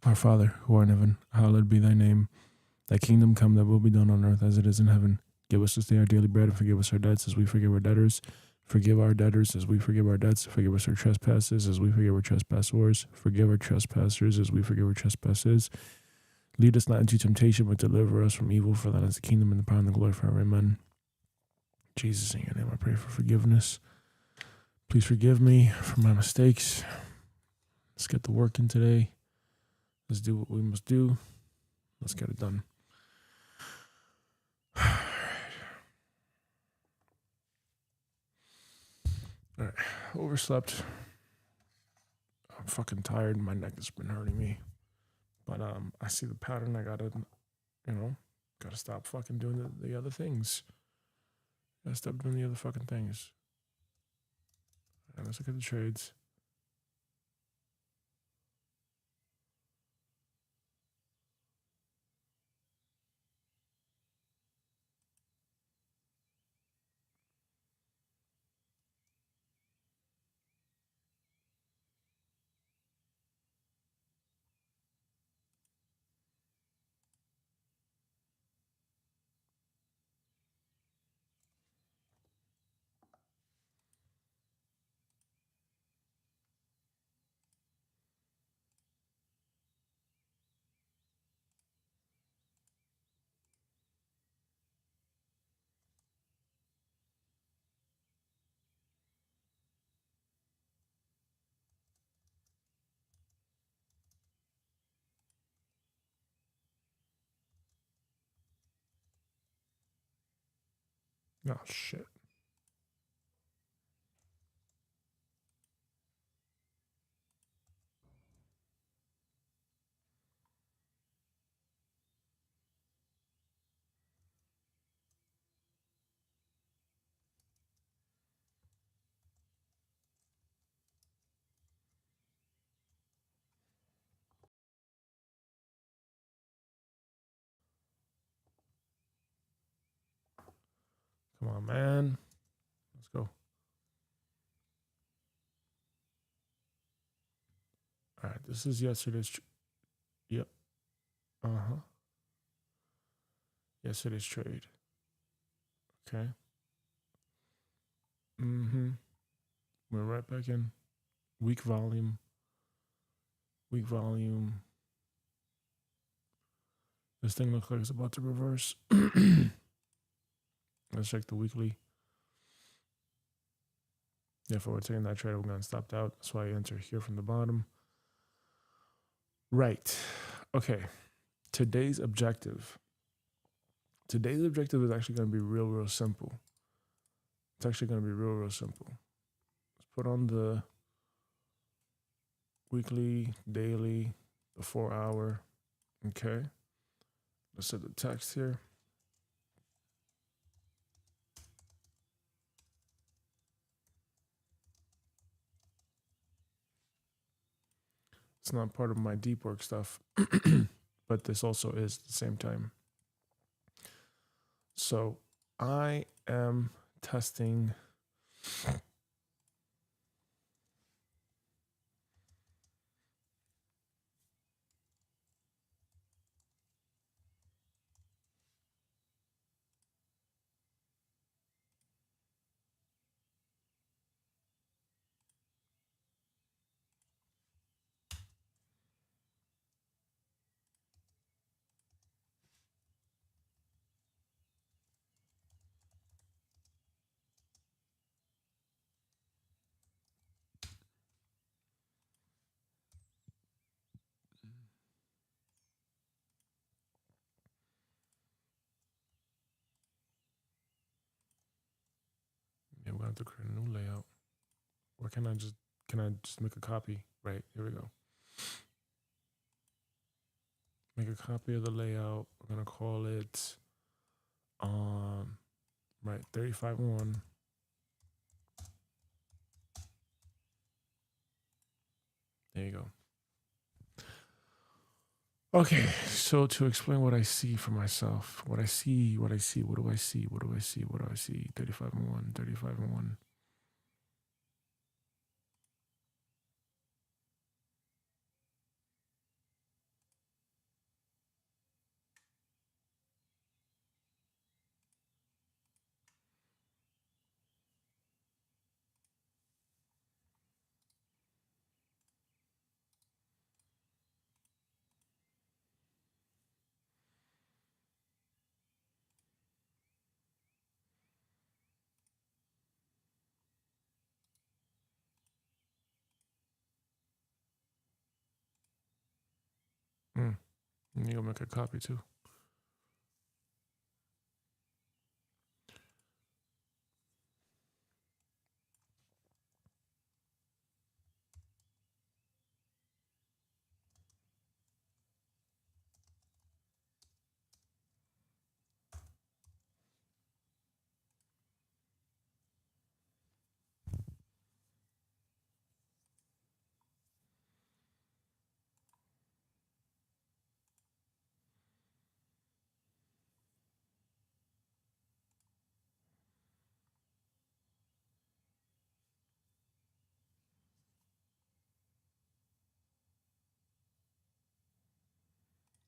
Our Father, who art in heaven, hallowed be thy name. Thy kingdom come, thy will be done on earth as it is in heaven. Give us this day our daily bread, and forgive us our debts as we forgive our debtors. Forgive our debtors as we forgive our debts. Forgive us our trespasses as we forgive our trespassors. Forgive our trespassers as we forgive our trespasses. Lead us not into temptation, but deliver us from evil. For thine is the kingdom and the power and the glory forever. Amen. Jesus, in your name I pray for forgiveness. Please forgive me for my mistakes. Let's get the work in today. Let's do what we must do. Let's get it done. All right. Overslept. I'm fucking tired. My neck has been hurting me. But I see the pattern. I gotta, gotta stop fucking doing the other things. Gotta stop doing the other fucking things. All right, let's look at the trades. Oh, shit. Come on, man. Let's go. All right, this is yesterday's. Yep. Uh-huh. Yesterday's trade. Okay. Mm-hmm. We're right back in. Weak volume. Weak volume. This thing looks like it's about to reverse. Let's check the weekly. Therefore, we're taking that trade. We're going to stop out. That's why I enter here from the bottom. Right. Okay. Today's objective. Today's objective is actually going to be real simple. It's actually going to be real simple. Let's put on the weekly, daily, the 4 hour. Okay. Let's set the text here. It's not part of my deep work stuff, but this also is at the same time. So I am testing. Yeah, we're gonna have to create a new layout. Or can I just make a copy? Right, here we go. Make a copy of the layout. We're gonna call it right, 35-1. There you go. Okay, so to explain what I see for myself, what do I see? 35-1, 35-1. You'll make a copy too.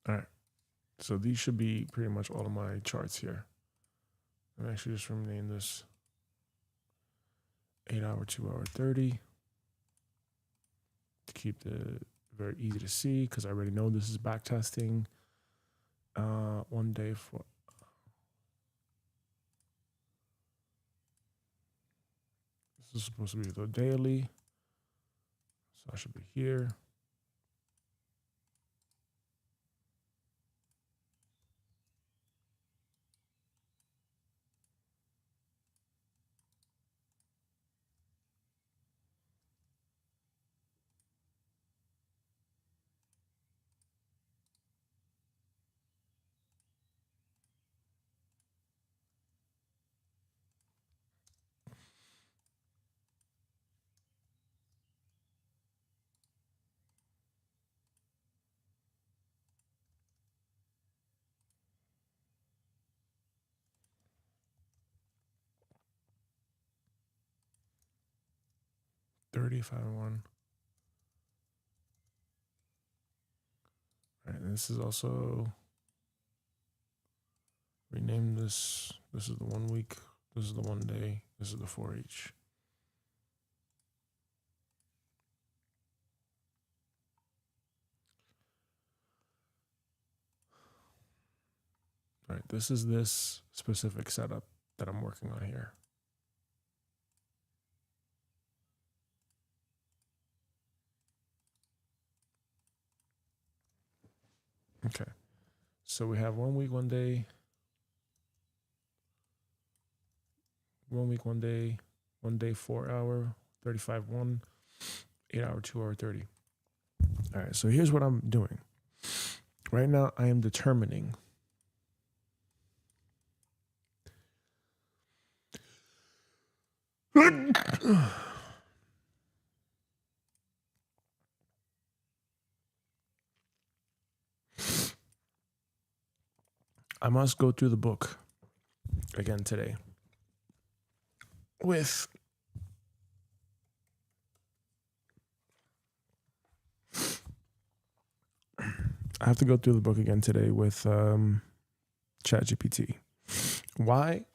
All right. So these should be pretty much all of my charts here. I'm actually just rename this 8 hour, 2 hour, 30 to keep it very easy to see because I already know this is back testing. 1 day for. This is supposed to be the daily. So I should be here. $35.1. All right, and this is also rename this. This is the 1 week. This is the 1 day. This is the 4H. All right, this is this specific setup that I'm working on here. Okay, so we have 1 week, 1 day, 1 week, 1 day, 1 day, 4 hour, 35.1, 8 hour, 2 hour, 30. All right, so here's what I'm doing. Right now, I am determining I must go through the book again today with I have to go through the book again today with ChatGPT. Why?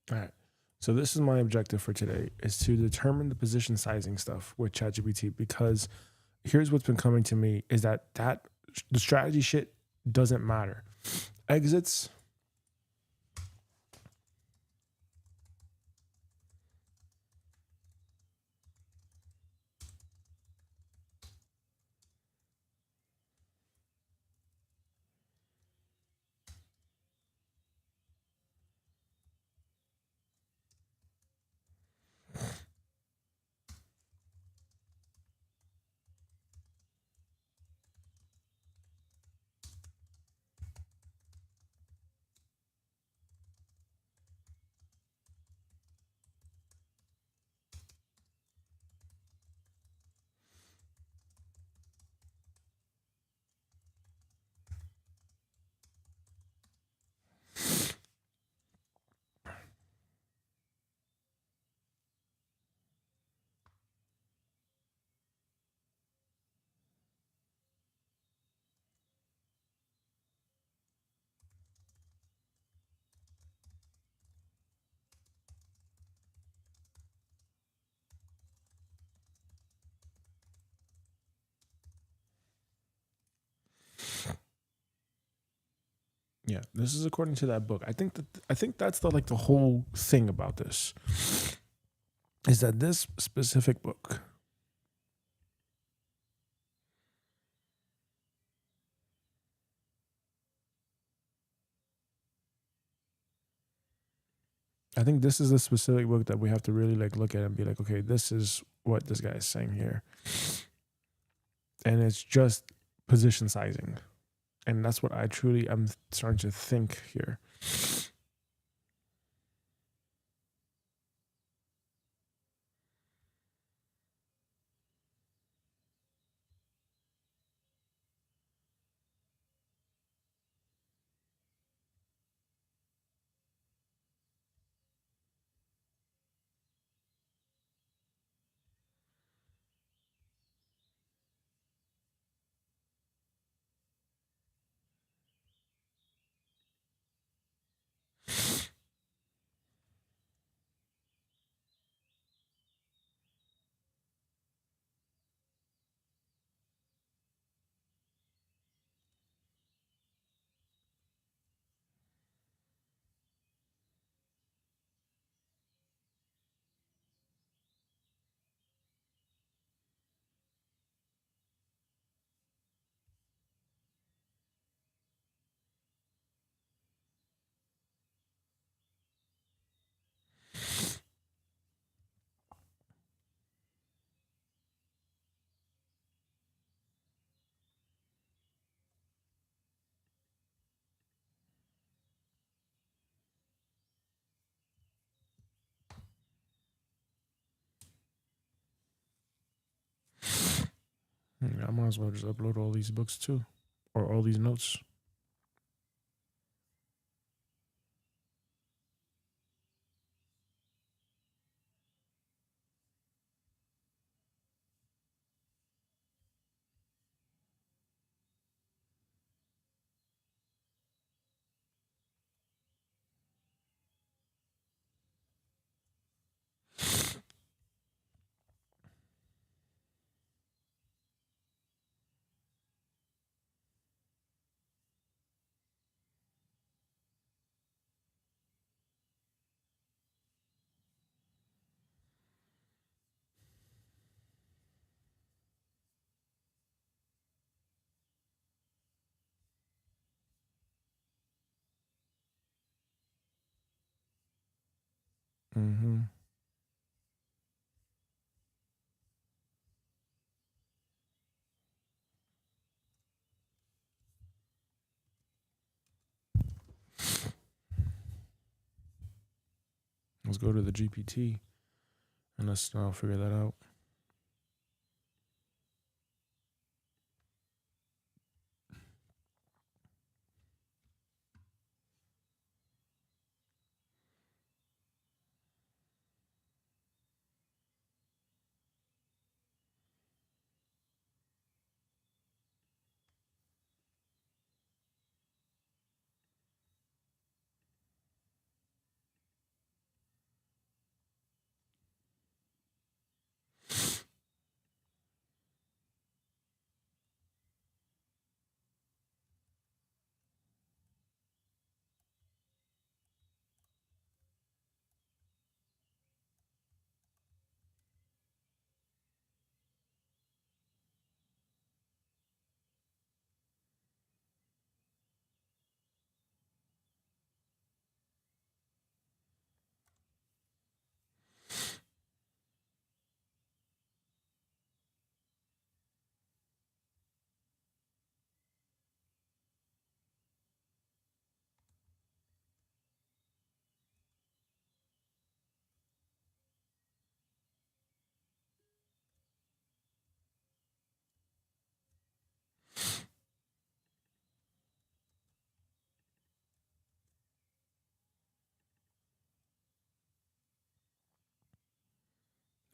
All right. So this is my objective for today is to determine the position sizing stuff with ChatGPT because here's what's been coming to me is that the strategy shit doesn't matter. Exits. Yeah, this is according to that book. I think that's the whole thing about this is that this specific book, I think this is the specific book that we have to really like look at and be like, okay, this is what this guy is saying here. And it's just position sizing. And that's what I'm starting to think here. I might as well just upload all these books too, or all these notes. Mm-hmm. Let's go to the GPT and let's now figure that out.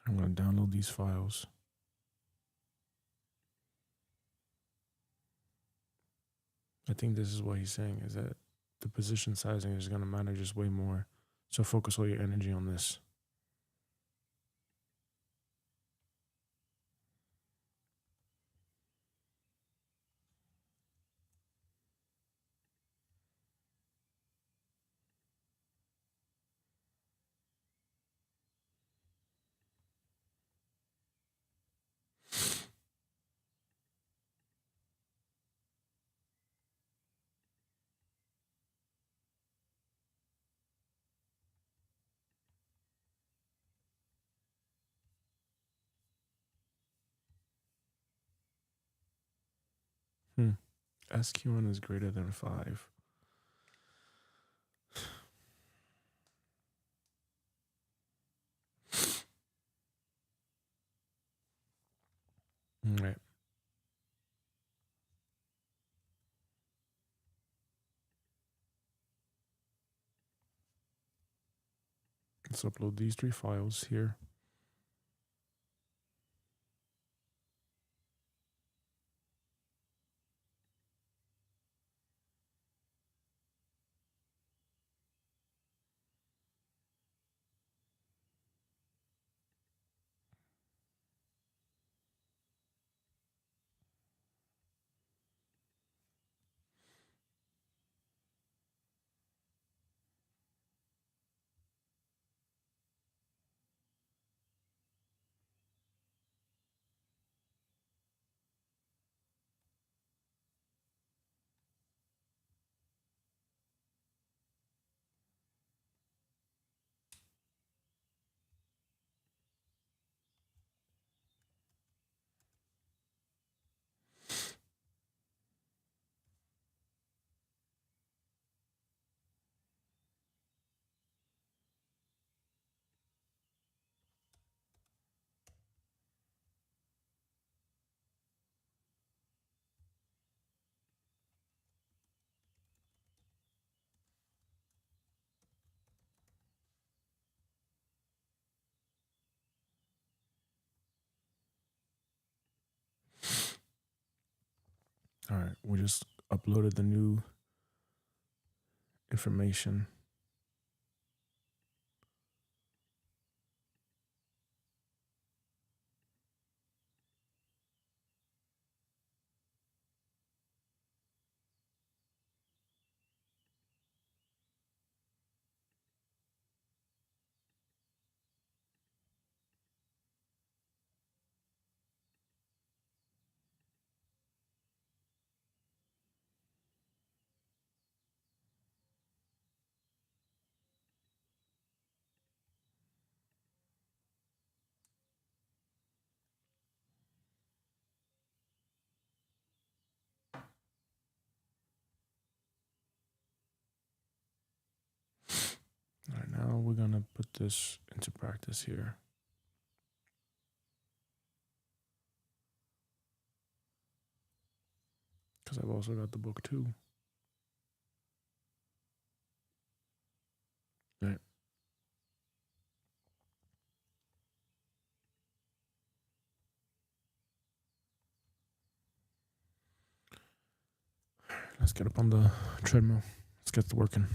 I'm going to download these files. I think this is what he's saying, is that the position sizing is going to matter just way more. So focus all your energy on this. SQ1 is greater than 5. All right. Let's upload these 3 files here. All right, we just uploaded the new information. All right, now we're gonna put this into practice here. Because I've also got the book too. All right. Let's get up on the treadmill. Let's get to working.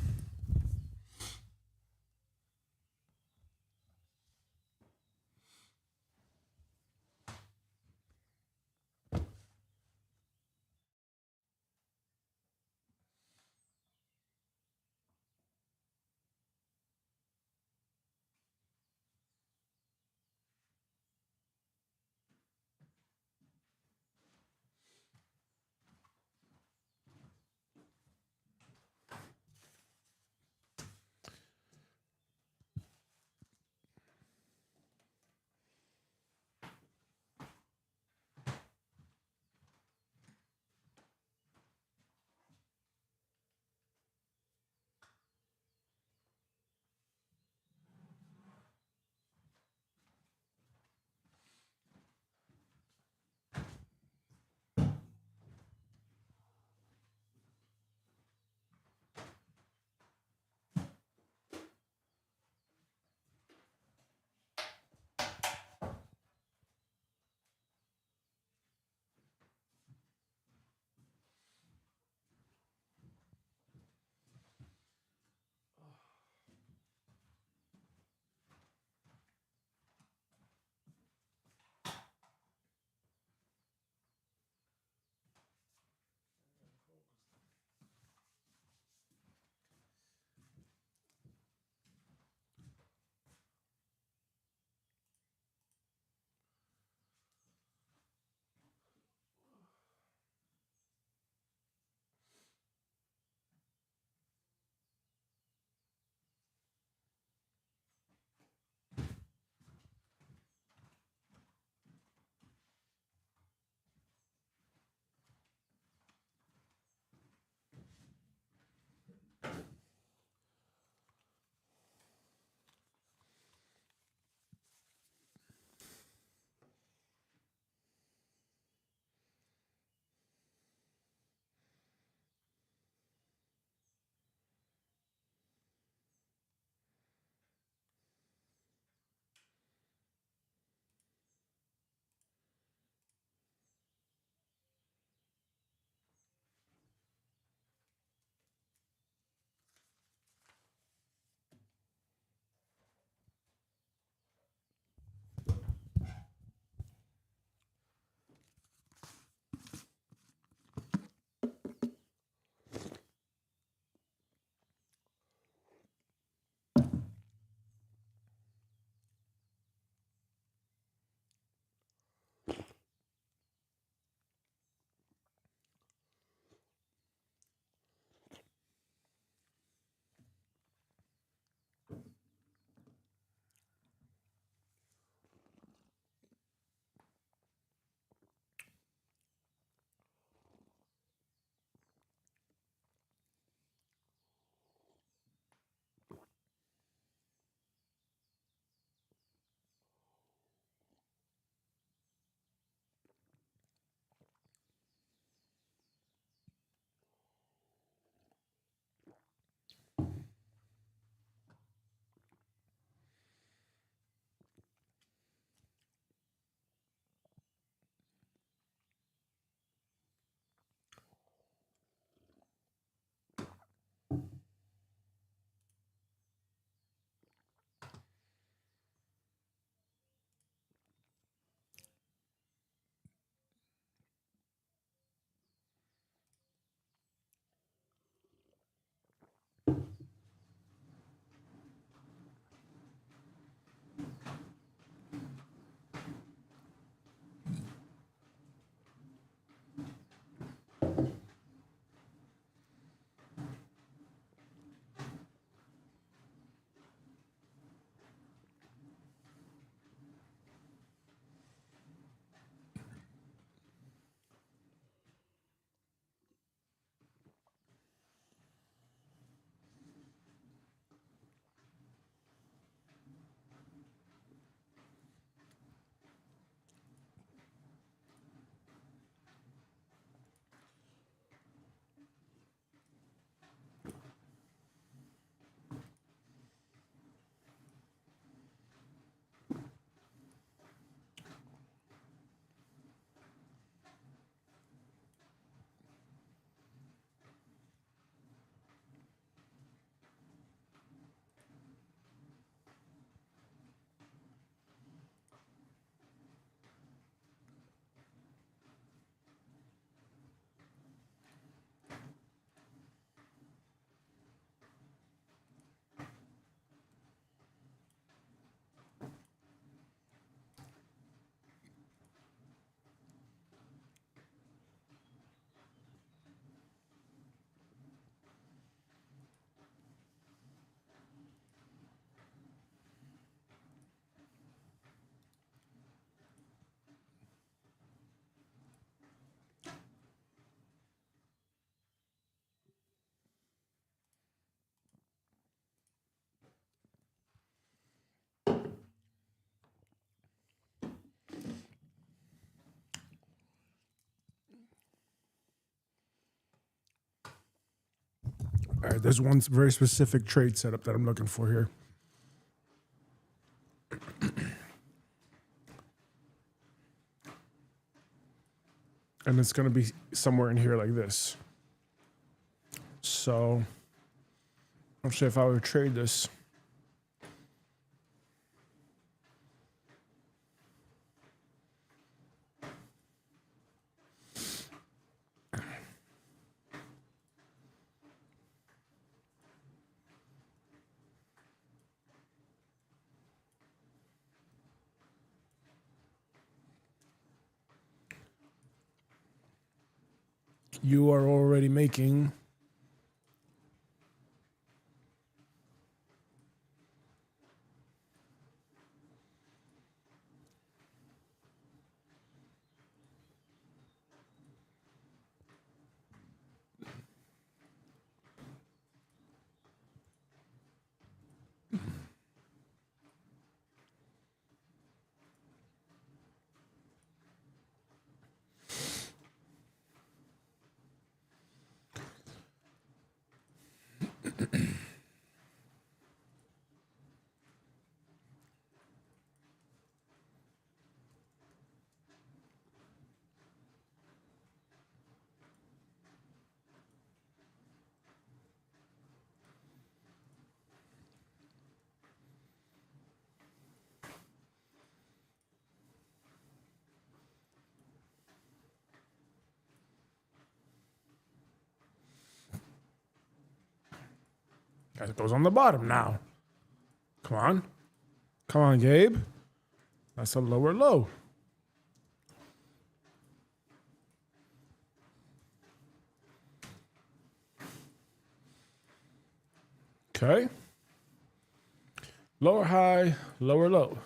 All right, there's one very specific trade setup that I'm looking for here. And it's going to be somewhere in here like this. So, I'm sure if I were to trade this, you are already making it goes on the bottom now. Come on. Come on, Gabe. That's a lower low. Okay. Lower high, lower low.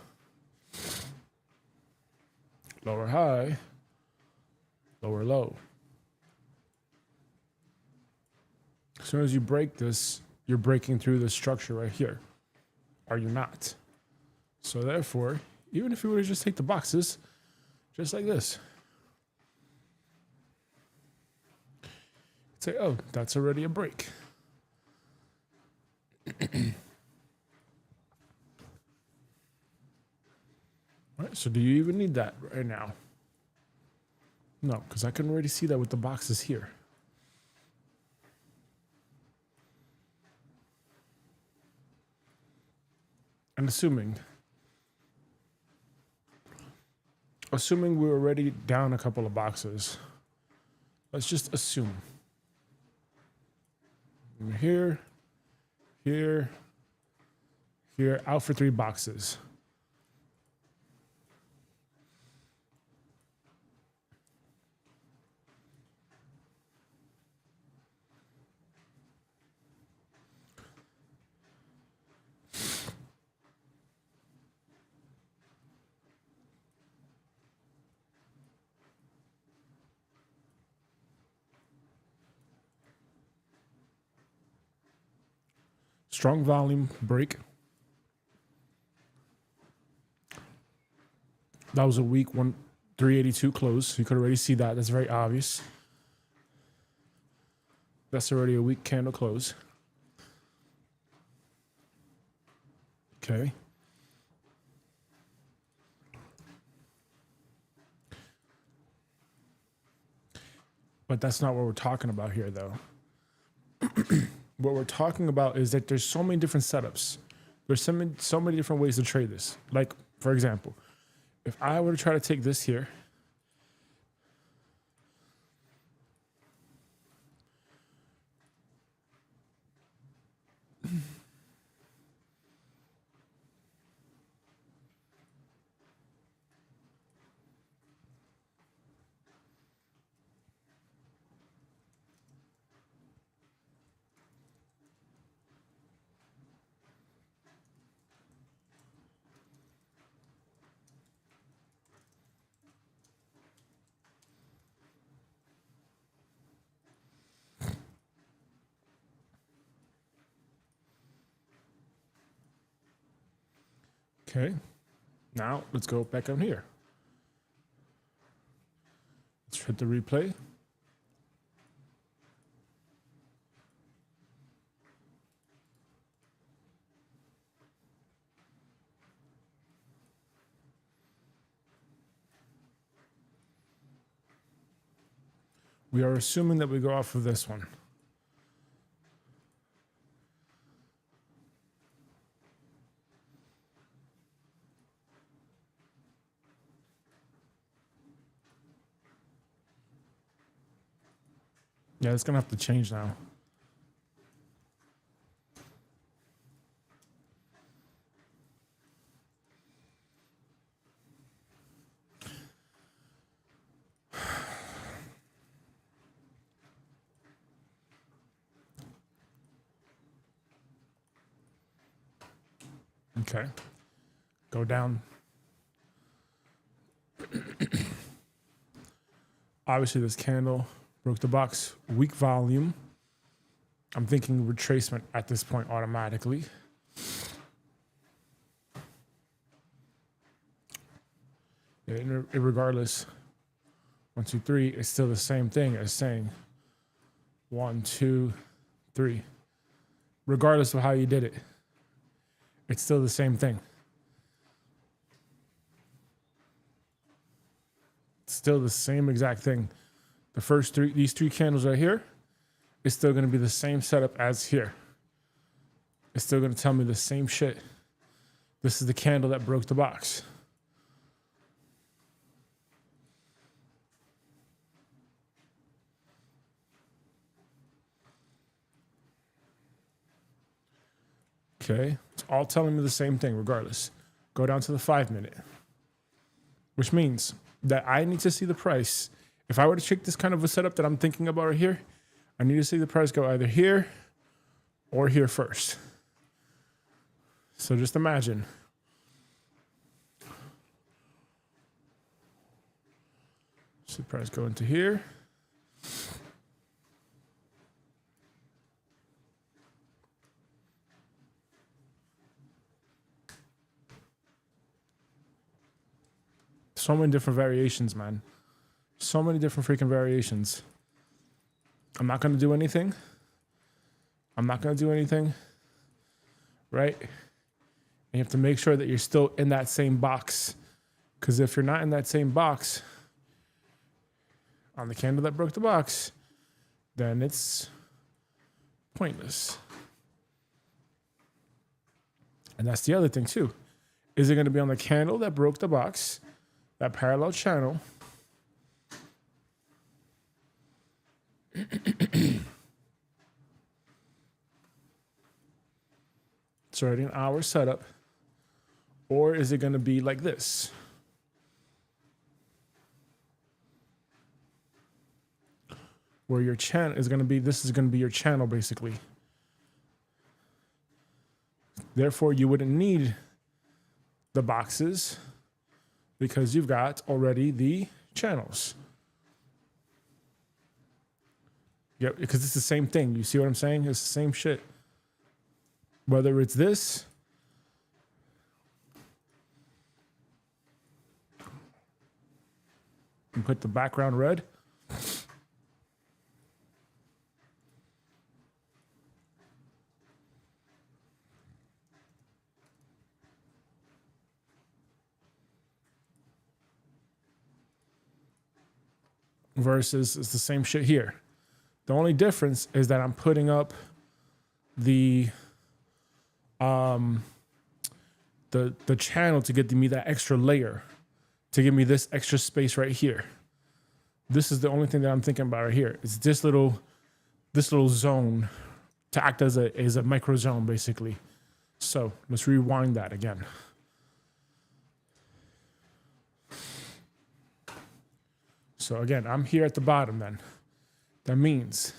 Lower high, lower low. As soon as you break this, you're breaking through the structure right here. Are you not? So therefore, even if you were to just take the boxes, just like this, say, oh, that's already a break. All right, so do you even need that right now? No, because I can already see that with the boxes here. And assuming we're already down a couple of boxes, let's just assume. Here, here, here, out for 3 boxes. Strong volume break. That was a weak 382 close. You could already see that. That's very obvious. That's already a weak candle close. Okay. But that's not what we're talking about here, though. What we're talking about is that there's so many different setups. There's so many different ways to trade this. Like, for example, if I were to try to take this here, okay, now let's go back on here. Let's hit the replay. We are assuming that we go off of this one. Yeah, it's gonna have to change now. Okay. Go down. Obviously, this candle broke the box. Weak volume. I'm thinking retracement at this point automatically. Yeah, regardless, 1, 2, 3, it's still the same thing as saying 1, 2, 3. Regardless of how you did it, it's still the same thing. It's still the same exact thing. The first three, these 3 candles right here, is still going to be the same setup as here. It's still going to tell me the same shit. This is the candle that broke the box. Okay, it's all telling me the same thing regardless. Go down to the 5-minute, which means that I need to see the price. If I were to check this kind of a setup that I'm thinking about right here, I need to see the price go either here or here first. So just imagine. See the price go into here. So many different variations, man. So many different freaking variations. I'm not going to do anything. I'm not going to do anything. Right? And you have to make sure that you're still in that same box. Because if you're not in that same box, on the candle that broke the box, then it's pointless. And that's the other thing too. Is it going to be on the candle that broke the box, that parallel channel? It's already an hour setup. Or is it going to be like this? Where your channel is going to be, this is going to be your channel basically. Therefore, you wouldn't need the boxes because you've got already the channels. Yeah, because it's the same thing. You see what I'm saying? It's the same shit. Whether it's this, and put the background red. Versus it's the same shit here. The only difference is that I'm putting up the channel to get me that extra layer, to give me this extra space right here. This is the only thing that I'm thinking about right here. It's this little zone to act as a micro zone basically. So let's rewind that again. So again, I'm here at the bottom then. That means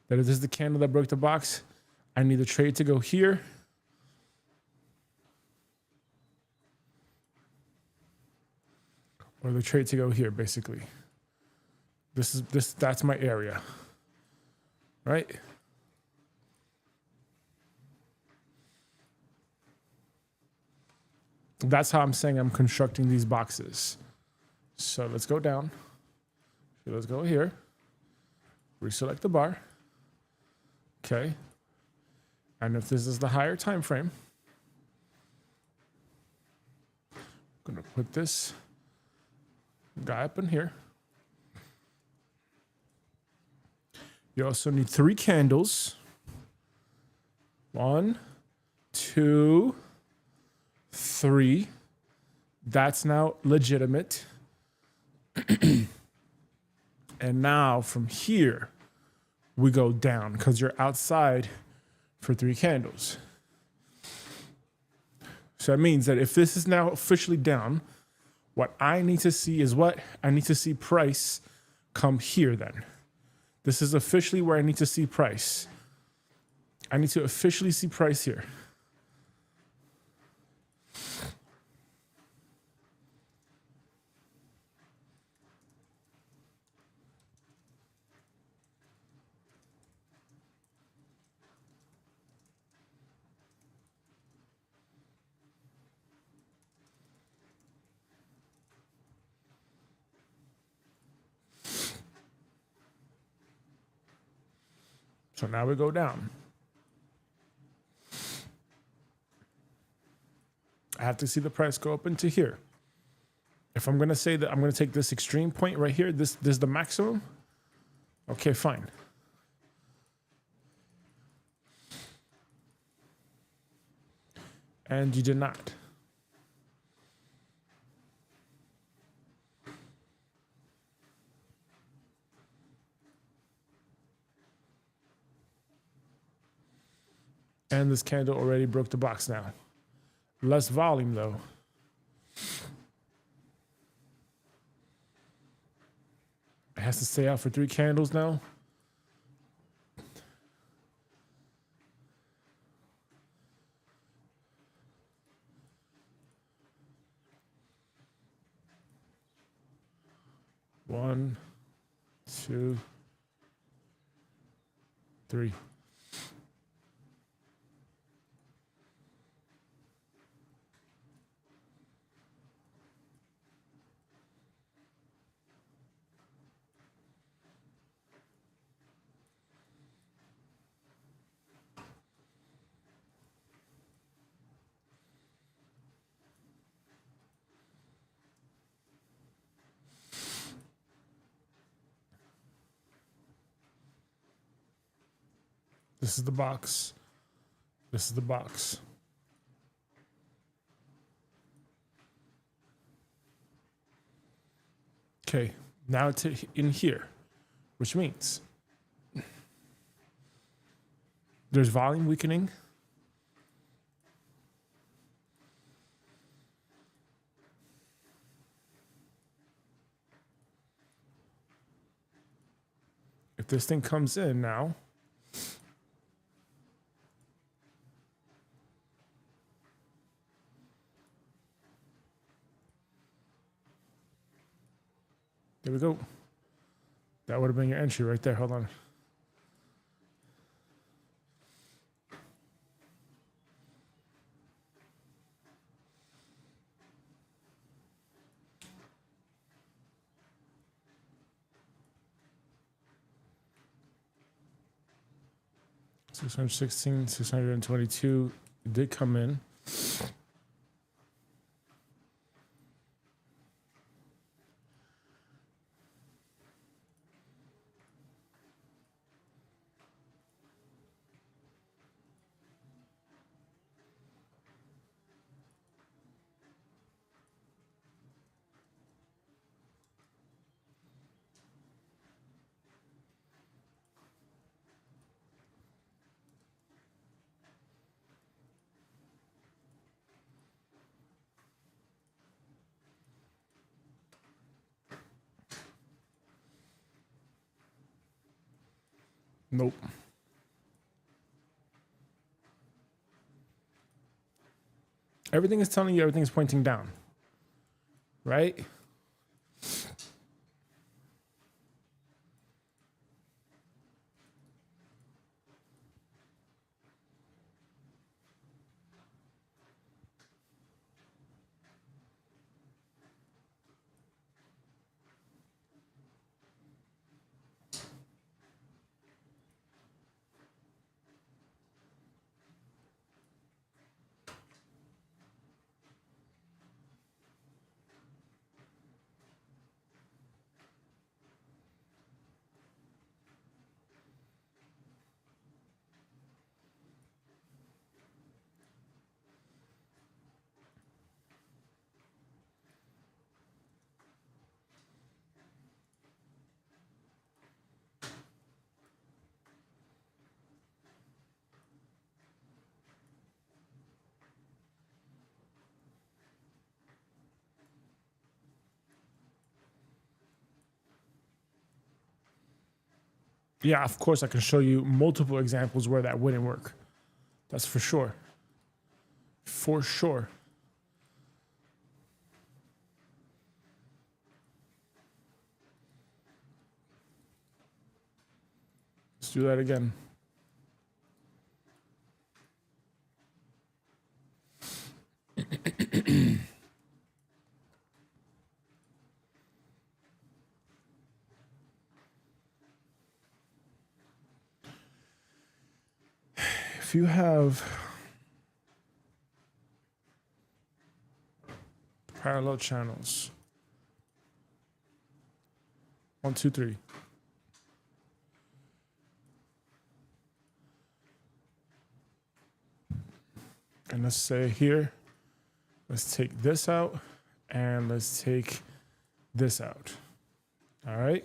that if this is the candle that broke the box, I need the trade to go here. Or the trade to go here, basically. That's my area. Right? That's how I'm saying I'm constructing these boxes. So let's go down. Let's go here. Reselect the bar. Okay. And if this is the higher time frame, I'm going to put this guy up in here. You also need 3 candles. 1, 2, 3. That's now legitimate. And now from here, we go down because you're outside for 3 candles. So that means that if this is now officially down, what I need to see is what? I need to see price come here then. This is officially where I need to see price. I need to officially see price here. So now we go down. I have to see the price go up into here. If I'm going to say that I'm going to take this extreme point right here, this is the maximum. Okay, fine. And you did not. And this candle already broke the box now. Less volume though. It has to stay out for 3 candles now. One, 2, 3. This is the box. This is the box. Okay, now to in here, which means there's volume weakening. If this thing comes in now, there we go. That would have been your entry right there. Hold on. $616, $622 did come in. Nope. Everything is telling you everything is pointing down, right? Yeah, of course, I can show you multiple examples where that wouldn't work. That's for sure. For sure. Let's do that again. If you have parallel channels, 1, 2, 3. And let's say here, let's take this out and let's take this out. All right.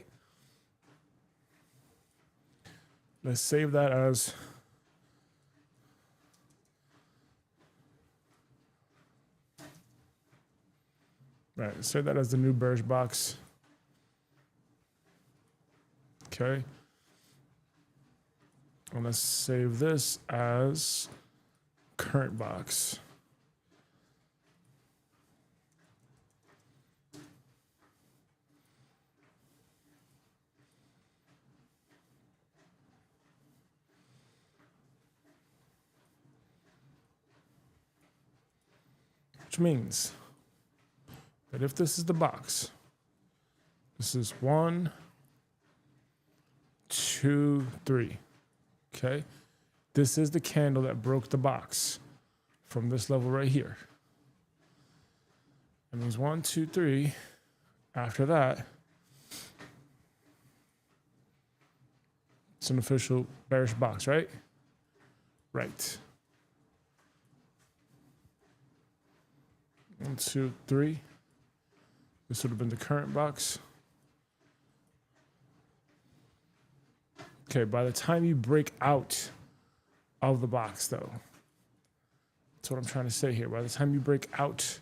Let's save that as right. Save that as the new bearish box. Okay. And let's save this as current box. Which means that if this is the box, this is 1, 2, 3. Okay. This is the candle that broke the box from this level right here. That means 1, 2, 3. After that, it's an official bearish box, right? Right. 1, 2, 3. This would have been the current box. Okay, by the time you break out of the box, though, that's what I'm trying to say here. By the time you break out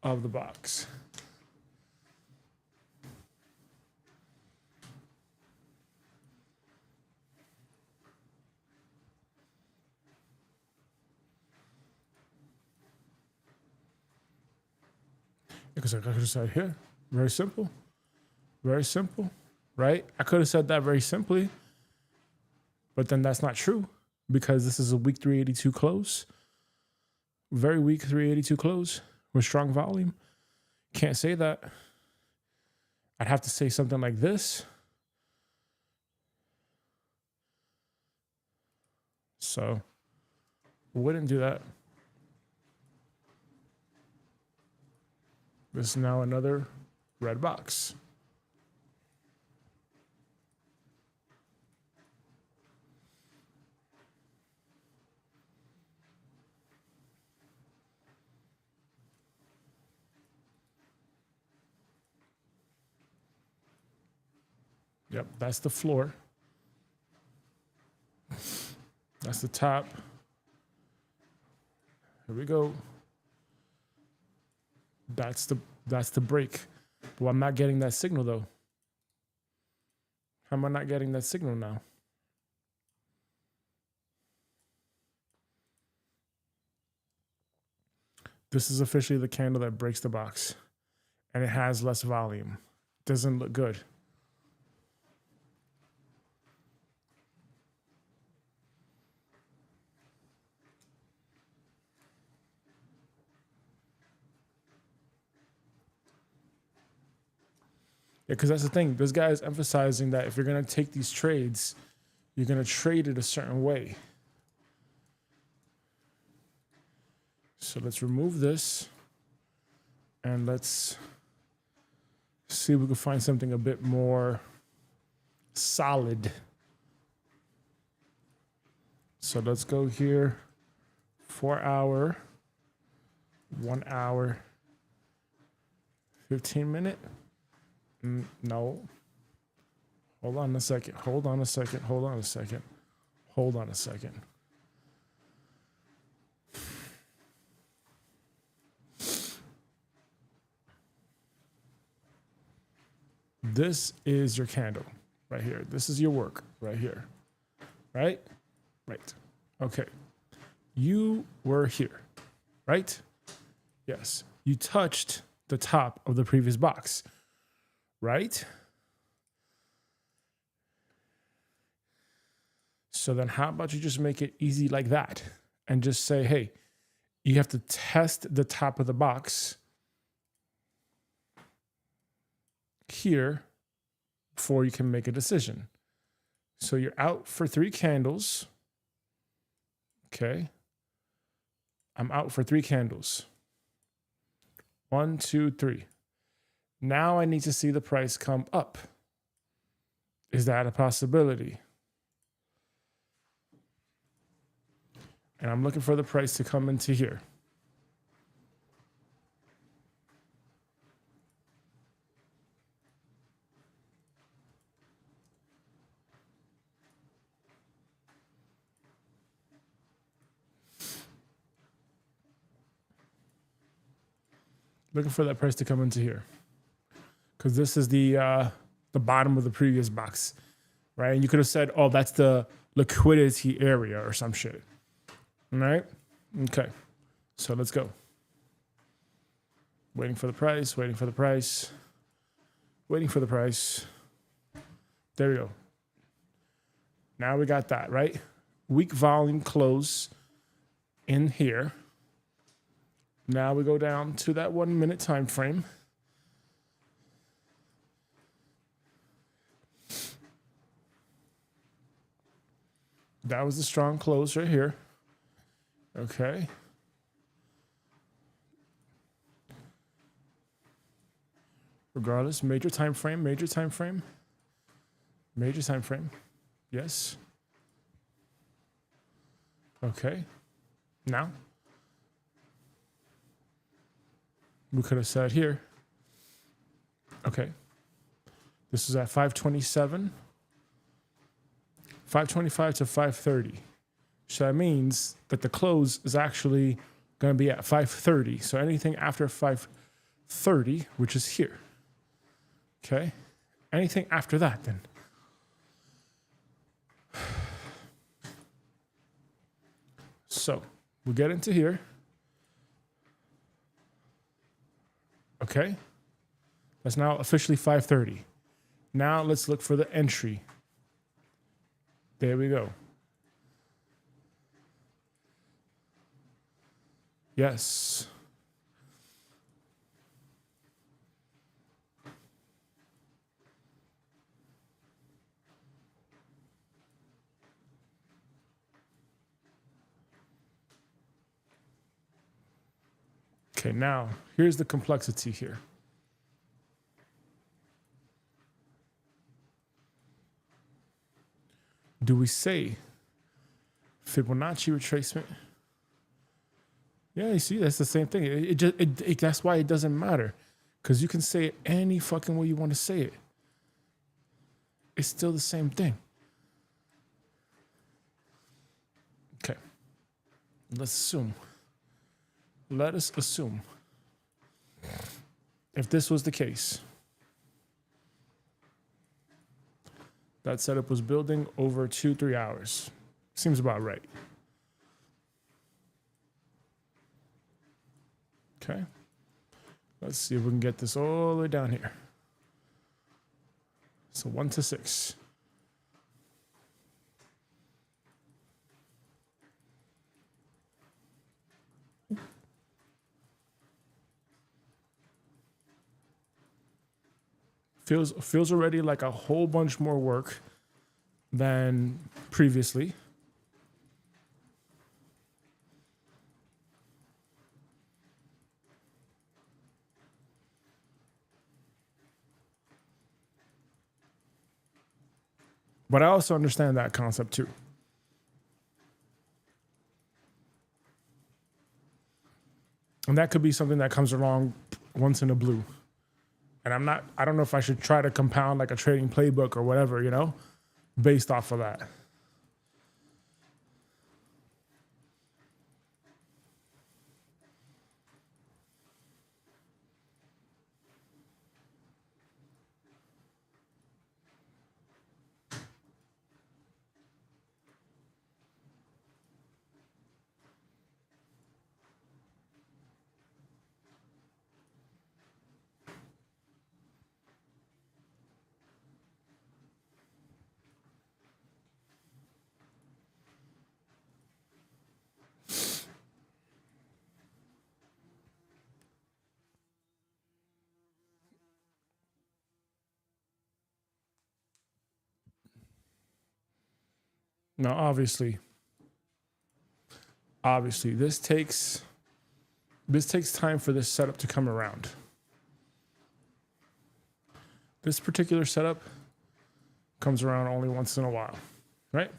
of the box, because I could have said here, very simple, right? I could have said that very simply, but then that's not true because this is a weak 382 close, very weak 382 close with strong volume. Can't say that. I'd have to say something like this. So wouldn't do that. This is now another red box. Yep, that's the floor. That's the top. Here we go. That's the break. But I'm not getting that signal though. How am I not getting that signal now? This is officially the candle that breaks the box. And it has less volume. Doesn't look good. Yeah, because that's the thing. This guy is emphasizing that if you're going to take these trades, you're going to trade it a certain way. So let's remove this. And let's see if we can find something a bit more solid. So let's go here. 4 hour, 1 hour, 15 minute. No. Hold on a second. Hold on a second. Hold on a second. Hold on a second. This is your candle. right here. This is your work right here, right? Right. Okay. You were here, right? Yes. You touched the top of the previous box, right? So then how about you just make it easy like that and just say, hey, you have to test the top of the box here before you can make a decision. So you're out for 3 candles. Okay. I'm out for 3 candles. 1, 2, 3. Now I need to see the price come up. Is that a possibility? And I'm looking for the price to come into here. Looking for that price to come into here. Because this is the bottom of the previous box, right? And you could have said, oh, that's the liquidity area or some shit. All right? Okay. So let's go. Waiting for the price, waiting for the price, waiting for the price. There we go. Now we got that, right? Weak volume close in here. Now we go down to that 1 minute time frame. That was the strong close right here. Okay. Regardless, major time frame, major time frame, major time frame. Yes. Okay. Now, we could have said here, okay, this is at 527, 525 to 530. So that means that the close is actually going to be at 530. So anything after 530, which is here. Okay. Anything after that then. So we get into here. Okay. That's now officially 530. Now let's look for the entry. There we go. Yes. Okay, now here's the complexity here. Do we say Fibonacci retracement? Yeah, you see, that's the same thing. That's why it doesn't matter, because you can say it any fucking way you want to say it. It's still the same thing. Okay, let's assume. Let us assume if this was the case, that setup was building over 2-3 hours. Seems about right. Okay. Let's see if we can get this all the way down here. So 1 to 6. Feels already like a whole bunch more work than previously. But I also understand that concept too. And that could be something that comes along once in a blue. And I don't know if I should try to compound like a trading playbook or whatever, you know, based off of that. Now, obviously, this takes time for this setup to come around. This particular setup comes around only once in a while, right?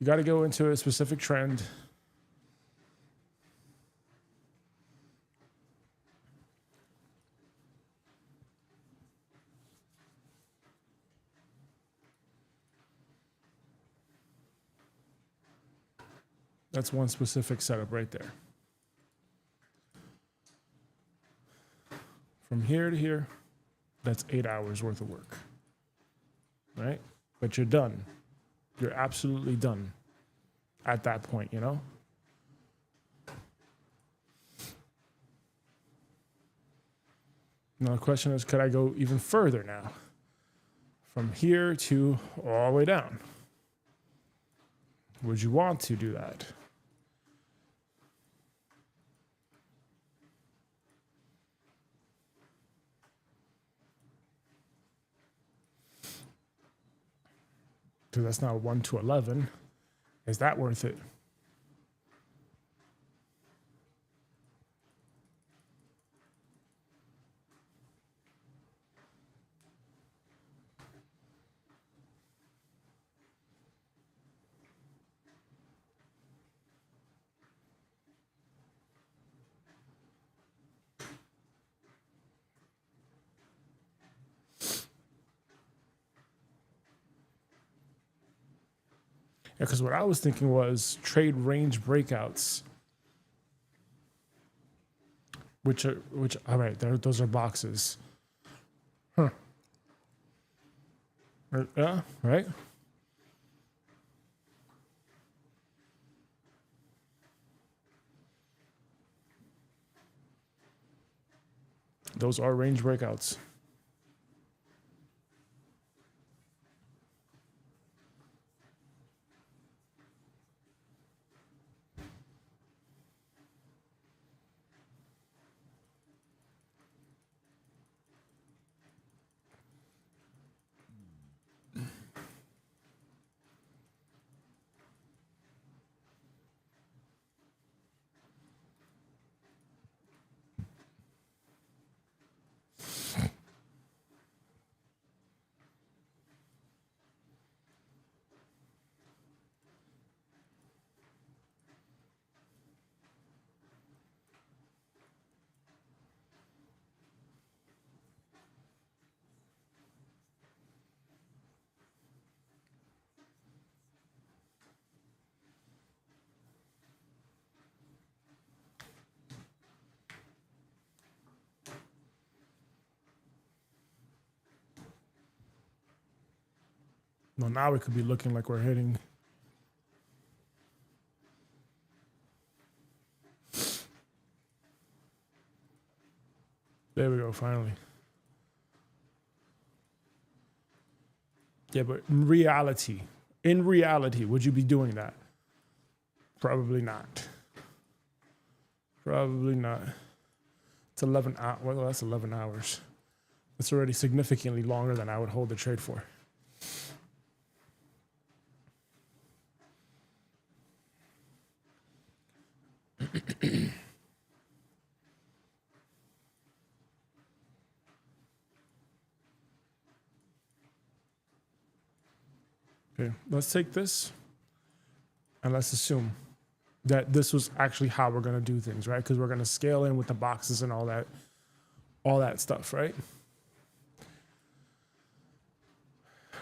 You got to go into a specific trend. That's one specific setup right there. From here to here, that's 8 hours worth of work, right? But you're done. You're absolutely done at that point, you know? Now the question is, could I go even further now? From here to all the way down. Would you want to do that? Because that's now 1 to 11. Is that worth it? Because what I was thinking was trade range breakouts, which all right, those are boxes. Huh. Yeah, right? Those are range breakouts. Well, now it could be looking like we're hitting. There we go, finally. Yeah, but in reality, would you be doing that? Probably not. Probably not. It's 11 hours. Well, that's 11 hours. That's already significantly longer than I would hold the trade for. Okay, let's take this and let's assume that this was actually how we're going to do things, right? Because we're going to scale in with the boxes and all that stuff, right?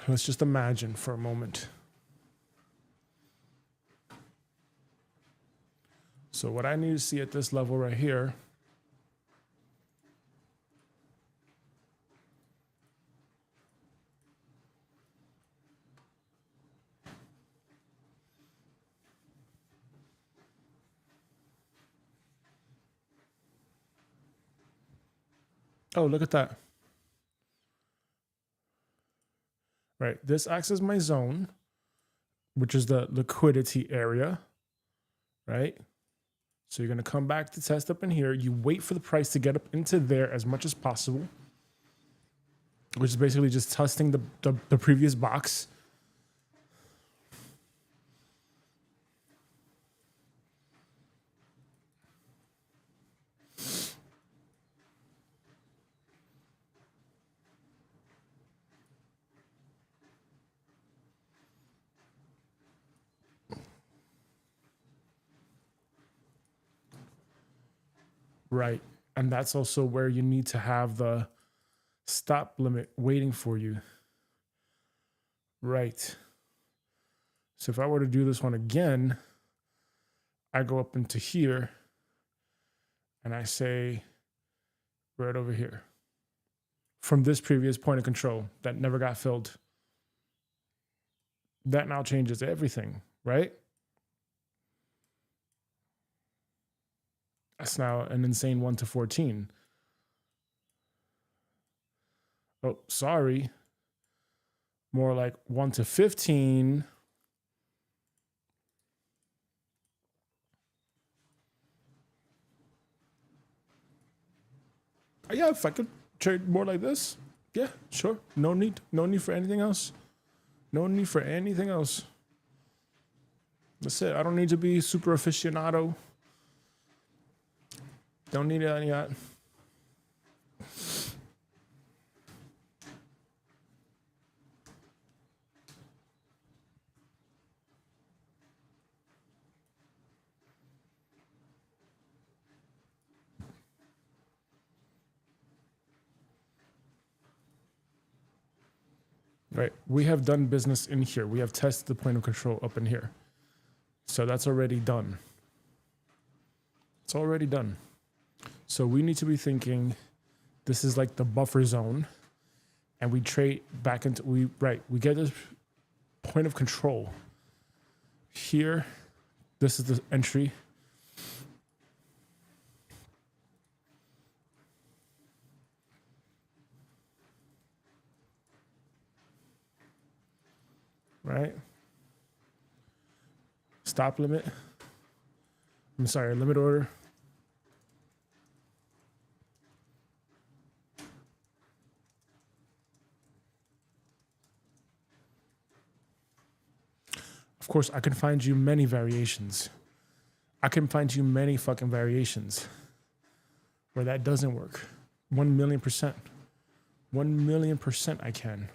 Let's just imagine for a moment. So what I need to see at this level right here Oh, look at that. Right, this acts as my zone, which is the liquidity area, right? So you're going to come back to test up in here. You wait for the price to get up into there as much as possible, which is basically just testing the previous box. Right. And that's also where you need to have the stop limit waiting for you. Right. So if I were to do this one again, I go up into here and I say right over here from this previous point of control that never got filled. That now changes everything, right? That's now an insane 1 to 14. Oh, sorry. More like 1 to 15. Yeah, if I could trade more like this, yeah, sure. No need for anything else. No need for anything else. That's it. I don't need to be super aficionado. Don't need any of that. Right. We have done business in here. We have tested the point of control up in here. So that's already done. It's already done. So we need to be thinking this is like the buffer zone, and we trade back into we get this point of control here. This is the entry. Right? Stop limit. I'm sorry, limit order. Of course, I can find you many variations. I can find you many fucking variations where that doesn't work. 1,000,000%. 1,000,000% I can.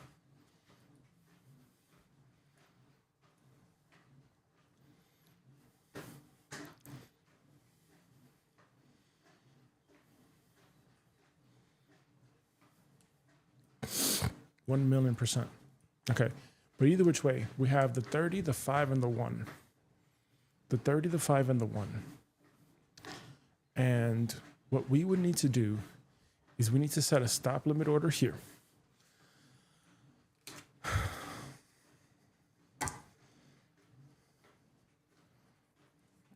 %1,000,000%. Okay. But either which way, we have the 30, the 5, and the 1. The 30, the 5, and the 1. And what we would need to do is we need to set a stop limit order here.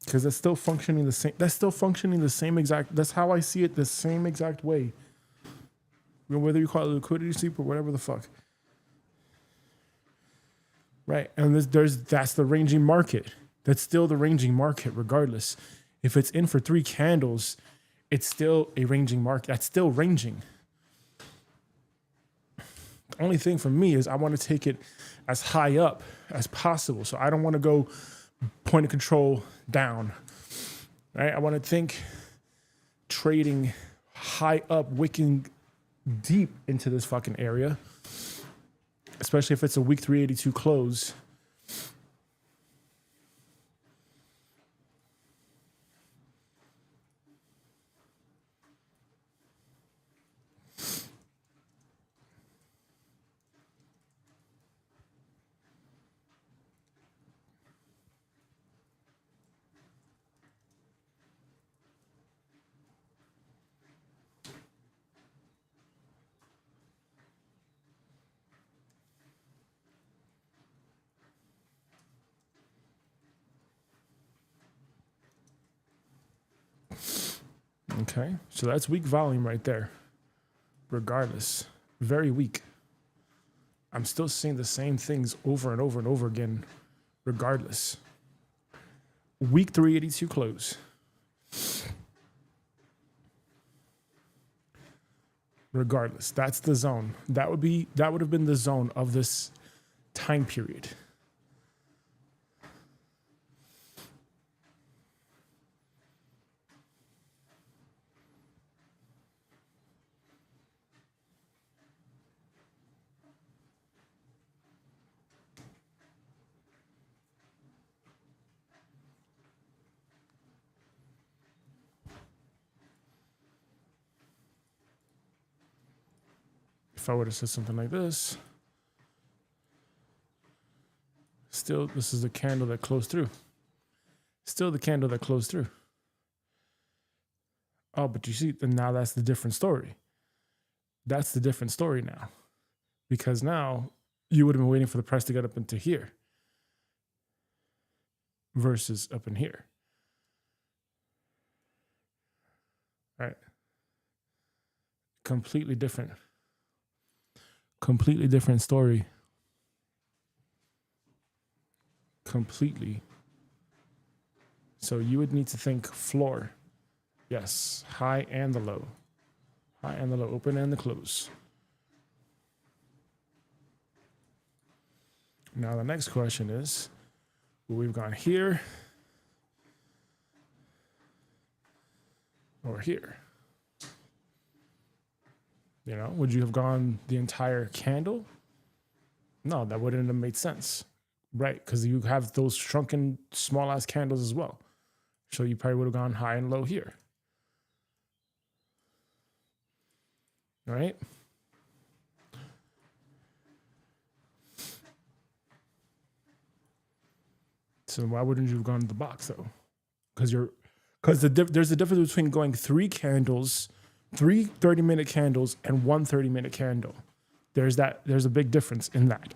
Because that's still functioning the same. That's still functioning the same exact. That's how I see it, the same exact way. Whether you call it liquidity sweep or whatever the fuck. Right. And that's the ranging market. That's still the ranging market, regardless. If it's in for 3 candles, it's still a ranging market. That's still ranging. The only thing for me is I want to take it as high up as possible. So I don't want to go point of control down. Right? I want to think trading high up, wicking deep into this fucking area. Especially if it's a week 382 close. Okay, so that's weak volume right there. Regardless, very weak. I'm still seeing the same things over and over and over again, regardless. Week 382 close. Regardless, that's the zone. That would have been the zone of this time period. if I were to say something like this, still, this is the candle that closed through. Still the candle that closed through. Oh, but you see, and now that's the different story. That's the different story now. Because now you would have been waiting for the price to get up into here versus up in here. Right? Completely different. Completely different story. Completely. So you would need to think floor. Yes, high and the low. High and the low, open and the close. Now the next question is, we've gone here or here. You know, would you have gone the entire candle? No, that wouldn't have made sense. Right, because you have those shrunken, small ass candles as well. So you probably would have gone high and low here. All right? So why wouldn't you have gone to the box though? Because there's a difference between going 3 candles, 3 30-minute candles, and 1 30-minute candle. There's a big difference in that.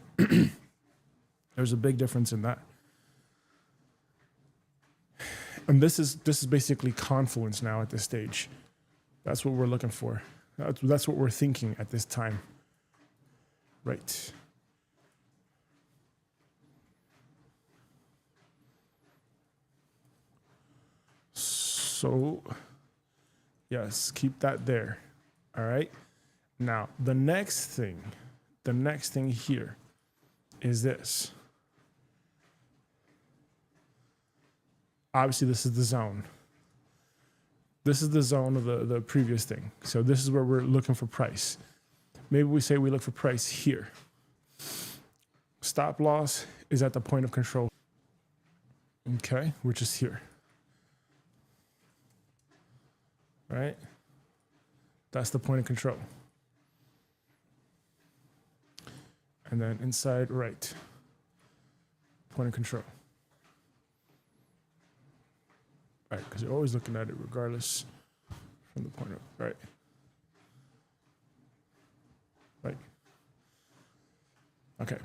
There's a big difference in that. And this is basically confluence now at this stage. That's what we're looking for. That's what we're thinking at this time. Right. So, yes, keep that there. All right. Now, the next thing here is this. Obviously, this is the zone. This is the zone of the previous thing. So this is where we're looking for price. Maybe we say we look for price here. Stop loss is at the point of control. Okay, which is here. All right? That's the point of control. And then inside right, point of control. Right, because you're always looking at it regardless from the point of, right. Right. Okay.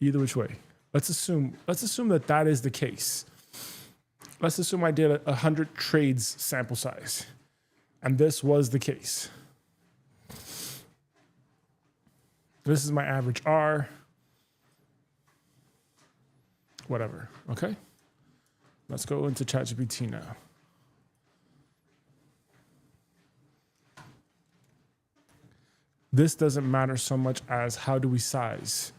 Either which way. Let's assume that is the case. Let's assume I did 100 trades sample size, and this was the case. This is my average R, whatever, okay? Let's go into ChatGPT now. This doesn't matter so much as how do we size.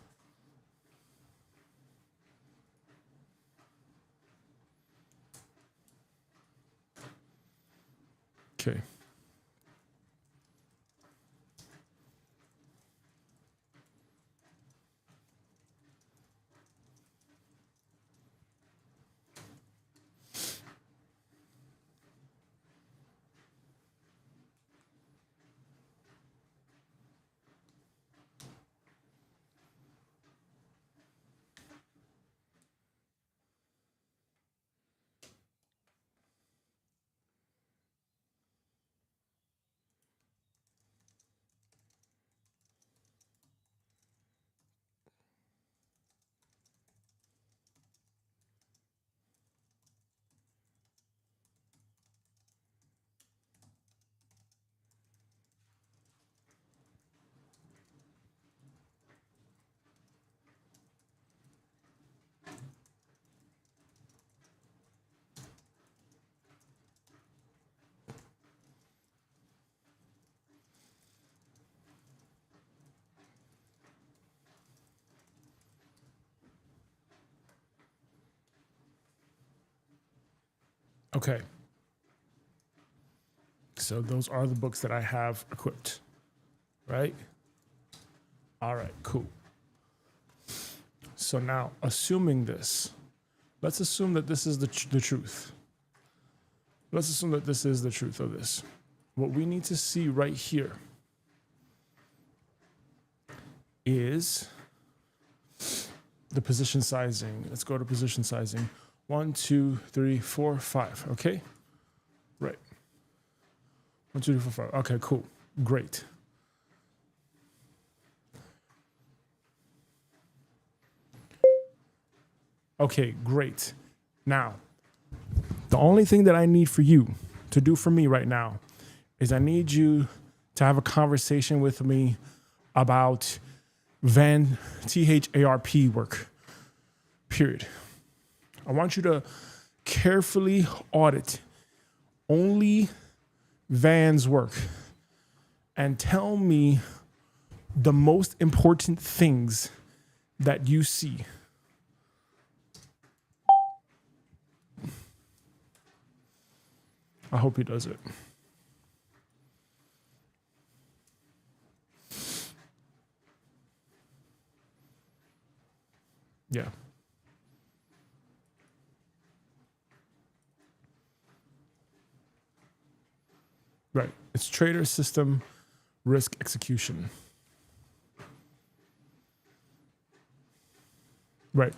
Okay. Okay. So those are the books that I have equipped, right? All right, cool. So now, assuming this, let's assume that this is the truth. Let's assume that this is the truth of this. What we need to see right here is the position sizing. Let's go to position sizing. 1, 2, 3, 4, 5. Okay. Right. 1, 2, 3, 4, 5. Okay, cool. Great. Okay, great. Now, the only thing that I need for you to do for me right now is I need you to have a conversation with me about THARP work, period. I want you to carefully audit only Van's work and tell me the most important things that you see. I hope he does it. Yeah. Right. It's trader system risk execution. Right.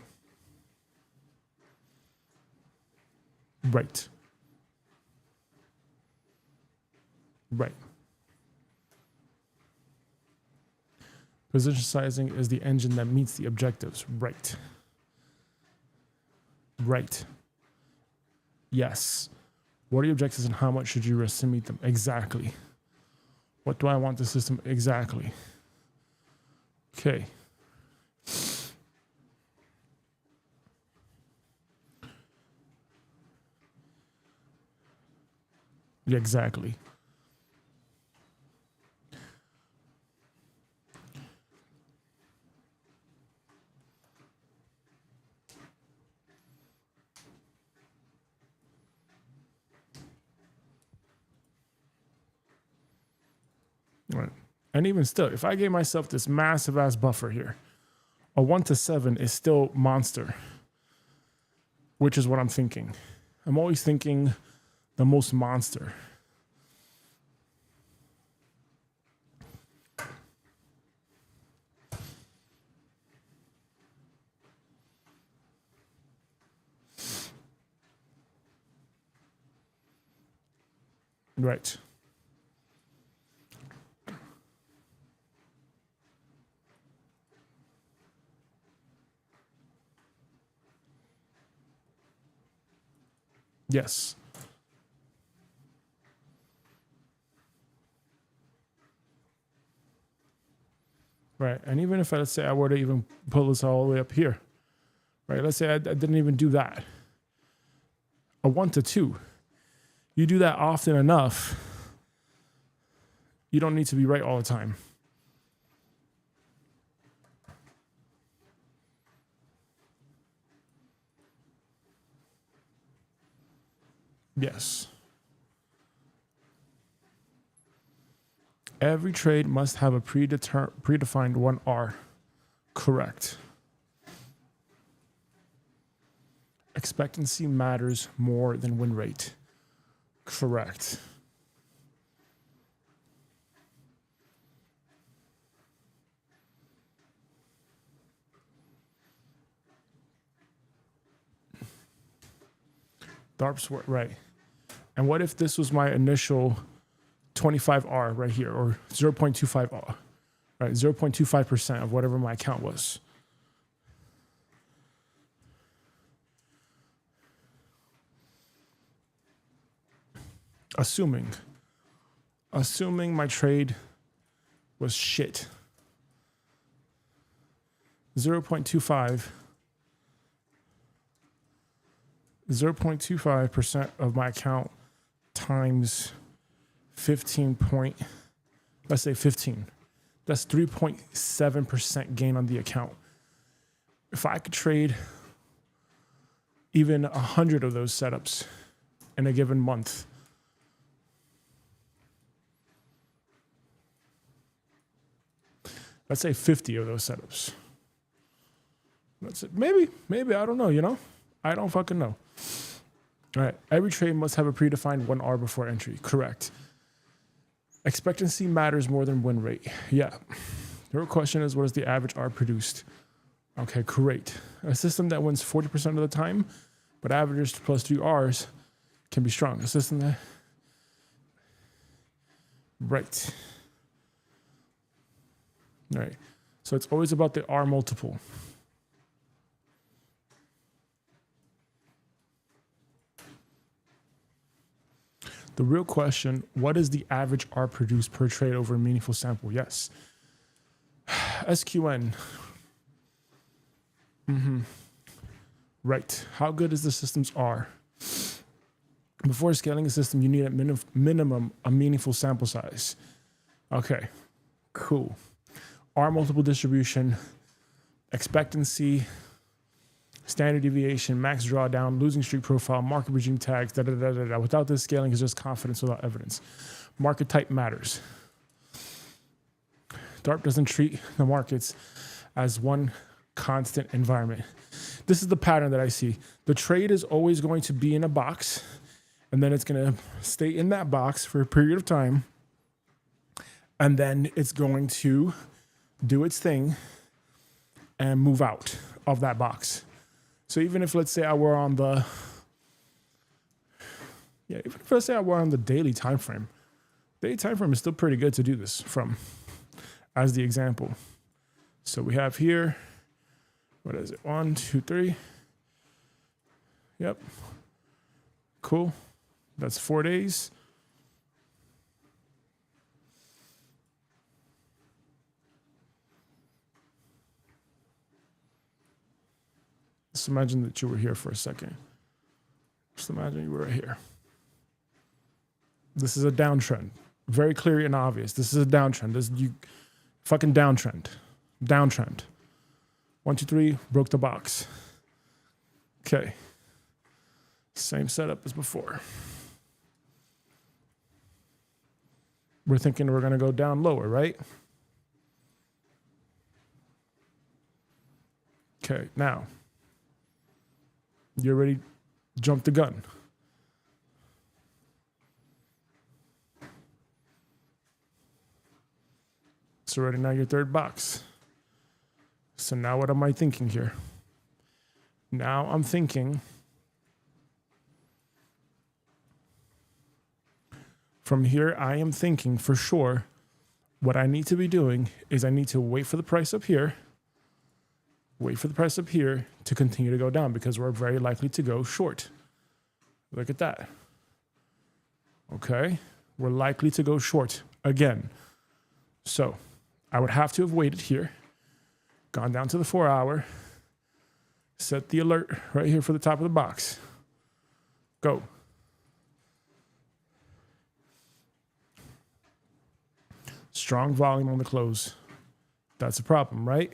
Right. Right. Position sizing is the engine that meets the objectives. Right. Right. Yes. What are your objectives and how much should you risk to meet them? Exactly. What do I want the system? Exactly. Okay. Yeah, exactly. Right. And even still, if I gave myself this massive ass buffer here, a 1 to 7 is still monster, which is what I'm thinking. I'm always thinking the most monster. Right. Yes. Right. And even if let's say I were to even pull this all the way up here, right? Let's say I didn't even do that. A 1 to 2. You do that often enough, you don't need to be right all the time. Yes. Every trade must have a predefined 1R. Correct. Expectancy matters more than win rate. Correct. DARP's work, right. And what if this was my initial 25R right here, or 0.25R, right? 0.25% of whatever my account was. Assuming my trade was shit. 0.25% of my account times 15 point, let's say 15. That's 3.7% gain on the account. If I could trade even 100 of those setups in a given month, let's say 50 of those setups. That's it. Maybe, I don't know, you know? I don't fucking know. All right, every trade must have a predefined 1R before entry. Correct. Expectancy matters more than win rate. Yeah. The real question is, what is the average R produced? Okay, great. A system that wins 40% of the time, but averages plus 2 Rs can be strong. A system that... Right. All right. So it's always about the R multiple. The real question, what is the average R produced per trade over a meaningful sample? Yes. SQN. Right. How good is the system's R? Before scaling a system, you need at minimum a meaningful sample size. Okay, cool. R multiple distribution, expectancy, standard deviation, max drawdown, losing streak profile, market regime tags, da da da da da. Without this, scaling is just confidence without evidence. Market type matters. DARP doesn't treat the markets as one constant environment. This is the pattern that I see. The trade is always going to be in a box, and then it's going to stay in that box for a period of time, and then it's going to do its thing and move out of that box. So even if, let's say, I were on the daily time frame, daily time frame is still pretty good to do this from, as the example. So we have here, what is it? 1, 2, 3. Yep. Cool. That's 4 days. Just imagine that you were here for a second. Just imagine you were here. This is a downtrend. Very clear and obvious. This is a downtrend. This is fucking downtrend. Downtrend. 1, 2, 3, broke the box. Okay. Same setup as before. We're thinking we're going to go down lower, right? Okay, now. You already jumped the gun. It's already now your third box. So now what am I thinking here? Now I'm thinking from here, I am thinking for sure what I need to be doing is I need to wait for the price up here. Wait for the price up here to continue to go down because we're very likely to go short. Look at that. Okay. We're likely to go short again. So I would have to have waited here, gone down to the 4 hour, set the alert right here for the top of the box. Go. Strong volume on the close. That's a problem, right?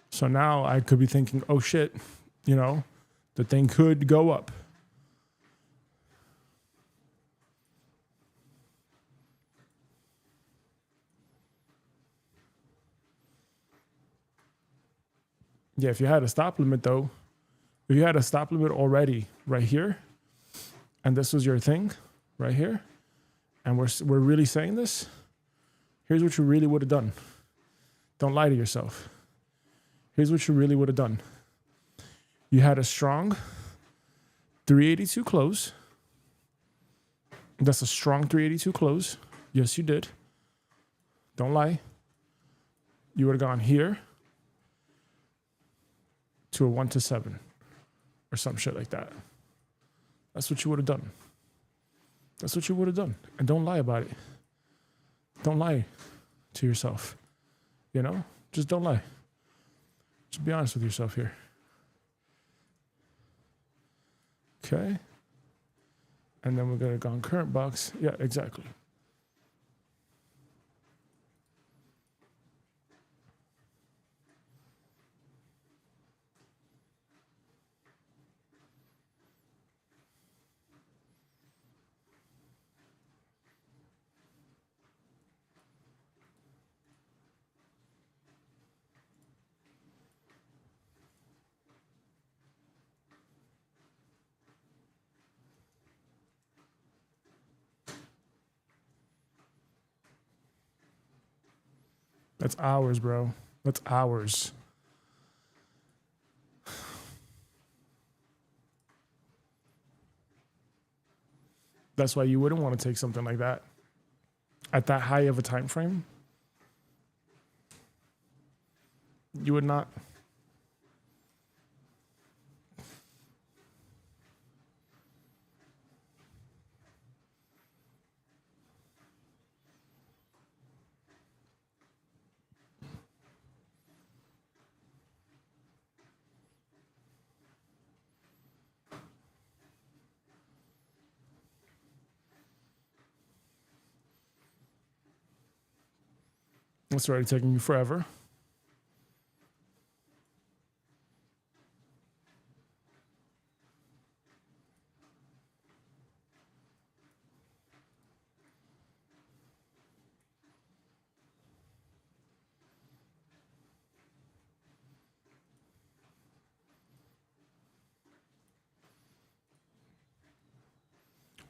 So now I could be thinking, oh shit, the thing could go up. Yeah, if you had a stop limit though, if you had a stop limit already right here, and this was your thing right here, and we're really saying this, here's what you really would have done. Don't lie to yourself. Here's what you really would have done. You had a strong 382 close. That's a strong 382 close. Yes, you did. Don't lie. You would have gone here to a 1 to 7 or some shit like that. That's what you would have done. That's what you would have done. And don't lie about it. Don't lie to yourself. Just don't lie. Just be honest with yourself here. Okay. And then we're going to go on current box. Yeah, exactly. That's hours, bro. That's hours. That's why you wouldn't want to take something like that at that high of a time frame. You would not. It's already taking you forever.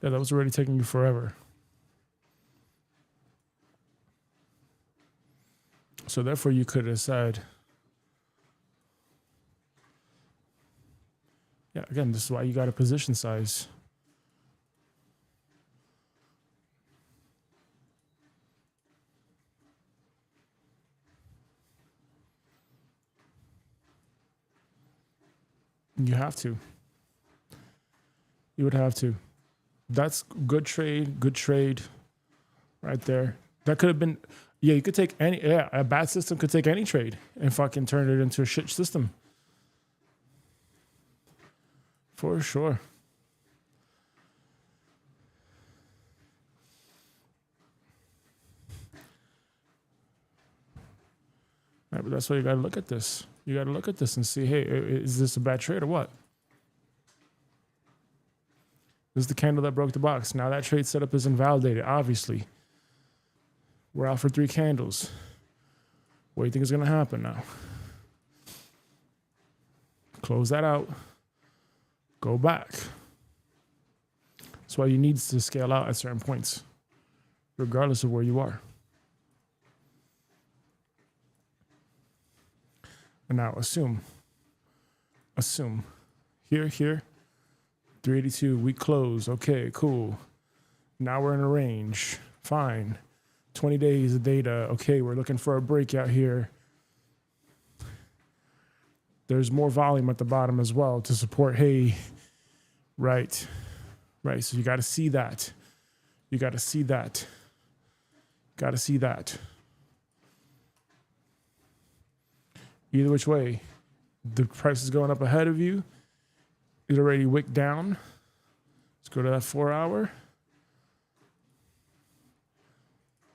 Yeah, that was already taking you forever. So therefore you could have said, yeah, again, this is why you got a position size. You have to. You would have to. That's good trade right there. That could have been, yeah, you could take any, yeah, a bad system could take any trade and fucking turn it into a shit system. For sure. Right, but that's why you got to look at this. You got to look at this and see, hey, is this a bad trade or what? This is the candle that broke the box. Now that trade setup is invalidated, obviously. We're out for 3 candles. What do you think is going to happen now? Close that out. Go back. That's why you need to scale out at certain points, regardless of where you are. And now assume. Here, 382, we close. Okay, cool. Now we're in a range. Fine. 20 days of data. Okay, we're looking for a breakout here. There's more volume at the bottom as well to support, hey, right. So you got to see that. Either which way, the price is going up ahead of you. It already wicked down. Let's go to that 4 hour.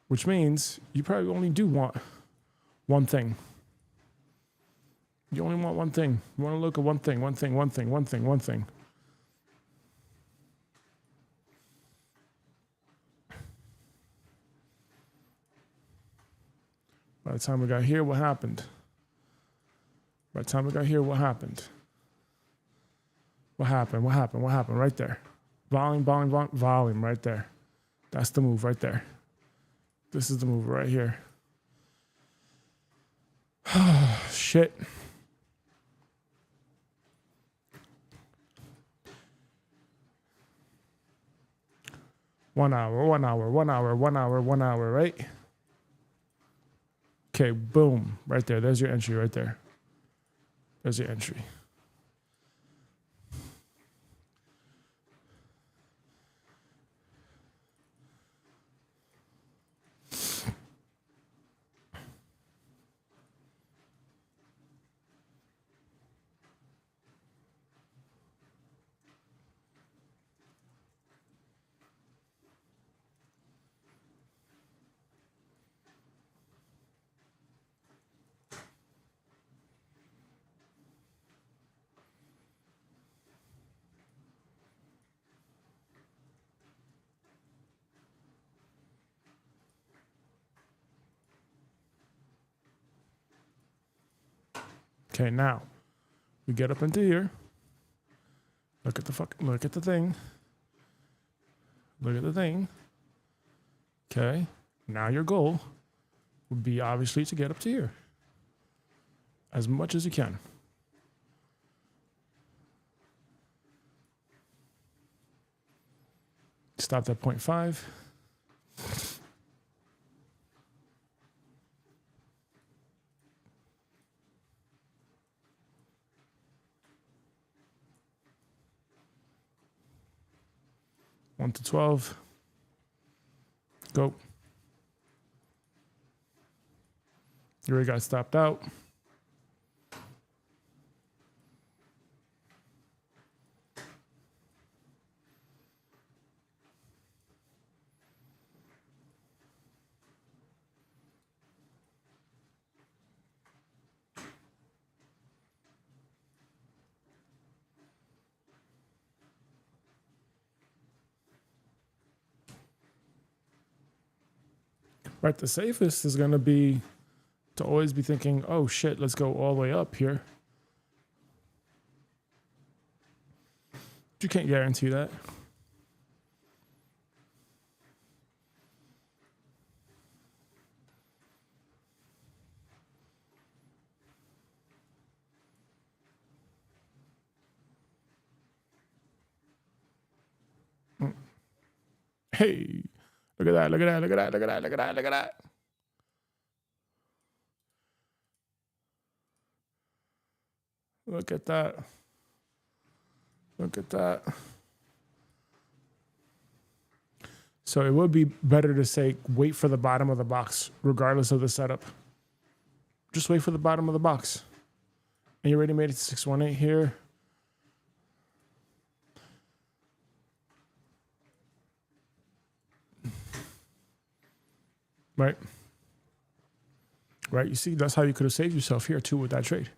Which means you probably only do want one thing. You only want one thing. You want to look at one thing. By the time we got here, what happened? What happened? Right there. Volume right there. That's the move right there. This is the move right here. Shit. One hour, right? Okay, boom. Right there. There's your entry right there. There's your entry. Okay, now we get up into here. Look at the thing. Look at the thing. Okay. Now your goal would be obviously to get up to here as much as you can. Stopped at 0.5. One to 12. Go. You already got stopped out. Right, the safest is going to be to always be thinking, oh shit, let's go all the way up here. You can't guarantee that. Hey, look at that, look at that, look at that, look at that, look at that, look at that. Look at that. Look at that. So it would be better to say, wait for the bottom of the box, regardless of the setup. Just wait for the bottom of the box. And you already made it to 618 here. Right? Right, you see, that's how you could have saved yourself here too with that trade.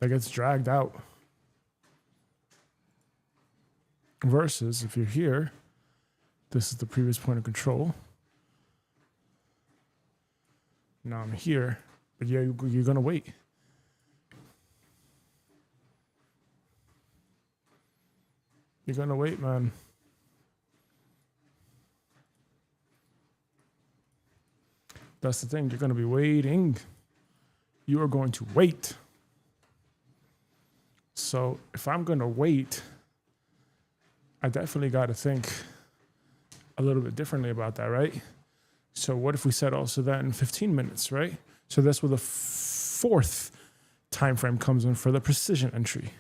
That gets dragged out. Versus if you're here, this is the previous point of control. Now I'm here, but yeah, you're gonna wait. You're gonna wait, man. That's the thing, you're gonna be waiting. You are going to wait. So if I'm gonna wait, I definitely gotta think a little bit differently about that, right? So what if we said also that in 15 minutes, right? So that's where the fourth time frame comes in for the precision entry,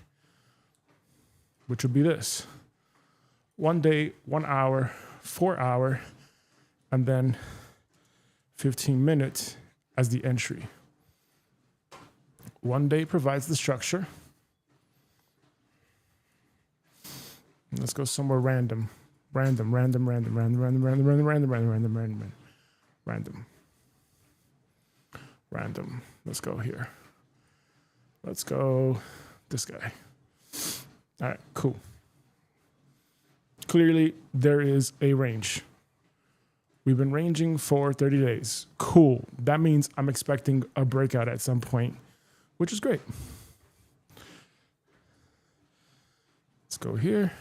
which would be this. 1 day, 1 hour, 4 hour, and then 15 minutes as the entry. 1 day provides the structure. Let's go somewhere random. Random. Let's go here. Let's go this guy. All right, cool. Clearly, there is a range. We've been ranging for 30 days. Cool. That means I'm expecting a breakout at some point, which is great. Let's go here.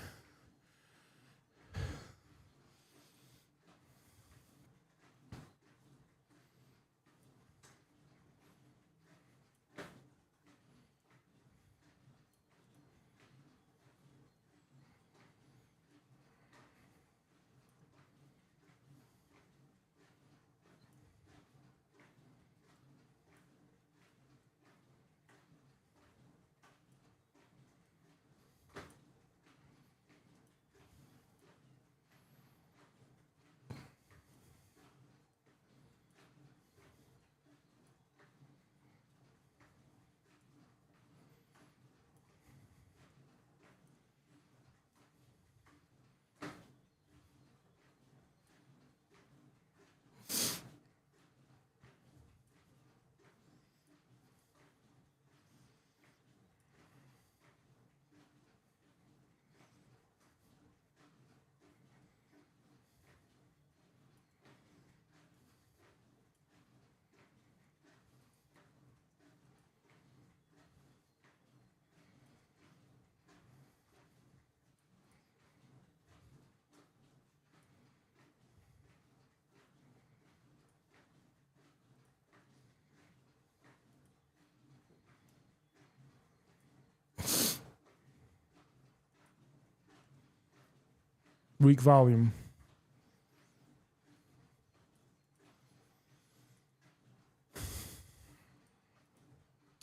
Weak volume.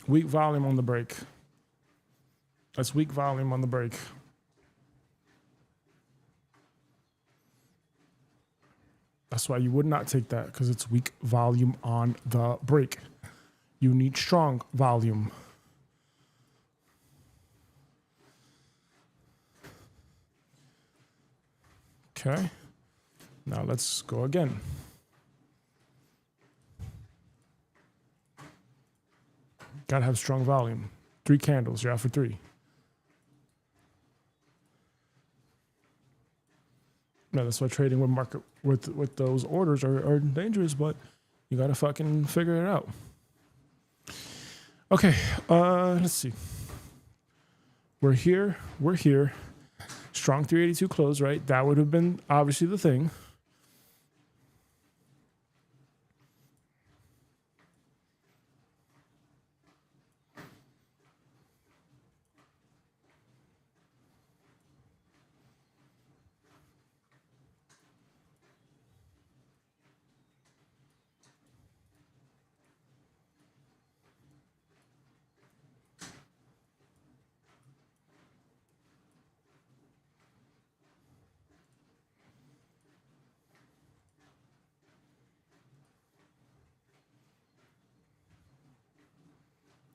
Weak volume on the break. That's weak volume on the break. That's why you would not take that, because it's weak volume on the break. You need strong volume. Okay. Now let's go again. Gotta have strong volume. 3 candles, you're out for 3. No, that's why trading with market with those orders are dangerous, but you gotta fucking figure it out. Okay, let's see. We're here. Strong 382 close, right? That would have been obviously the thing.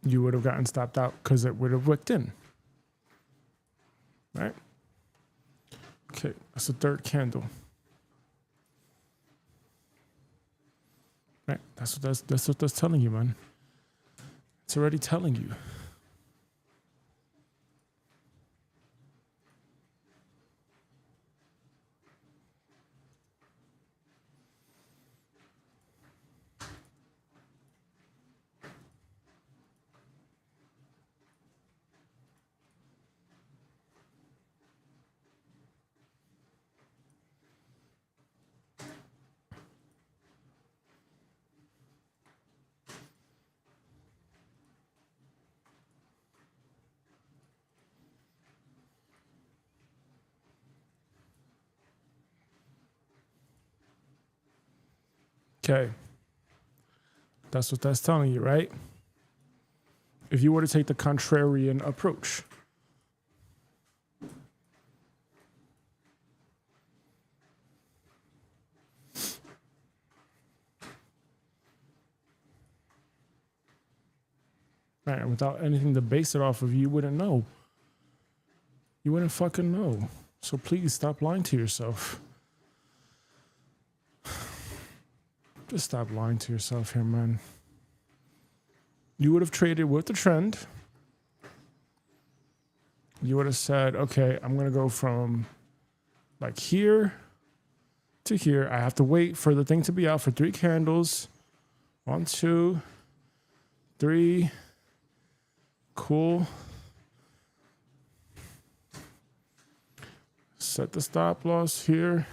You would have gotten stopped out because it would have wicked in. Right? Okay, that's the 3rd candle. Right? That's what that's telling you, man. It's already telling you. Okay. That's what that's telling you, right? If you were to take the contrarian approach. Right, and without anything to base it off of, you wouldn't know. You wouldn't fucking know. So please stop lying to yourself. Just stop lying to yourself here, man. You would have traded with the trend. You would have said, okay, I'm going to go from like here to here. I have to wait for the thing to be out for 3 candles. 1, 2, 3. Cool. Set the stop loss here.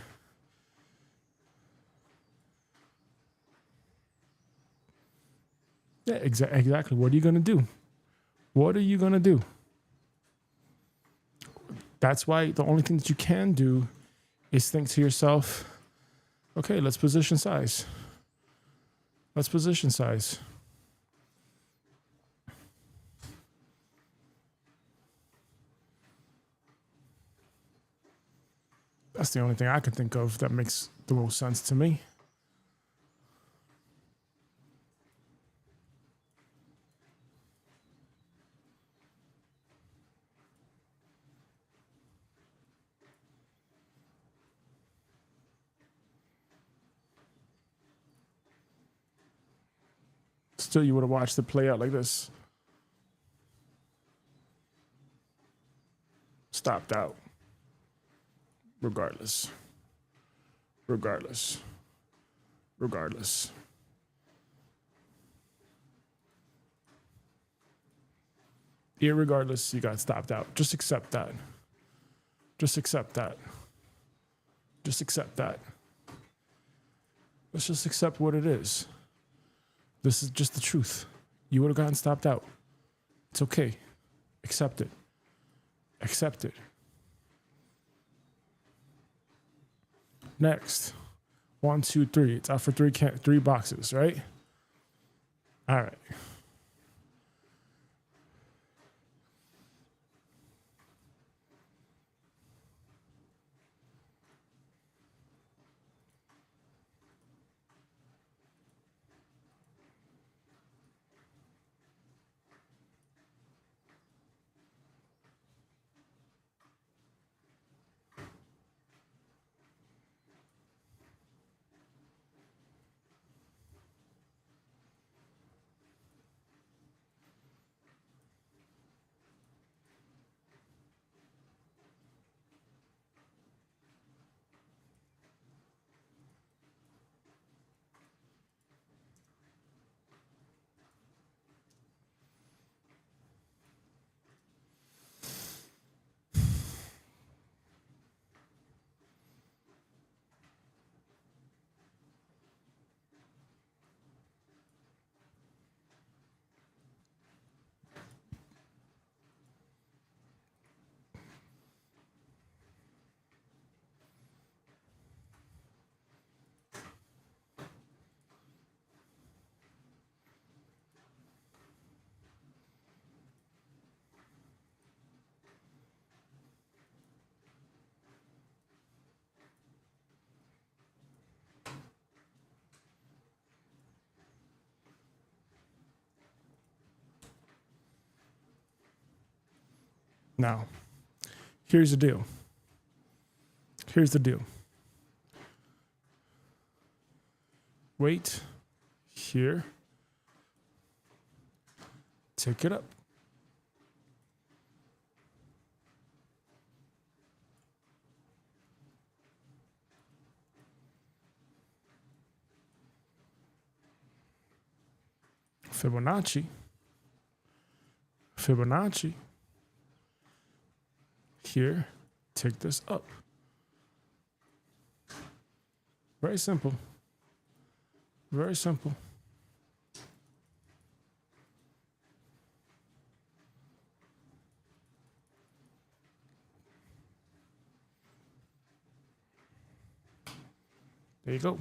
Yeah, exactly. What are you going to do? What are you going to do? That's why the only thing that you can do is think to yourself, okay, let's position size. Let's position size. That's the only thing I can think of that makes the most sense to me. Still, you would have watched it play out like this. Stopped out. Regardless. Regardless. Regardless. Irregardless, you got stopped out. Just accept that. Just accept that. Just accept that. Let's just accept what it is. This is just the truth. You would have gotten stopped out. It's okay. Accept it. Accept it. Next. 1, 2, 3. It's out for three boxes, right? All right. Now, here's the deal. Here's the deal. Wait here. Take it up. Fibonacci. Fibonacci. Here, take this up. Very simple. Very simple. There you go.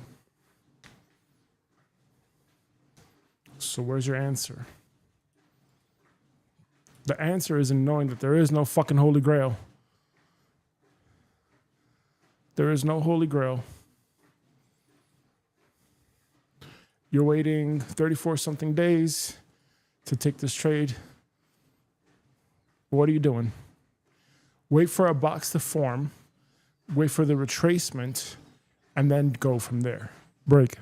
So where's your answer? The answer is in knowing that there is no fucking holy grail. There is no holy grail. You're waiting 34 something days to take this trade. What are you doing? Wait for a box to form, wait for the retracement, and then go from there. Break.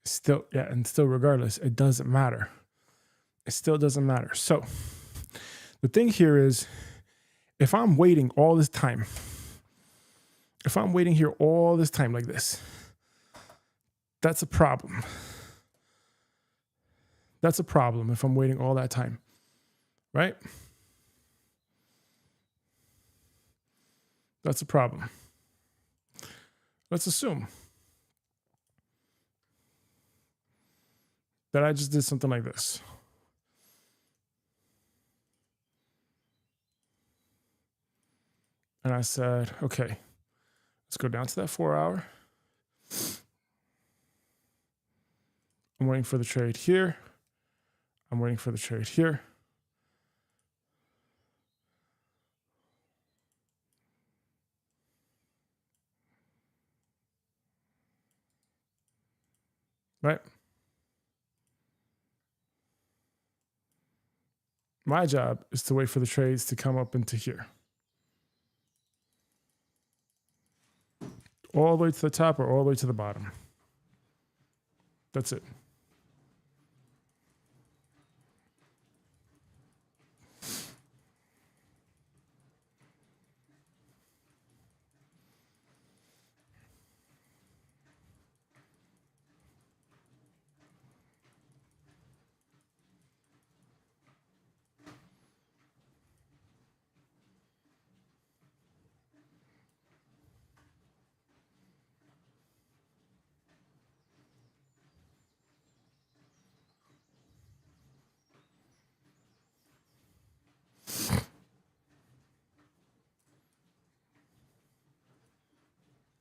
Still, yeah, and still regardless, it doesn't matter. It still doesn't matter. So the thing here is, if I'm waiting all this time, if I'm waiting here all this time like this, that's a problem. That's a problem if I'm waiting all that time, right? That's a problem. Let's assume that I just did something like this. And I said, okay, let's go down to that 4 hour. I'm waiting for the trade here. I'm waiting for the trade here. Right? My job is to wait for the trades to come up into here. All the way to the top or all the way to the bottom. That's it.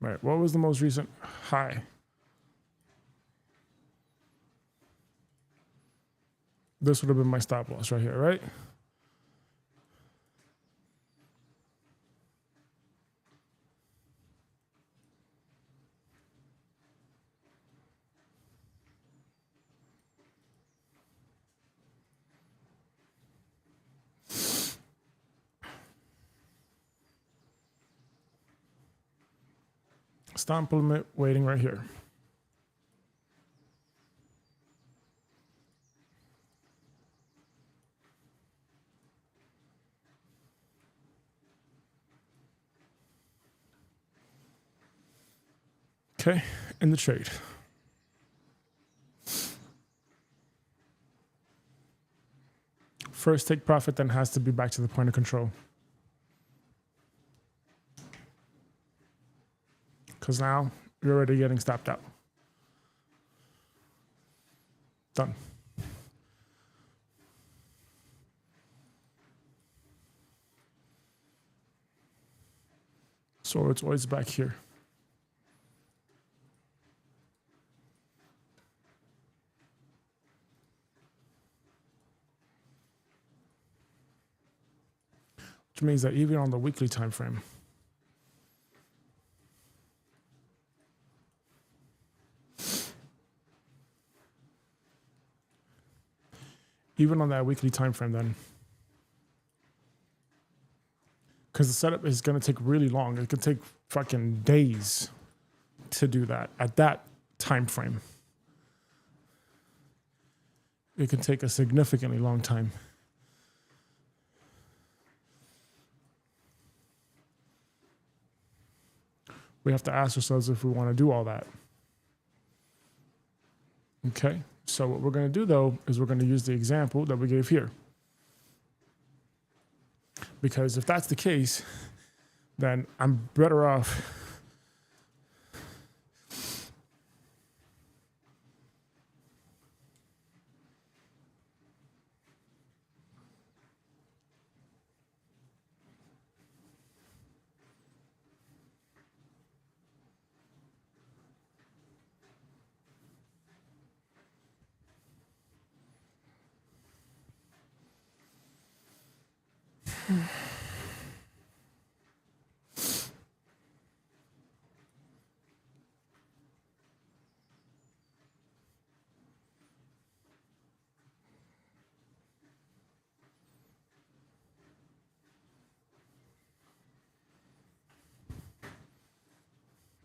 Right. What was the most recent high? This would have been my stop loss right here, right? Stop limit waiting right here. Okay, in the trade. First take profit, then has to be back to the point of control. Because now you're already getting stopped out. Done. So it's always back here. Which means that even on the weekly time frame, even on that weekly time frame, then, because the setup is going to take really long. It could take fucking days to do that at that time frame. It can take a significantly long time. We have to ask ourselves if we want to do all that. Okay, so what we're going to do, though, is we're going to use the example that we gave here. Because if that's the case, then I'm better off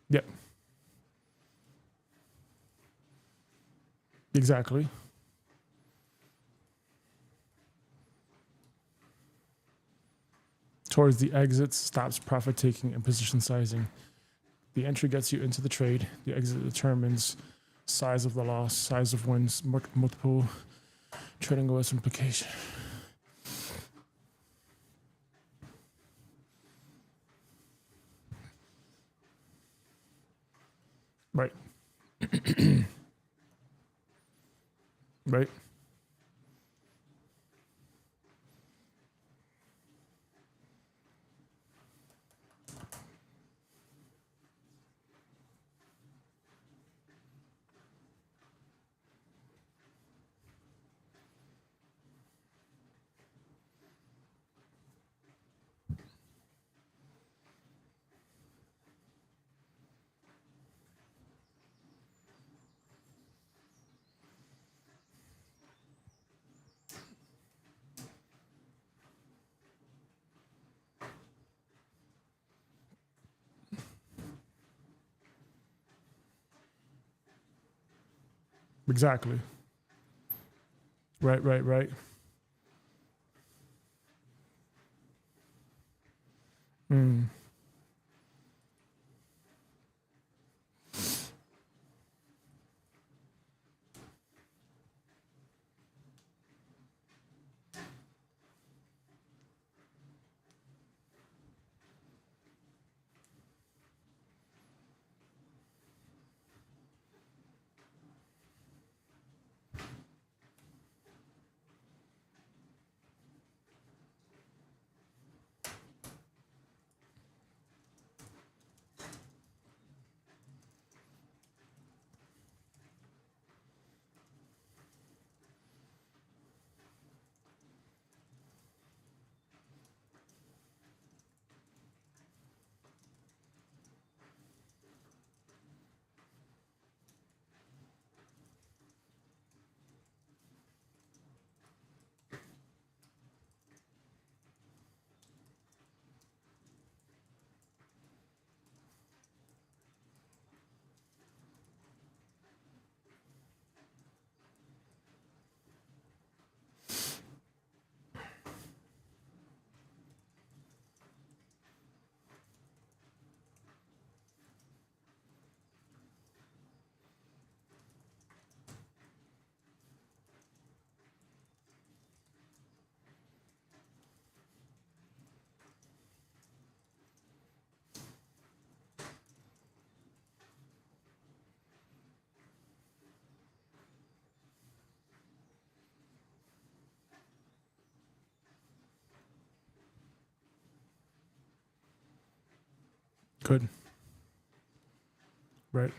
yeah. Exactly. Towards the exit, stops profit taking and position sizing. The entry gets you into the trade. The exit determines size of the loss, size of wins, multiple tradingOS implication. Right. Right. Exactly. Right, right, right. Mm. Good. Right.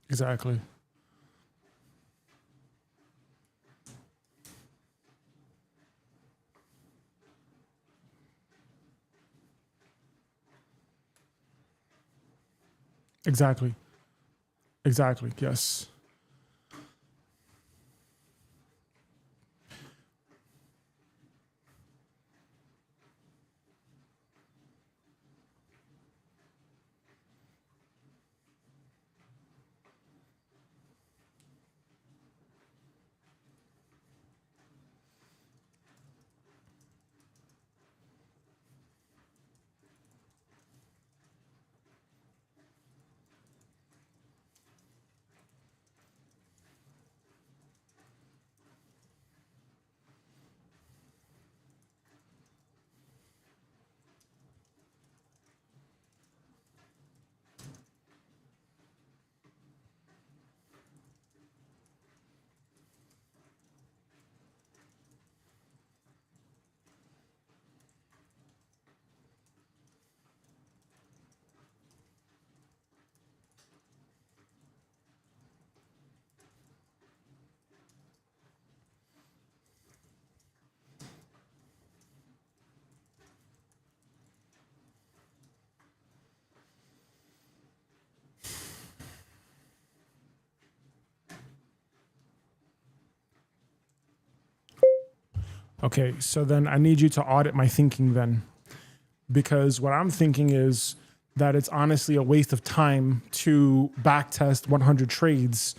Exactly. Exactly. Exactly. Yes. Okay, so then I need you to audit my thinking then, because what I'm thinking is that it's honestly a waste of time to backtest 100 trades.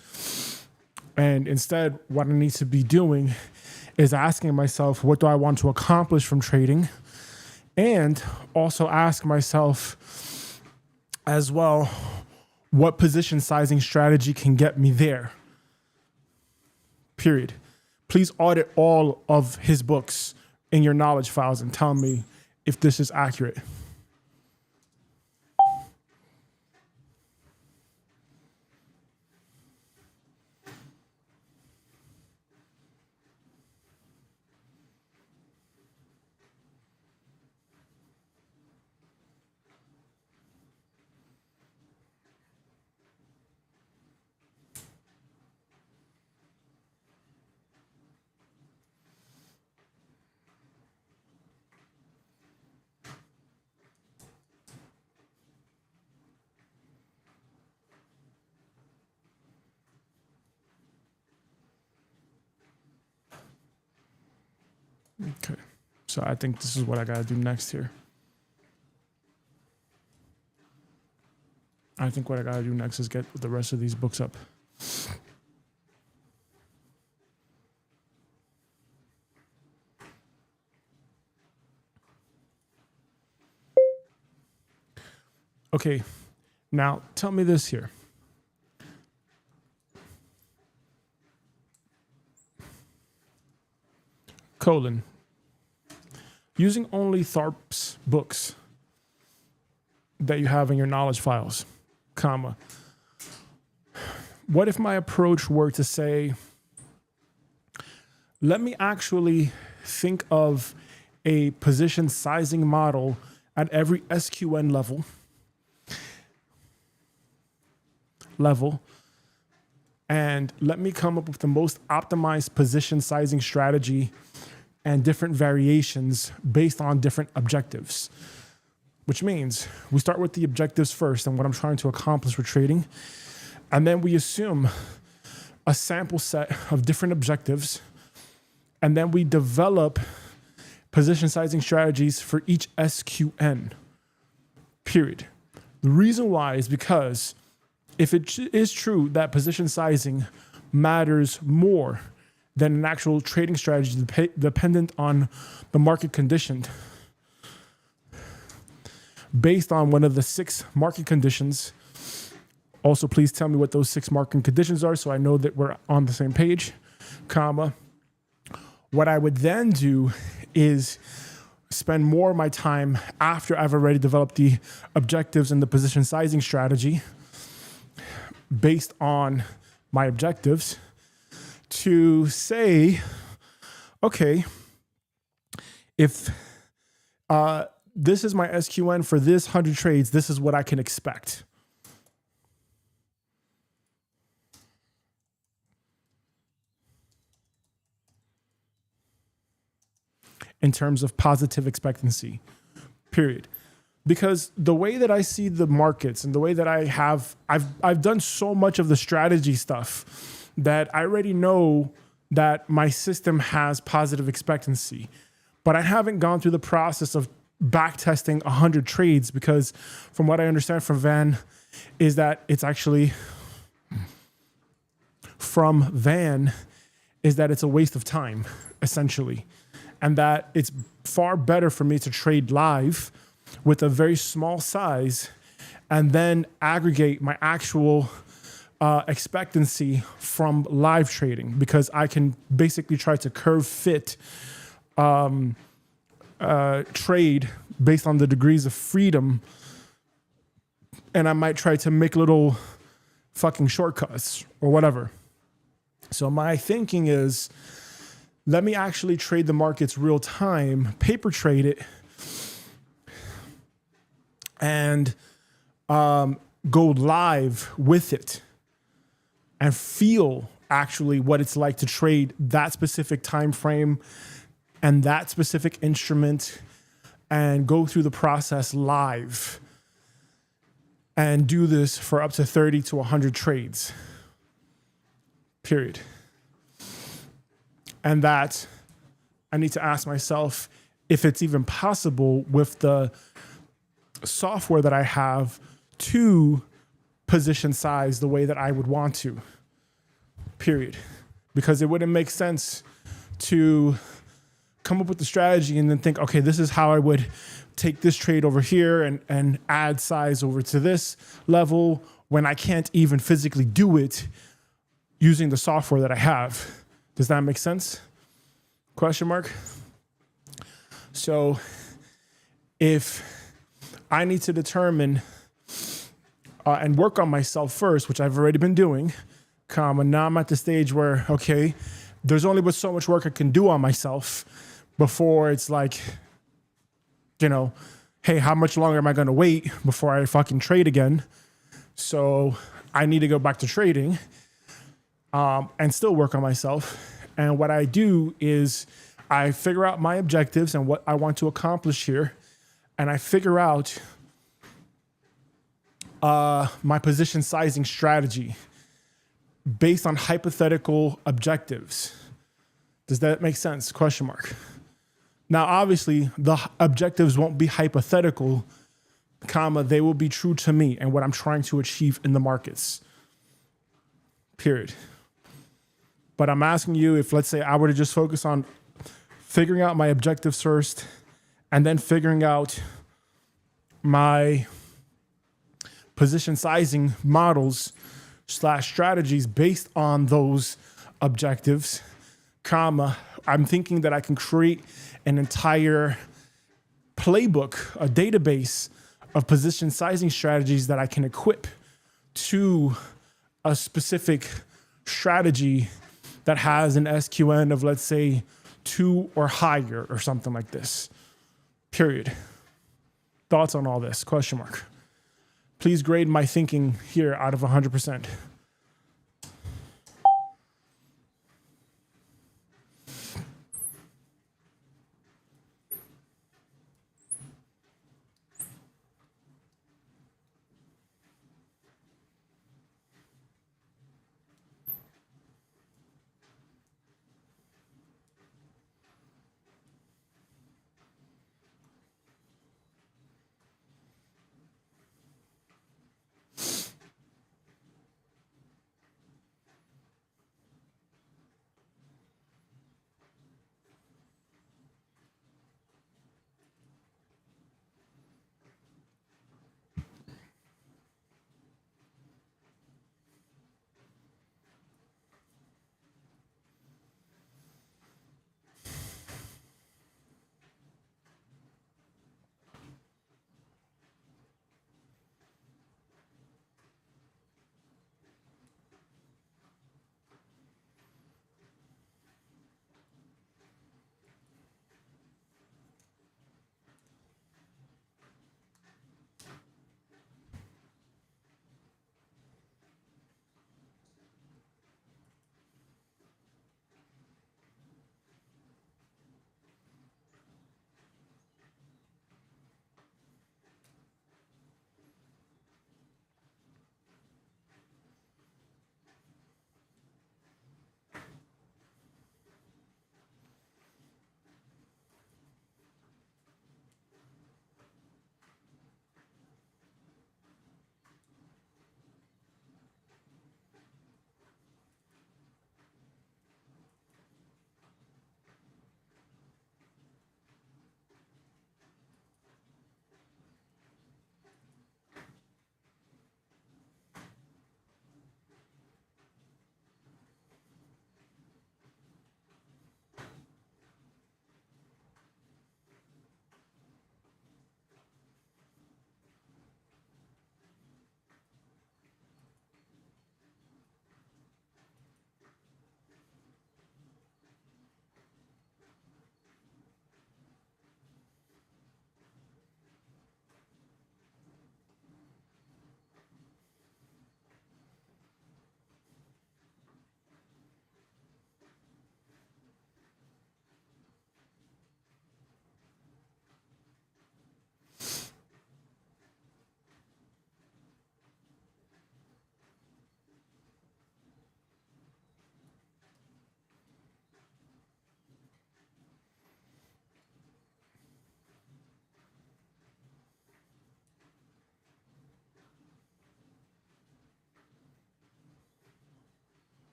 And instead, what I need to be doing is asking myself, what do I want to accomplish from trading? And also ask myself as well, what position sizing strategy can get me there? Period. Please audit all of his books in your knowledge files and tell me if this is accurate. Okay, so I think this is what I gotta do next here. I think what I gotta do next is get the rest of these books up. Okay, now tell me this here. Colon. Using only Tharp's books that you have in your knowledge files, comma. What if my approach were to say, let me actually think of a position sizing model at every SQN level, and let me come up with the most optimized position sizing strategy and different variations based on different objectives. Which means we start with the objectives first and what I'm trying to accomplish with trading. And then we assume a sample set of different objectives. And then we develop position sizing strategies for each SQN, period. The reason why is because if it is true that position sizing matters more than an actual trading strategy dependent on the market condition. Based on one of the 6 market conditions. Also, please tell me what those 6 market conditions are so I know that we're on the same page, comma. What I would then do is spend more of my time after I've already developed the objectives and the position sizing strategy based on my objectives to say, okay, if this is my SQN for this 100 trades, this is what I can expect. In terms of positive expectancy, period. Because the way that I see the markets and the way that I've done so much of the strategy stuff that I already know that my system has positive expectancy, but I haven't gone through the process of back testing 100 trades because from what I understand from Van is that it's actually it's a waste of time, essentially. And that it's far better for me to trade live with a very small size and then aggregate my actual expectancy from live trading, because I can basically try to curve fit trade based on the degrees of freedom. And I might try to make little fucking shortcuts or whatever. So my thinking is, let me actually trade the markets real time, paper trade it, and go live with it and feel actually what it's like to trade that specific time frame and that specific instrument and go through the process live and do this for up to 30 to 100 trades, period. And that I need to ask myself if it's even possible with the software that I have to position size the way that I would want to, period. Because it wouldn't make sense to come up with the strategy and then think, okay, this is how I would take this trade over here and add size over to this level when I can't even physically do it using the software that I have. Does that make sense? Question mark. So if I need to determine and work on myself first, which I've already been doing, comma, now I'm at the stage where, okay, there's only but so much work I can do on myself before it's like, you know, hey, how much longer am I going to wait before I fucking trade again? So I need to go back to trading and still work on myself. And what I do is I figure out my objectives and what I want to accomplish here. And I figure out my position sizing strategy based on hypothetical objectives. Does that make sense? Question mark. Now, obviously, the objectives won't be hypothetical, comma, they will be true to me and what I'm trying to achieve in the markets, period. But I'm asking you if, let's say, I were to just focus on figuring out my objectives first and then figuring out my position sizing models / strategies based on those objectives, comma, I'm thinking that I can create an entire playbook, a database of position sizing strategies that I can equip to a specific strategy that has an SQN of, let's say, 2 or higher or something like this, period. Thoughts on all this? Question mark. Please grade my thinking here out of 100%.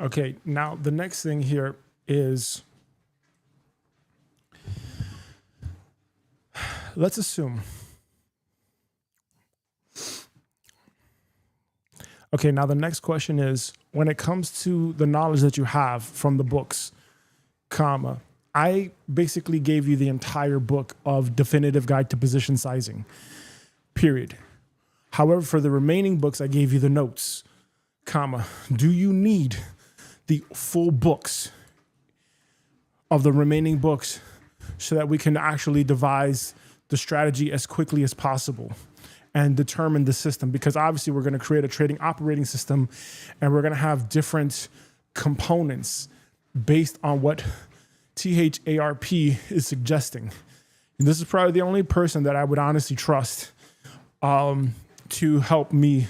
Okay, now the next thing here is, let's assume. Okay, now the next question is, when it comes to the knowledge that you have from the books, comma, I basically gave you the entire book of Definitive Guide to Position Sizing, period. However, for the remaining books, I gave you the notes, comma, do you need the full books of the remaining books so that we can actually devise the strategy as quickly as possible and determine the system? Because obviously we're going to create a trading operating system and we're going to have different components based on what THARP is suggesting. And this is probably the only person that I would honestly trust to help me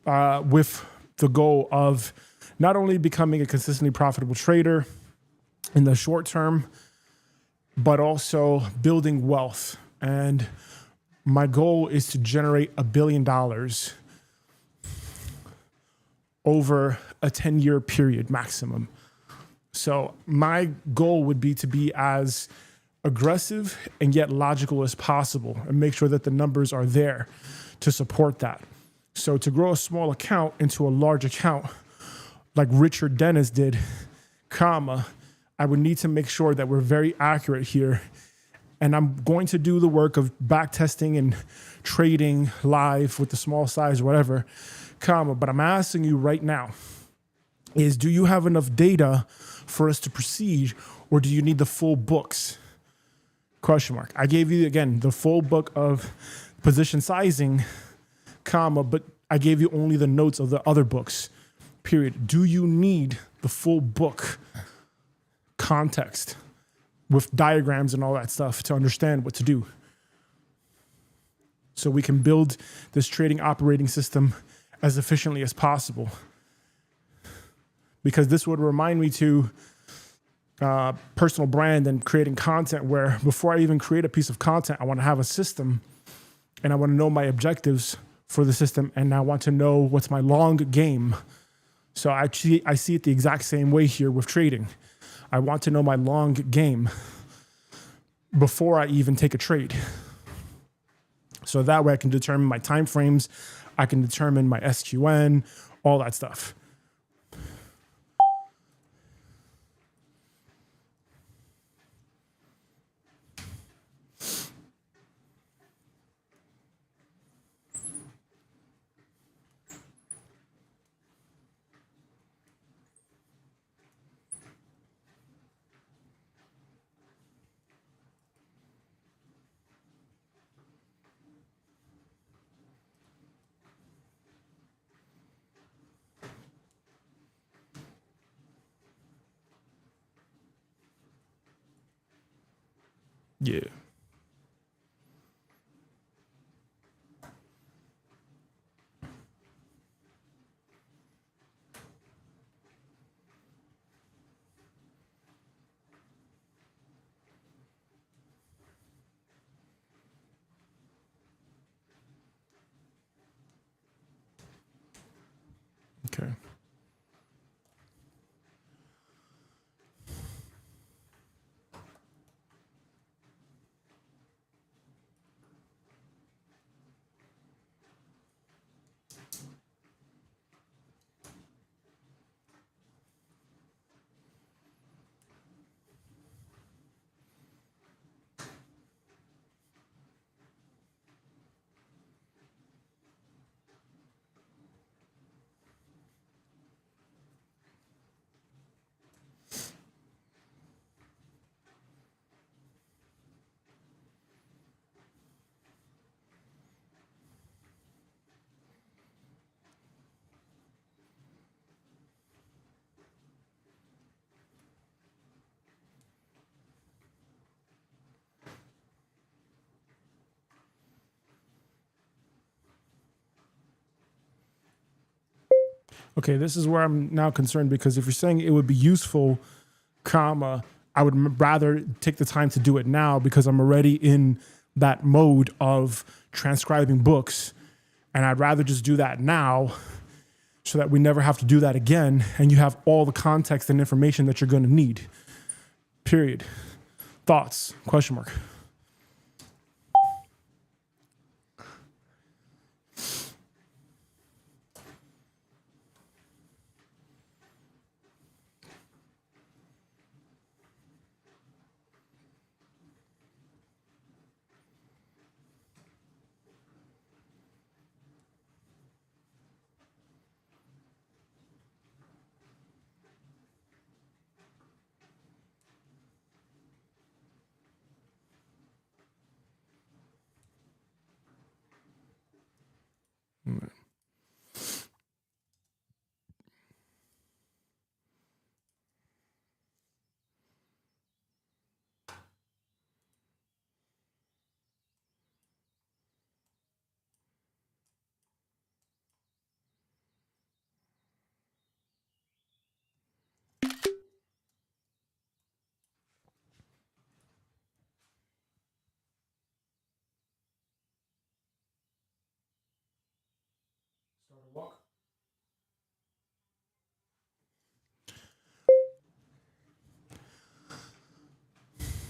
with the goal of not only becoming a consistently profitable trader in the short term, but also building wealth. And my goal is to generate $1 billion over a 10-year period maximum. So my goal would be to be as aggressive and yet logical as possible and make sure that the numbers are there to support that. So to grow a small account into a large account like Richard Dennis did, comma, I would need to make sure that we're very accurate here. And I'm going to do the work of back testing and trading live with the small size, whatever, comma. But I'm asking you right now is, do you have enough data for us to proceed, or do you need the full books? Question mark. I gave you, again, the full book of position sizing, comma, but I gave you only the notes of the other books, period. Do you need the full book context with diagrams and all that stuff to understand what to do? So we can build this trading operating system as efficiently as possible. Because this would remind me to personal brand and creating content, where before I even create a piece of content, I want to have a system and I want to know my objectives for the system, and I want to know what's my long game. So I see it the exact same way here with trading. I want to know my long game before I even take a trade. So that way I can determine my time frames, I can determine my SQN, all that stuff. Yeah. Okay. Okay, this is where I'm now concerned, because if you're saying it would be useful, comma, I would rather take the time to do it now because I'm already in that mode of transcribing books, and I'd rather just do that now so that we never have to do that again, and you have all the context and information that you're going to need. Period. Thoughts? Question mark.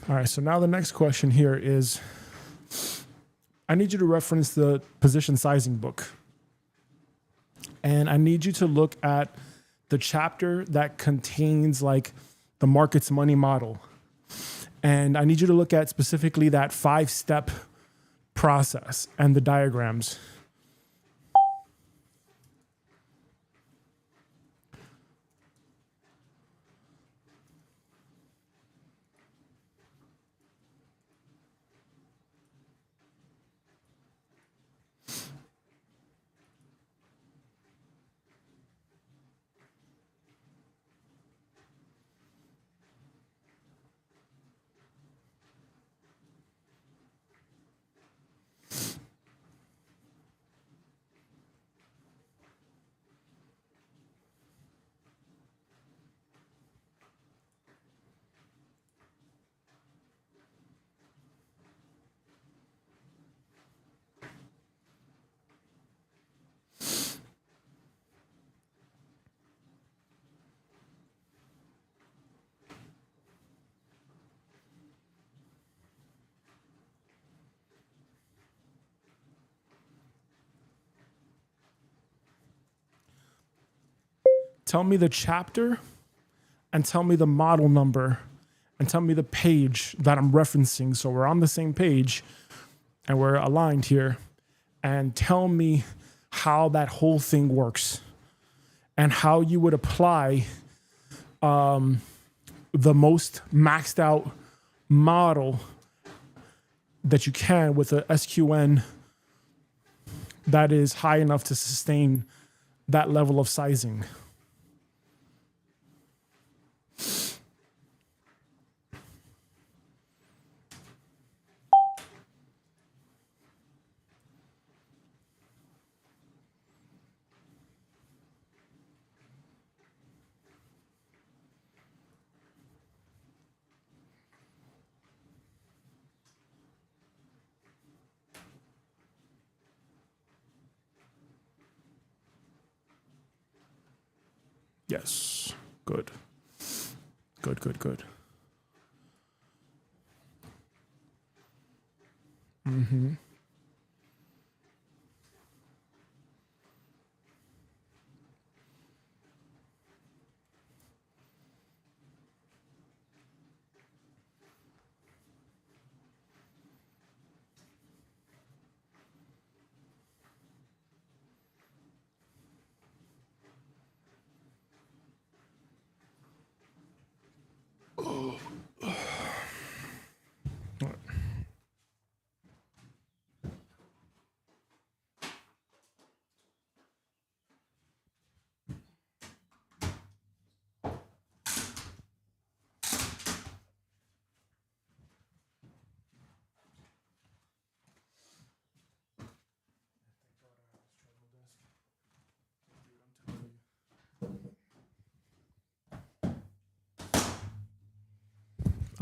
All right, so now the next question here is, I need you to reference the position sizing book. And I need you to look at the chapter that contains like the market's money model. And I need you to look at specifically that 5-step process and the diagrams. Tell me the chapter and tell me the model number and tell me the page that I'm referencing. So we're on the same page and we're aligned here. And tell me how that whole thing works and how you would apply the most maxed out model that you can with a SQN that is high enough to sustain that level of sizing. Yes. Good. Good, good, good. Mm-hmm.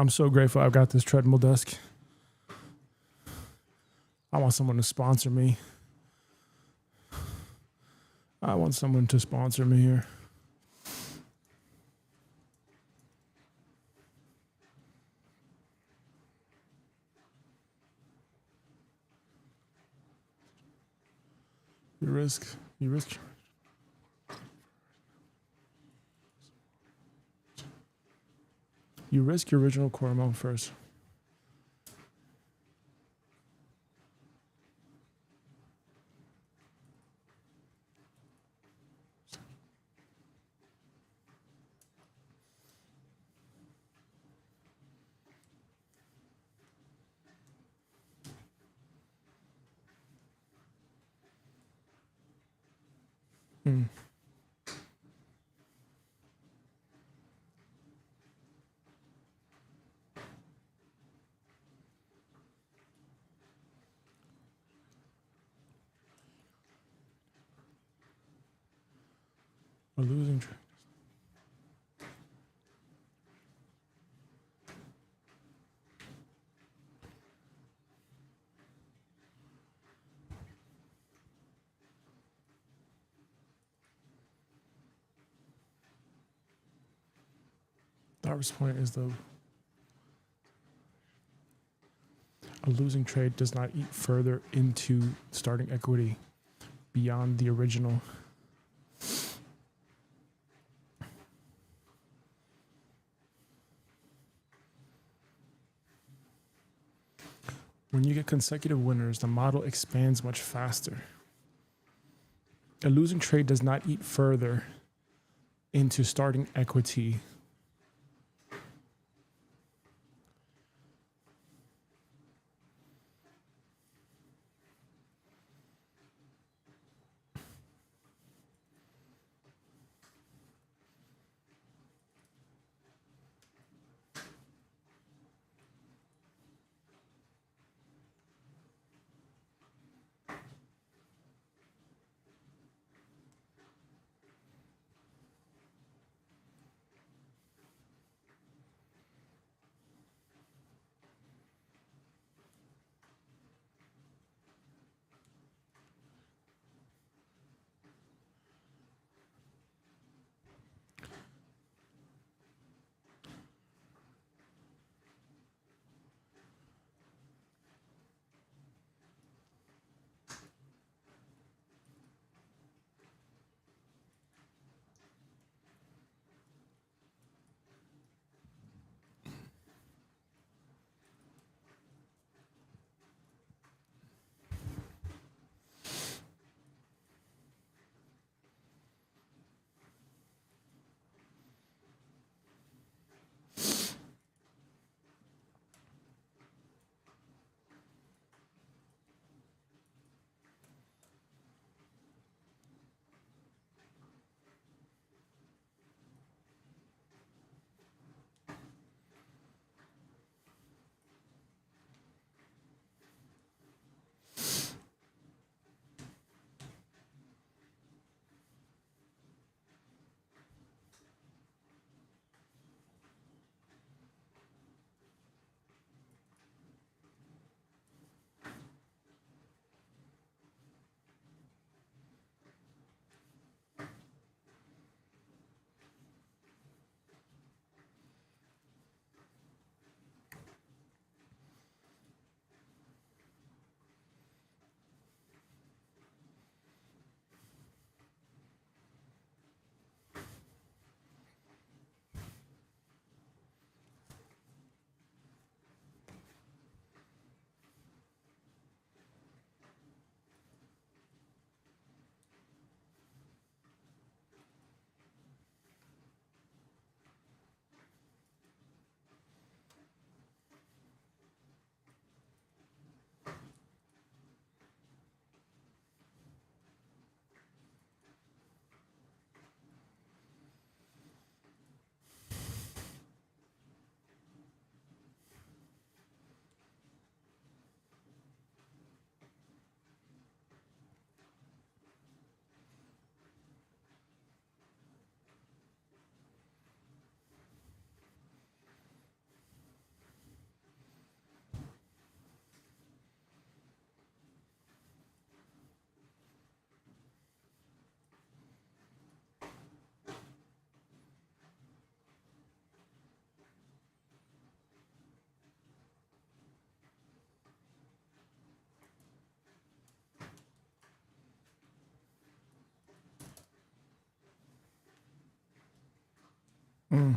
I'm so grateful I've got this treadmill desk. I want someone to sponsor me. I want someone to sponsor me here. You risk your original core amount first. A losing trade. Darv's point is though a losing trade does not eat further into starting equity beyond the original. When you get consecutive winners, the model expands much faster. A losing trade does not eat further into starting equity. Mm.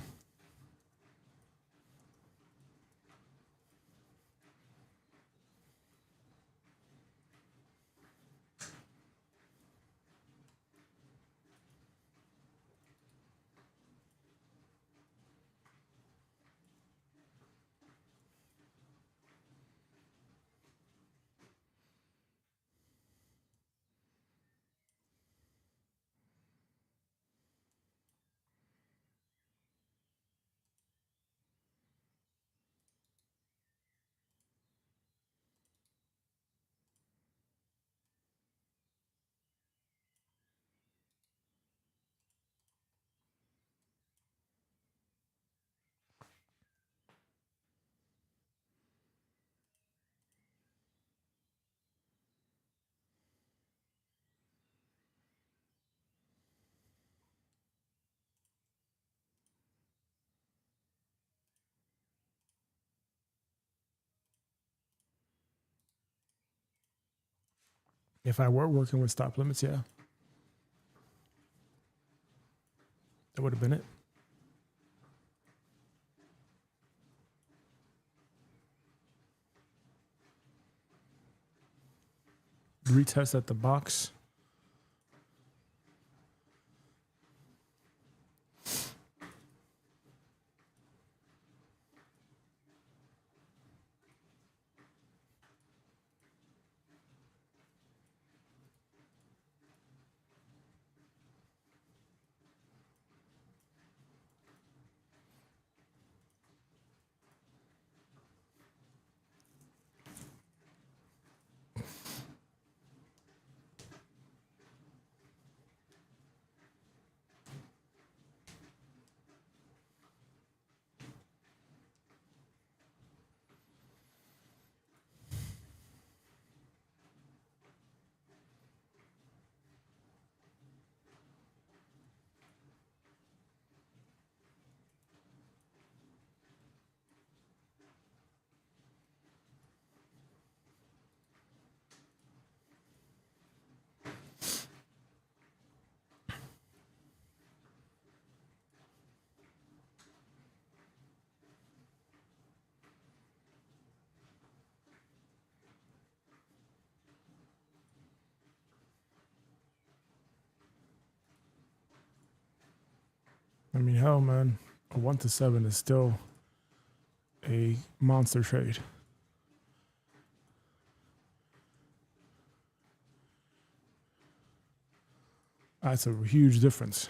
If I were working with stop limits, yeah, that would have been it. Retest at the box. I mean, hell, man, a 1 to 7 is still a monster trade. That's a huge difference.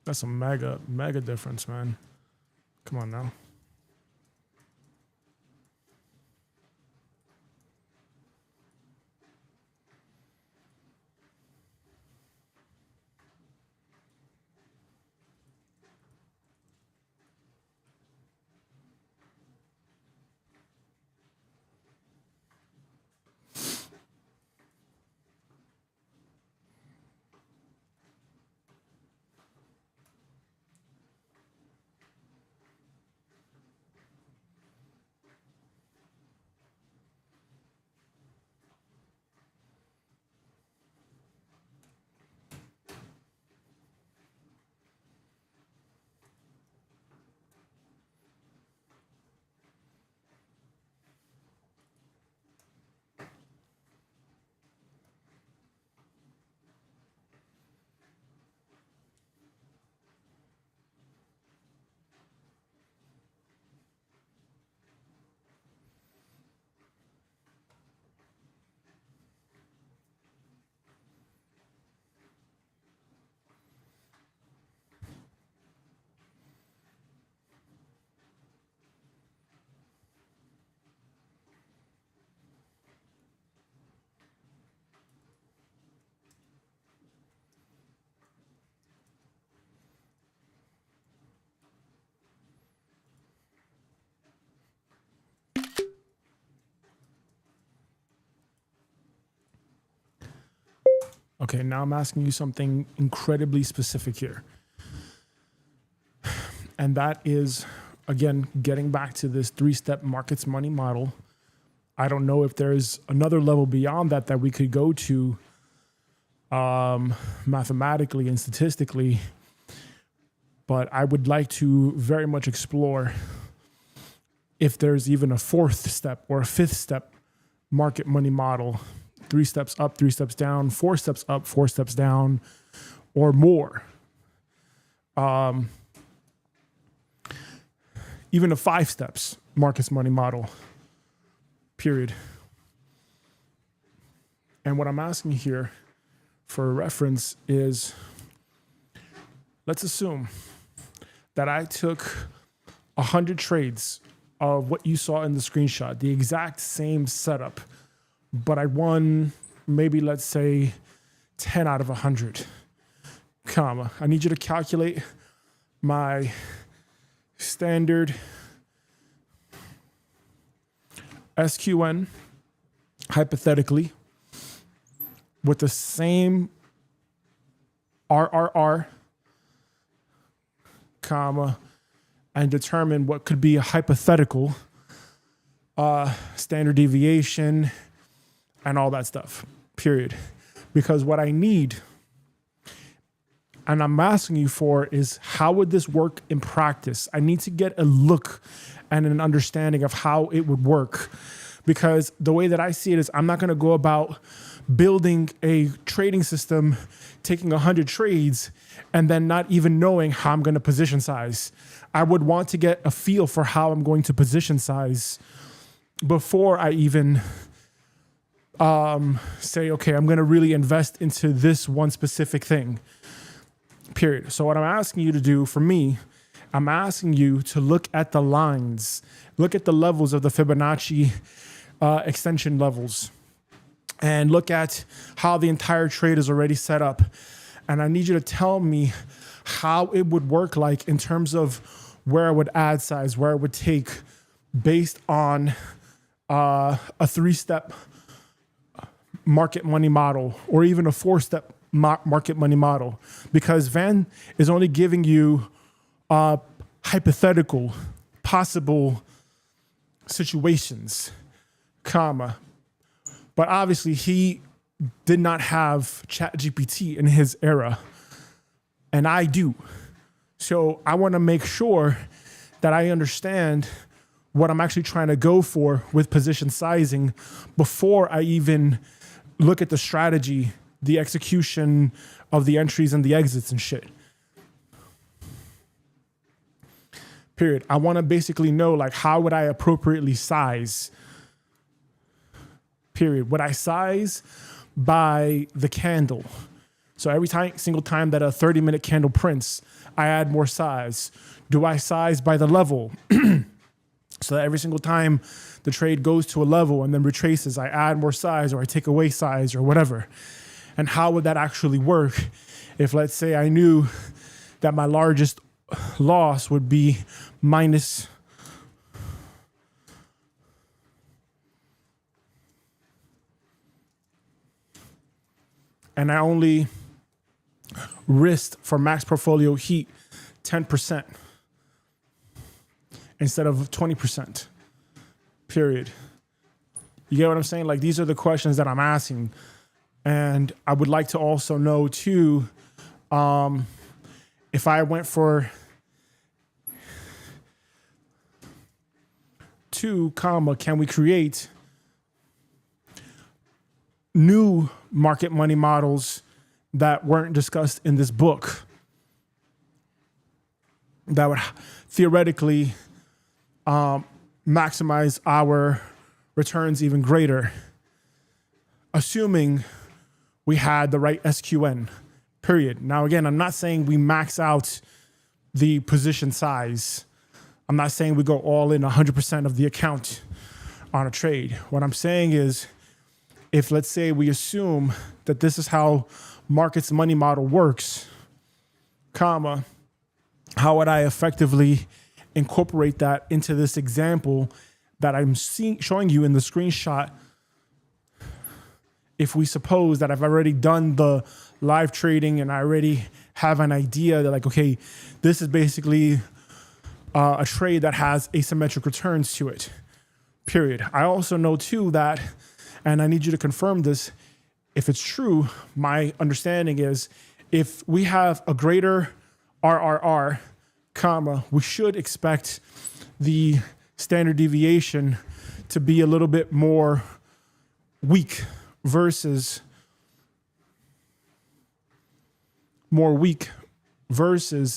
That's a mega difference, man. Come on now. Okay, now I'm asking you something incredibly specific here. And that is, again, getting back to this 3-step markets money model. I don't know if there's another level beyond that we could go to mathematically and statistically, but I would like to very much explore if there's even a 4th step or a 5th step market money model. 3 steps up, 3 steps down, 4 steps up, 4 steps down, or more. Even a 5 steps markets money model, period. And what I'm asking here for reference is, let's assume that I took 100 trades of what you saw in the screenshot, the exact same setup, but I won maybe, let's say, 10 out of 100, comma. I need you to calculate my standard SQN, hypothetically, with the same RRR, comma, and determine what could be a hypothetical standard deviation and all that stuff, period. Because what I need, and I'm asking you for, is how would this work in practice? I need to get a look and an understanding of how it would work. Because the way that I see it is, I'm not going to go about building a trading system, taking 100 trades, and then not even knowing how I'm going to position size. I would want to get a feel for how I'm going to position size before I even say, okay, I'm going to really invest into this one specific thing, period. So what I'm asking you to do for me, I'm asking you to look at the lines, look at the levels of the Fibonacci extension levels, and look at how the entire trade is already set up. And I need you to tell me how it would work like in terms of where I would add size, where I would take based on a 3-step market money model, or even a 4-step market money model, because Van is only giving you hypothetical, possible situations, comma. But obviously he did not have ChatGPT in his era, and I do. So I want to make sure that I understand what I'm actually trying to go for with position sizing before I even look at the strategy, the execution of the entries and the exits and shit. Period. I want to basically know, like, how would I appropriately size? Period. Would I size by the candle? So every single time that a 30-minute candle prints, I add more size. Do I size by the level? So that every single time the trade goes to a level and then retraces, I add more size, or I take away size, or whatever. And how would that actually work if, let's say, I knew that my largest loss would be minus and I only risked for max portfolio heat 10% instead of 20%, period. You get what I'm saying? Like, these are the questions that I'm asking. And I would like to also know too, if I went for 2, can we create new market money models that weren't discussed in this book that would theoretically maximize our returns even greater, assuming we had the right SQN, period. Now, again, I'm not saying we max out the position size. I'm not saying we go all in 100% of the account on a trade. What I'm saying is, if, let's say, we assume that this is how markets money model works, comma, how would I effectively incorporate that into this example that I'm showing you in the screenshot if we suppose that I've already done the live trading and I already have an idea that like, okay, this is basically a trade that has asymmetric returns to it, period. I also know too that, and I need you to confirm this, if it's true, my understanding is if we have a greater RRR, comma, we should expect the standard deviation to be a little bit more weak versus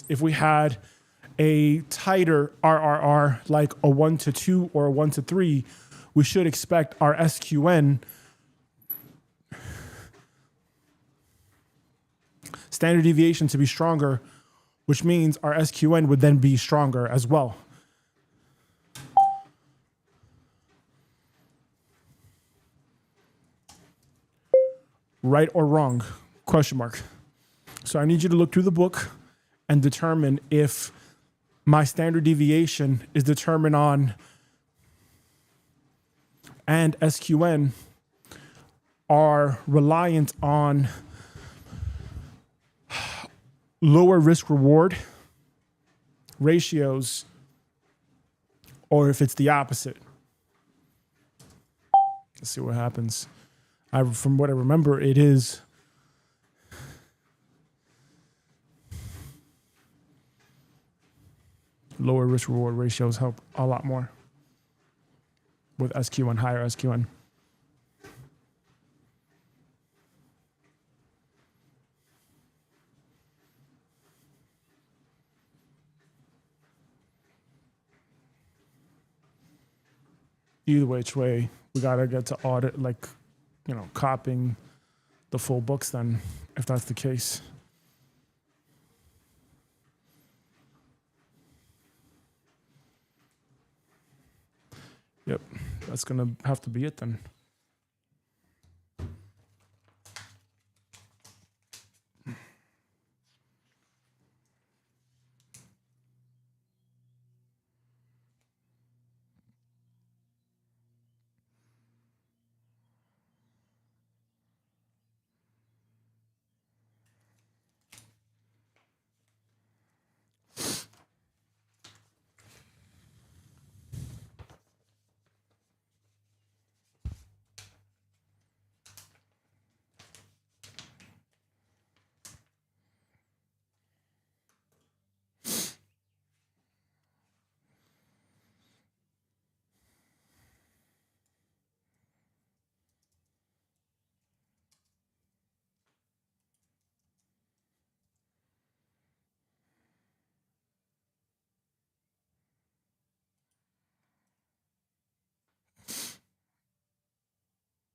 if we had a tighter RRR like a 1 to 2 or a 1 to 3, we should expect our SQN standard deviation to be stronger, which means our SQN would then be stronger as well. Right or wrong? Question mark. So I need you to look through the book and determine if my standard deviation is determined on and SQN are reliant on lower risk reward ratios, or if it's the opposite. Let's see what happens. From what I remember, it is lower risk reward ratios help a lot more with SQN, higher SQN. Either which way, we gotta get to audit, like, copying the full books then, if that's the case. Yep, that's gonna have to be it then.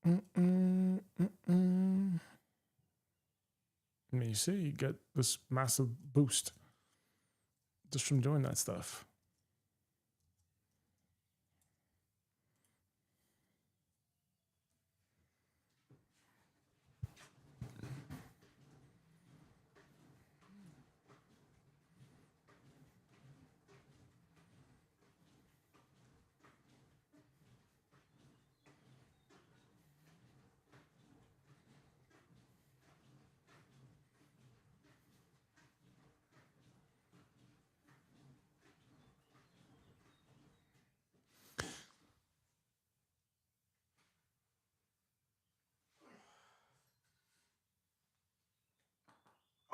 I mean, you see, you get this massive boost just from doing that stuff.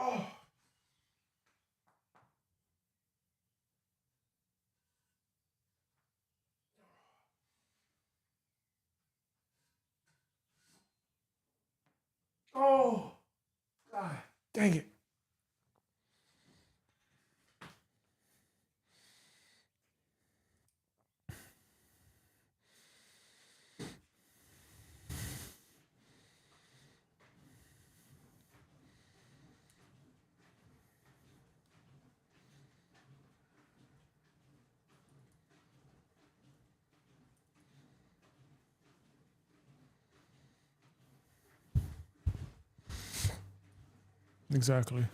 Oh. Oh. God, dang it. Exactly.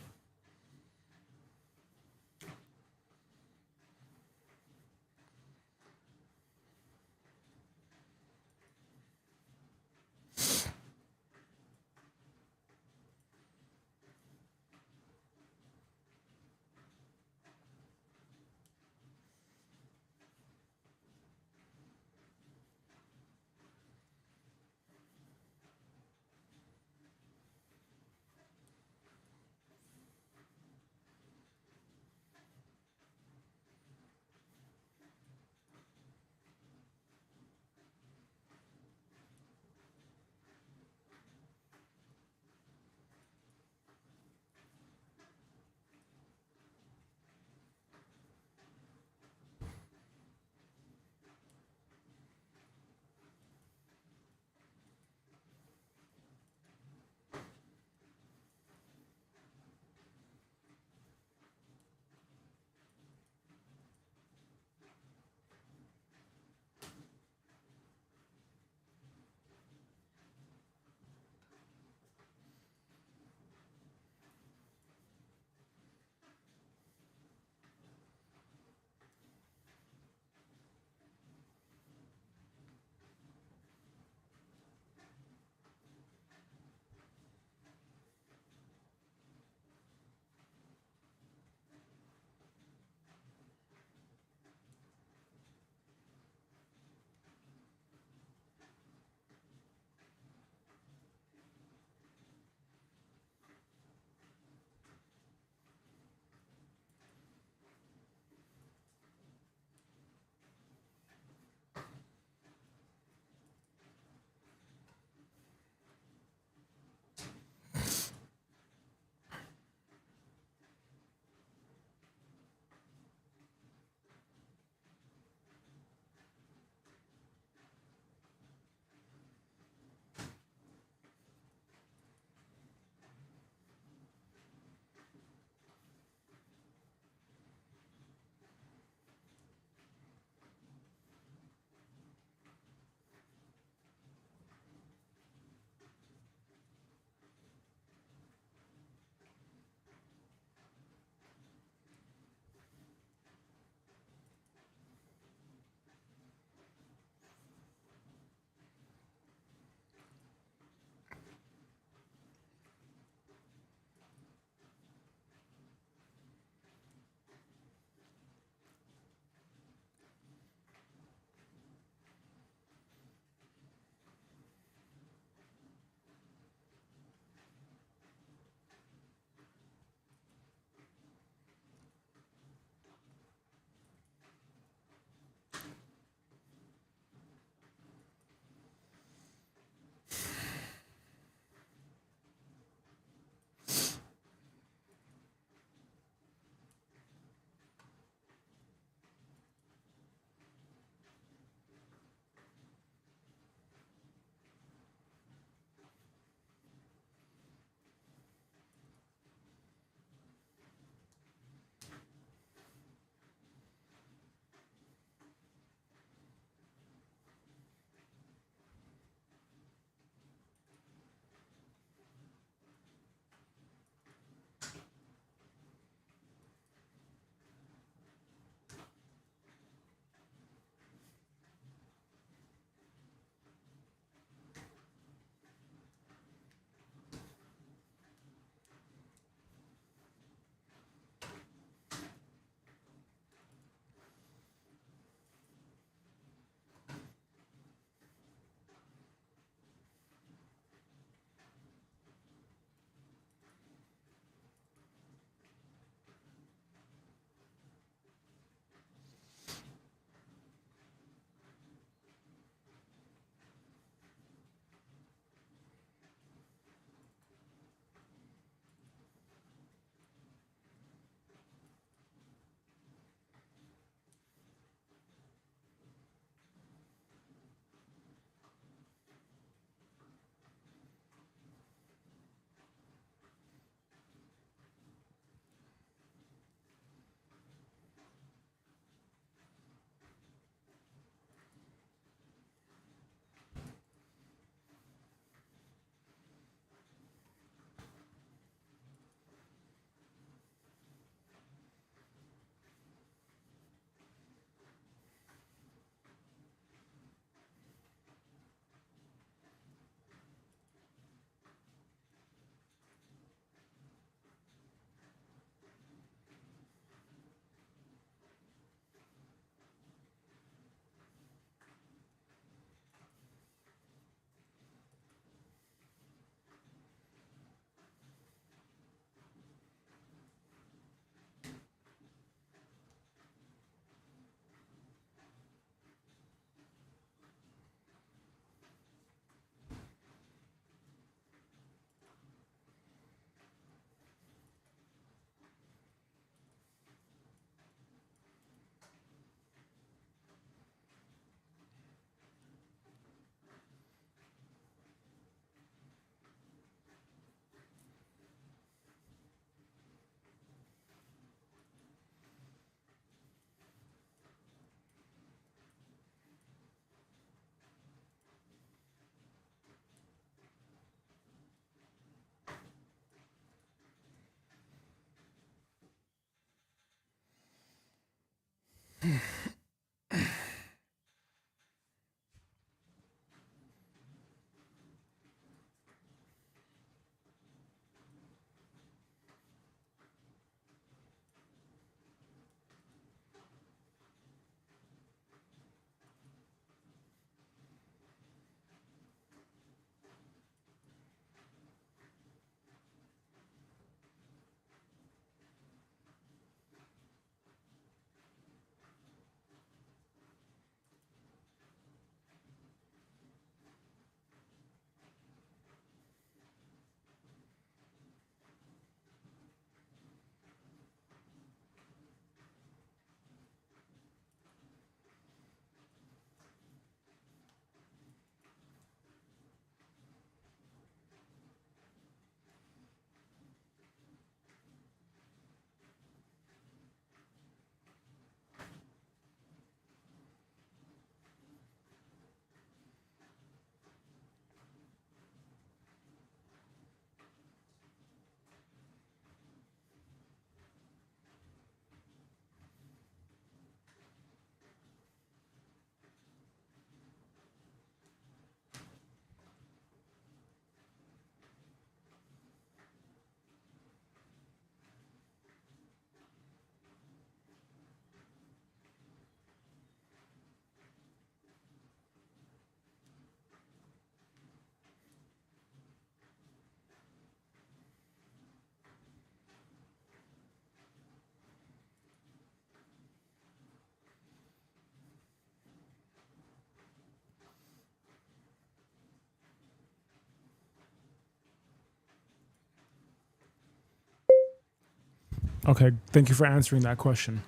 Okay, thank you for answering that question.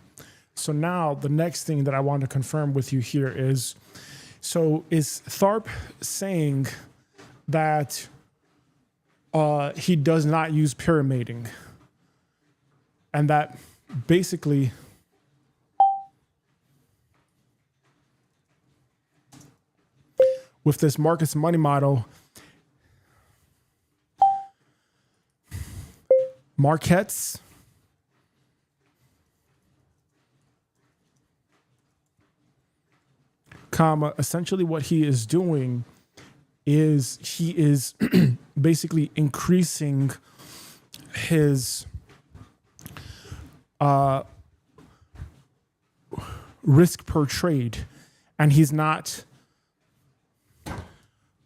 So now the next thing that I want to confirm with you here is, so is Tharp saying that he does not use pyramiding, and that basically with this markets money model, Marquettes comma, essentially what he is doing is he is basically increasing his risk per trade, and he's not,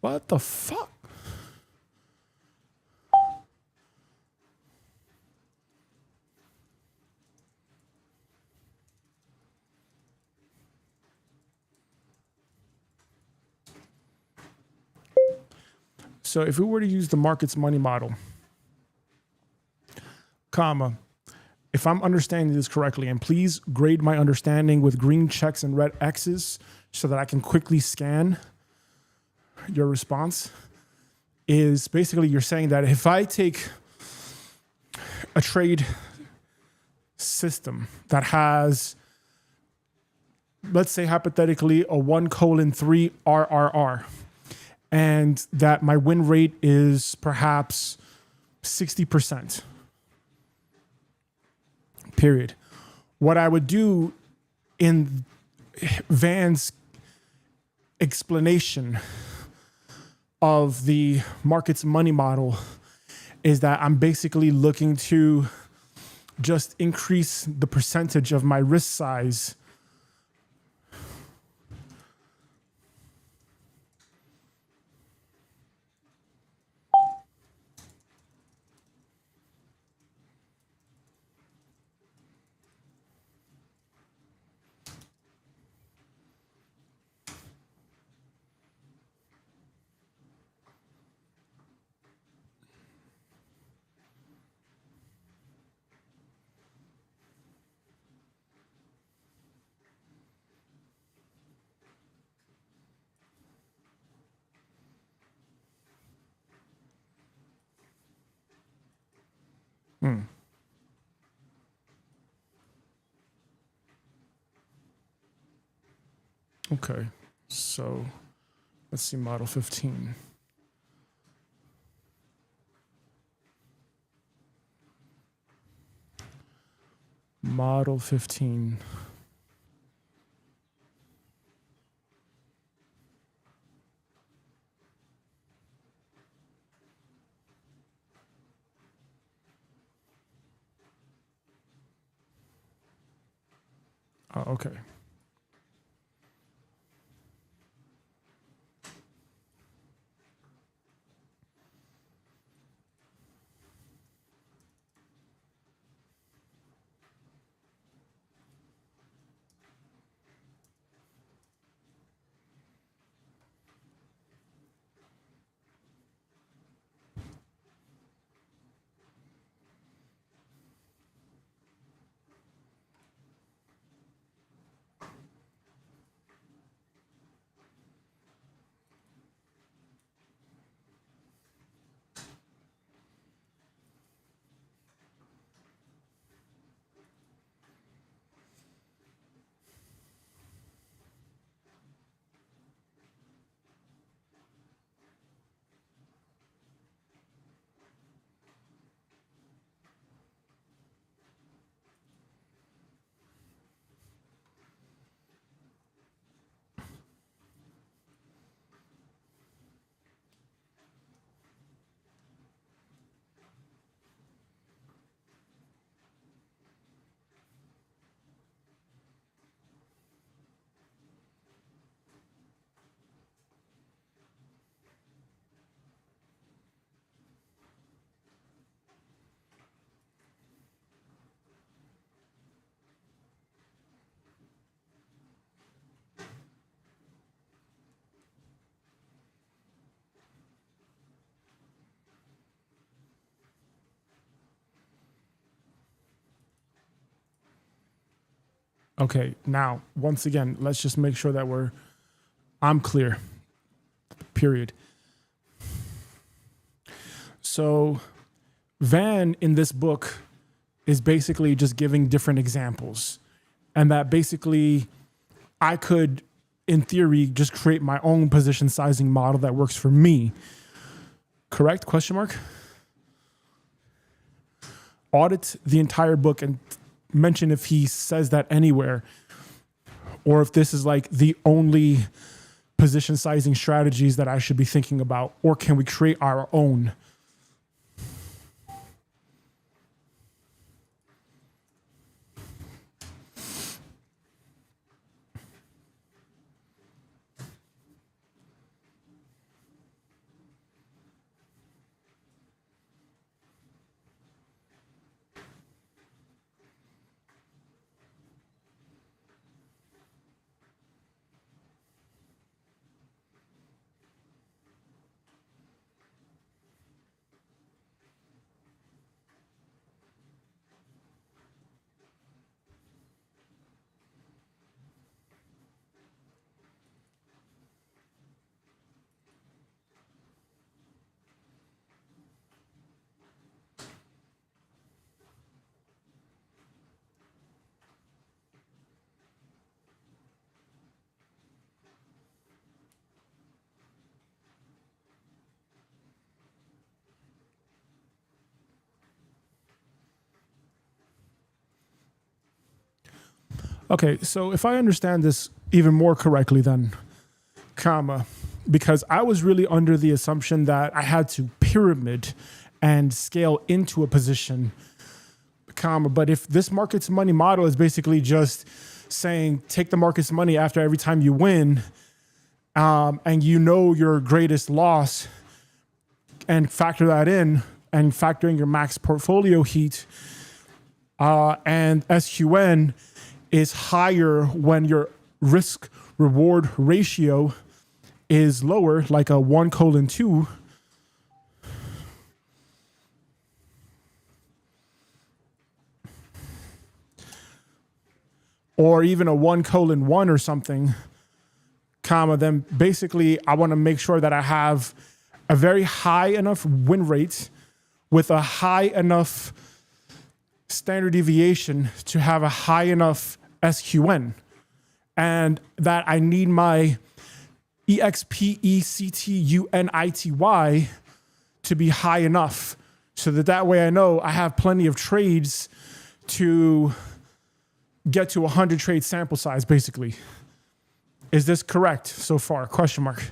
what the fuck? So if we were to use the markets money model, comma, if I'm understanding this correctly, and please grade my understanding with green checks and red X's so that I can quickly scan your response, is basically you're saying that if I take a trade system that has, let's say hypothetically, a 1:3 RRR, and that my win rate is perhaps 60%, period. What I would do in Van's explanation of the markets money model is that I'm basically looking to just increase the percentage of my risk size Okay, so let's see model 15. Model 15. Oh, okay. Okay, now, once again, let's just make sure that I'm clear, period. So Van in this book is basically just giving different examples, and that basically I could, in theory, just create my own position sizing model that works for me. Correct? Question mark? Audit the entire book and mention if he says that anywhere, or if this is like the only position sizing strategies that I should be thinking about, or can we create our own? Okay, so if I understand this even more correctly, then, because I was really under the assumption that I had to pyramid and scale into a position, but if this market's money model is basically just saying take the market's money after every time you win, and you know your greatest loss, and factor that in, and factor in your max portfolio heat, and SQN is higher when your risk reward ratio is lower, like a 1:2, or even a 1:1 or something, then basically I want to make sure that I have a very high enough win rate with a high enough standard deviation to have a high enough SQN, and that I need my EXPECTUNITY to be high enough, so that way I know I have plenty of trades to get to 100 trade sample size, basically. Is this correct so far? Question mark.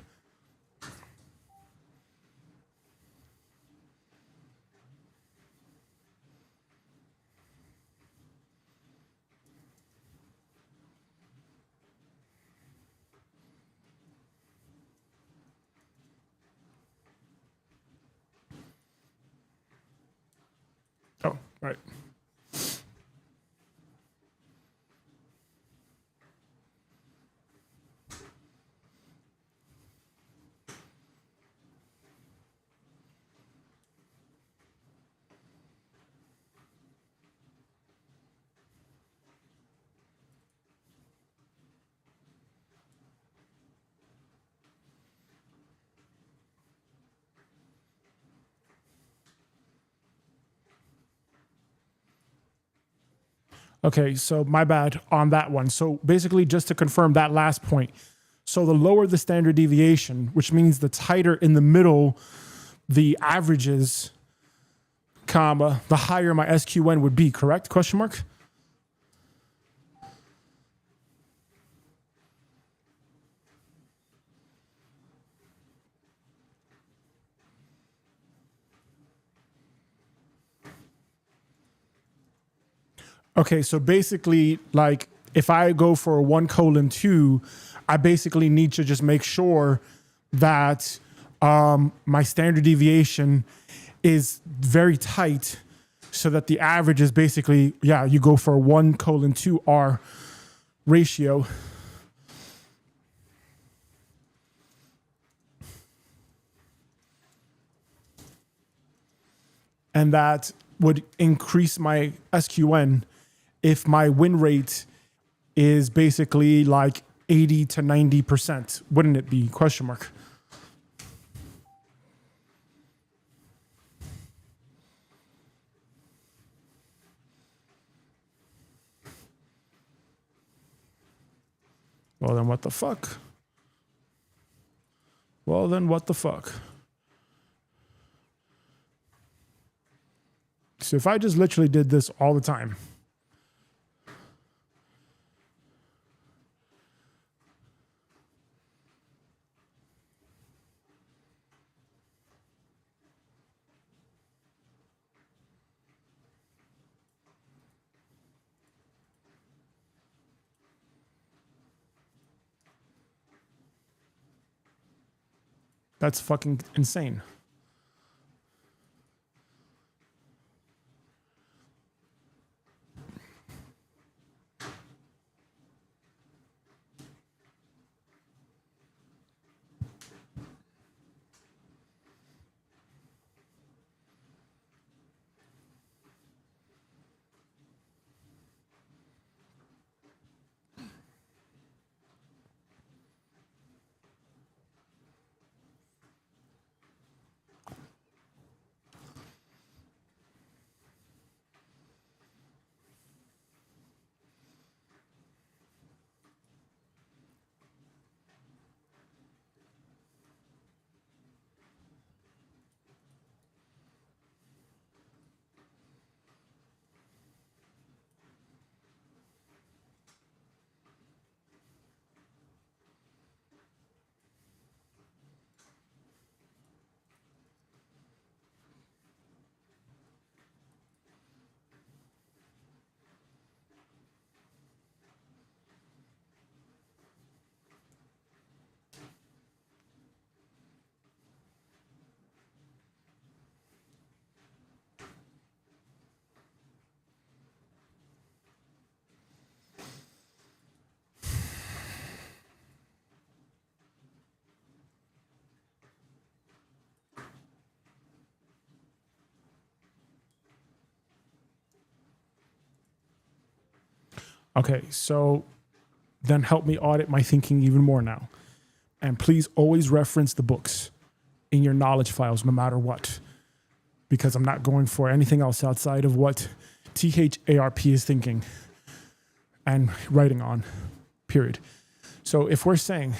Oh, right. Okay, so my bad on that one. So basically, just to confirm that last point. So the lower the standard deviation, which means the tighter in the middle the averages, the higher my SQN would be, correct? Question mark? Okay, so basically, like if I go for a 1:2, I basically need to just make sure that my standard deviation is very tight, so that the average is basically, you go for a 1:2R ratio. And that would increase my SQN if my win rate is basically like 80 to 90%, wouldn't it be? Question mark. Well, then what the fuck? Well, then what the fuck? So if I just literally did this all the time, that's fucking insane. Okay, so then help me audit my thinking even more now. And please always reference the books in your knowledge files, no matter what, because I'm not going for anything else outside of what THARP is thinking and writing on, period. So if we're saying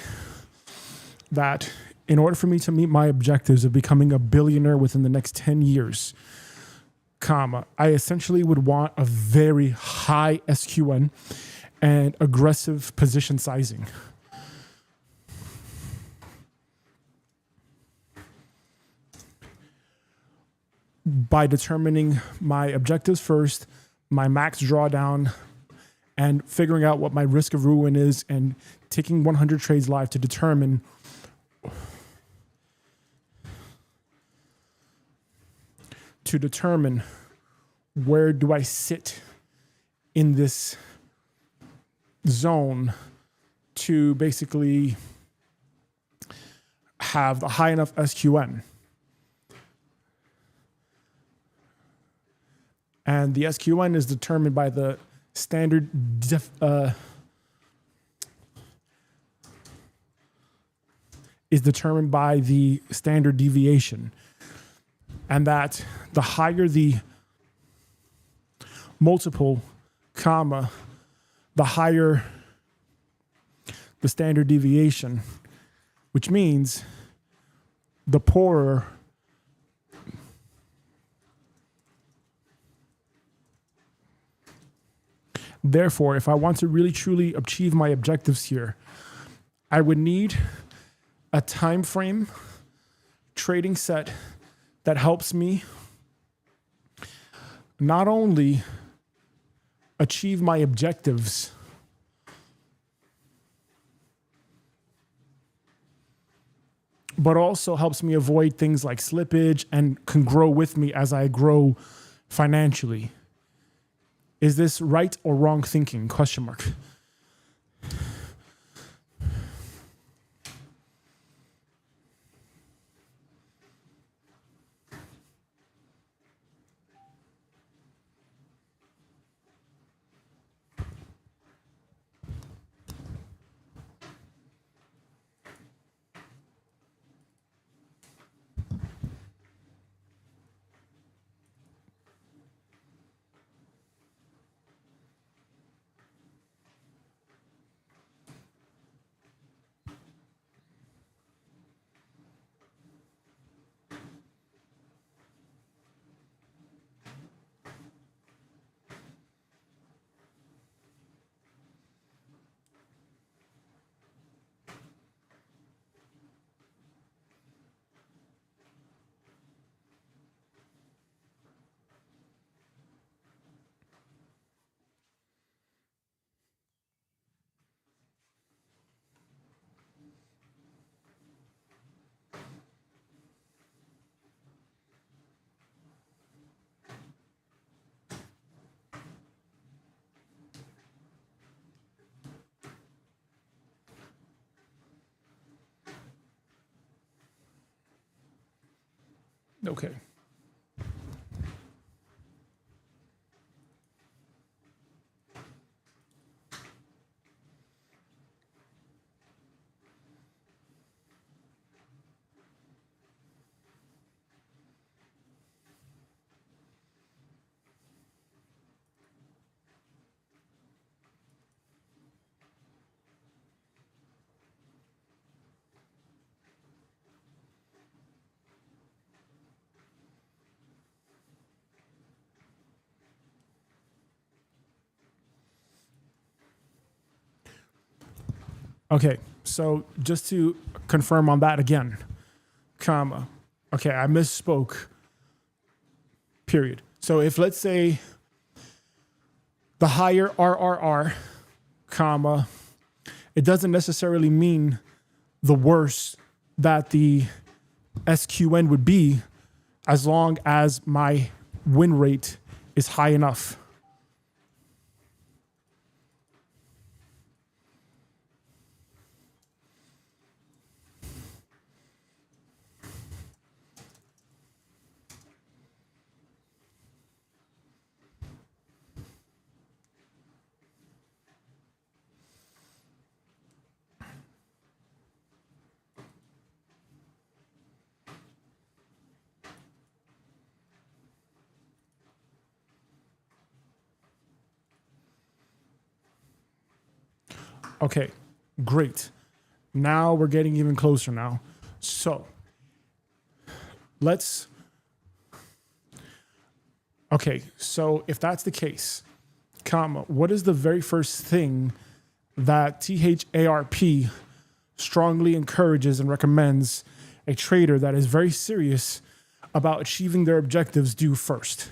that in order for me to meet my objectives of becoming a billionaire within the next 10 years, comma, I essentially would want a very high SQN and aggressive position sizing. By determining my objectives first, my max drawdown, and figuring out what my risk of ruin is, and taking 100 trades live to determine where do I sit in this zone to basically have the high enough SQN. And the SQN is determined by the standard standard deviation. And that the higher the multiple, comma, the higher the standard deviation, which means the poorer Therefore, if I want to really truly achieve my objectives here, I would need a time frame trading set that helps me not only achieve my objectives, but also helps me avoid things like slippage and can grow with me as I grow financially. Is this right or wrong thinking? Question mark. Okay. Okay, so just to confirm on that again, comma. Okay, I misspoke. Period. So if let's say the higher RRR, comma, it doesn't necessarily mean the worse that the SQN would be as long as my win rate is high enough. Okay, great. Now we're getting even closer now. So okay, so if that's the case, comma, what is the very first thing that THARP strongly encourages and recommends a trader that is very serious about achieving their objectives do first?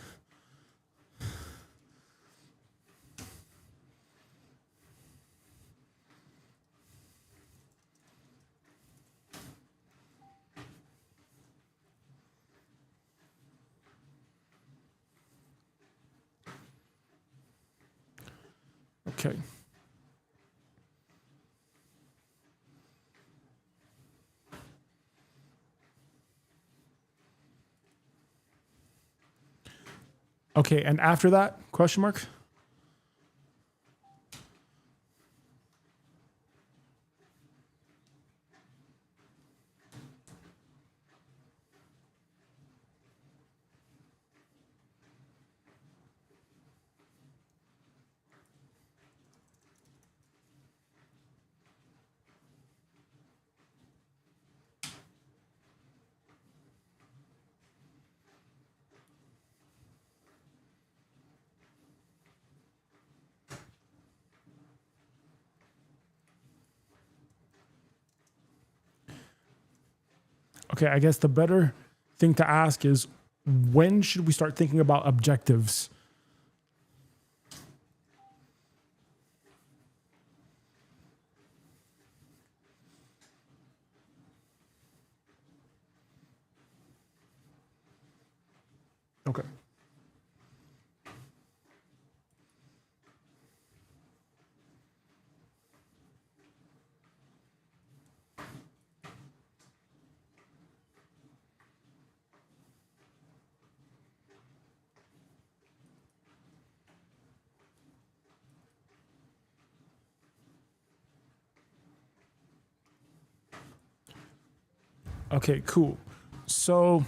Okay. Okay, and after that, question mark? Okay, I guess the better thing to ask is when should we start thinking about objectives? Okay. Okay, cool. So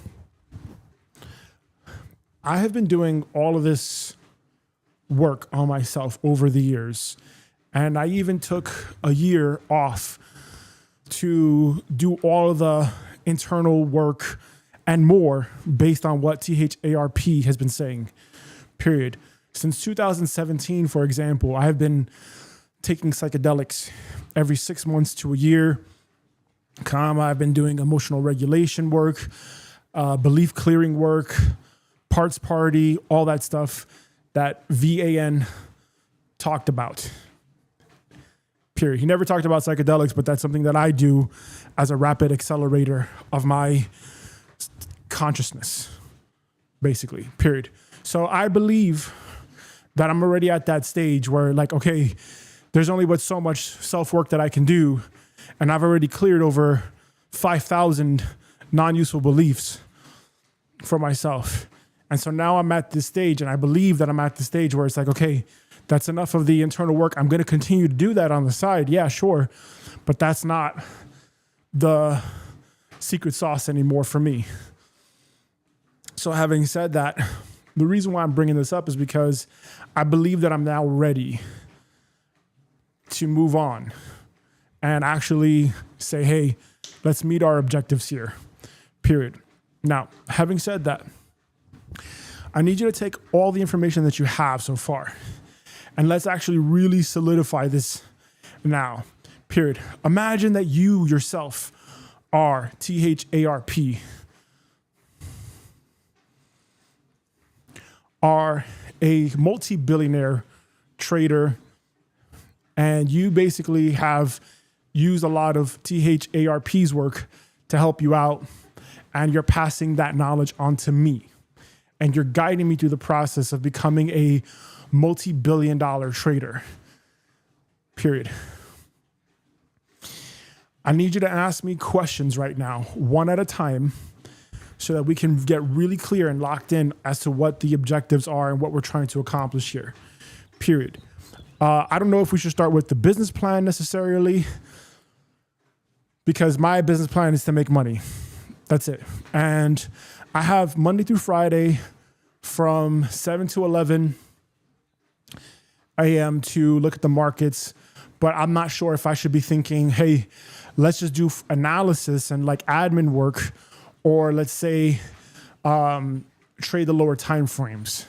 I have been doing all of this work on myself over the years. And I even took a year off to do all of the internal work and more based on what THARP has been saying, period. Since 2017, for example, I have been taking psychedelics every 6 months to a year. I've been doing emotional regulation work, belief clearing work, parts party, all that stuff that VAN talked about. Period. He never talked about psychedelics, but that's something that I do as a rapid accelerator of my consciousness, basically, period. So I believe that I'm already at that stage where, like, okay, there's only but so much self-work that I can do, and I've already cleared over 5,000 non-useful beliefs. for myself. And so now I'm at this stage, and I believe that I'm at the stage where it's like, okay, that's enough of the internal work. I'm going to continue to do that on the side. Yeah, sure. But that's not the secret sauce anymore for me. So having said that, the reason why I'm bringing this up is because I believe that I'm now ready to move on and actually say, hey, let's meet our objectives here, period. Now, having said that, I need you to take all the information that you have so far and let's actually really solidify this now, period. Imagine that you yourself are THARP, are a multi-billionaire trader, and you basically have used a lot of THARP's work to help you out, and you're passing that knowledge on to me. And you're guiding me through the process of becoming a multi-billion-dollar trader, period. I need you to ask me questions right now, one at a time, so that we can get really clear and locked in as to what the objectives are and what we're trying to accomplish here, period. I don't know if we should start with the business plan necessarily, because my business plan is to make money. That's it. And I have Monday through Friday from 7 to 11 a.m. to look at the markets, but I'm not sure if I should be thinking, hey, let's just do analysis and like admin work, or let's say trade the lower time frames,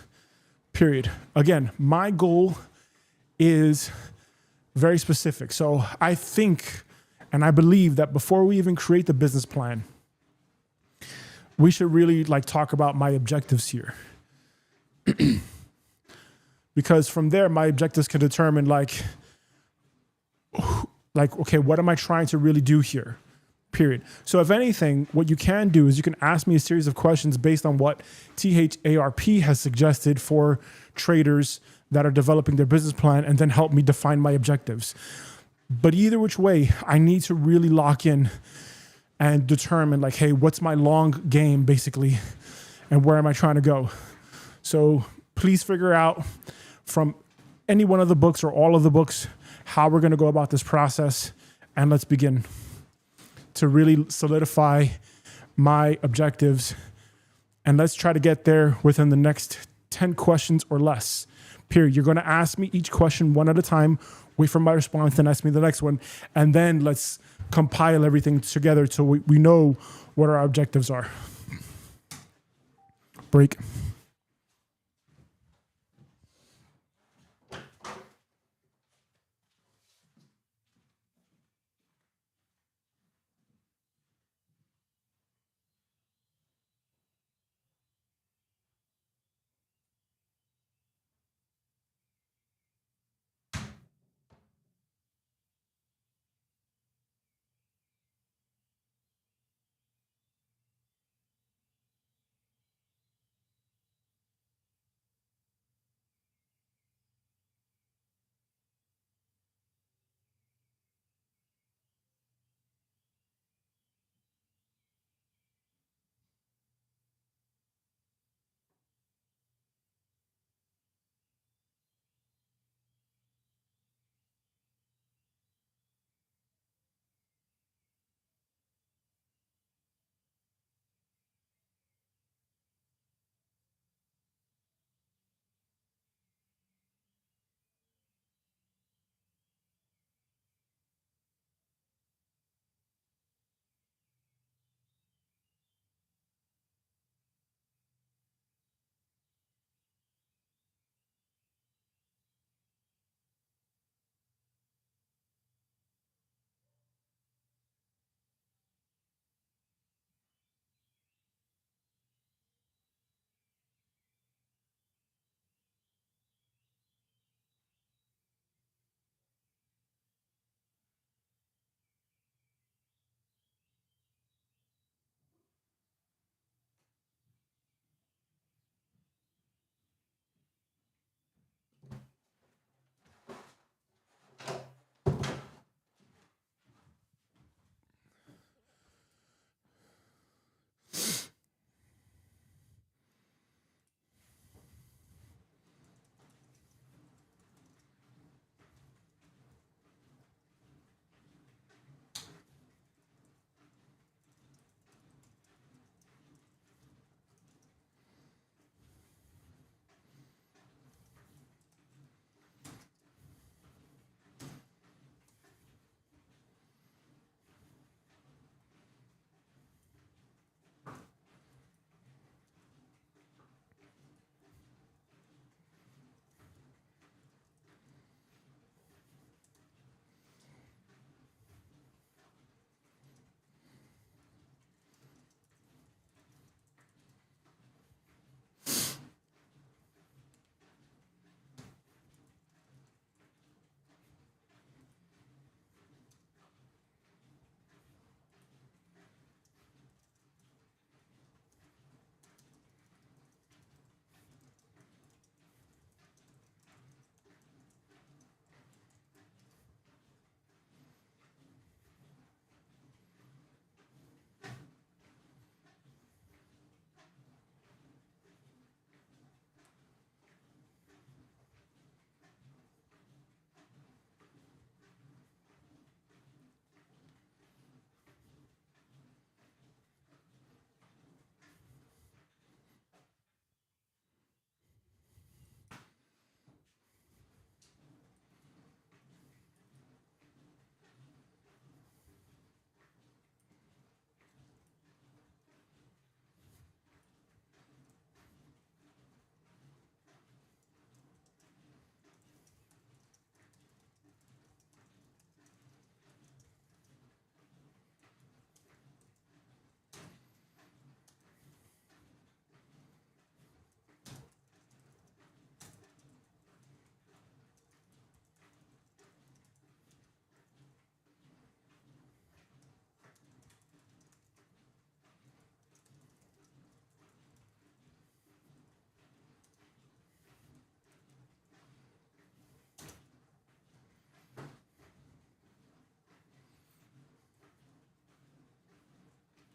period. Again, my goal is very specific. So I think and I believe that before we even create the business plan, we should really like talk about my objectives here. Because from there, my objectives can determine like, okay, what am I trying to really do here? Period. So if anything, what you can do is you can ask me a series of questions based on what THARP has suggested for traders that are developing their business plan, and then help me define my objectives. But either which way, I need to really lock in and determine like, hey, what's my long game basically, and where am I trying to go? So please figure out from any one of the books or all of the books how we're going to go about this process, and let's begin to really solidify my objectives, and let's try to get there within the next 10 questions or less. Period. You're going to ask me each question one at a time, wait for my response, then ask me the next one, and then let's compile everything together so we know what our objectives are. Break.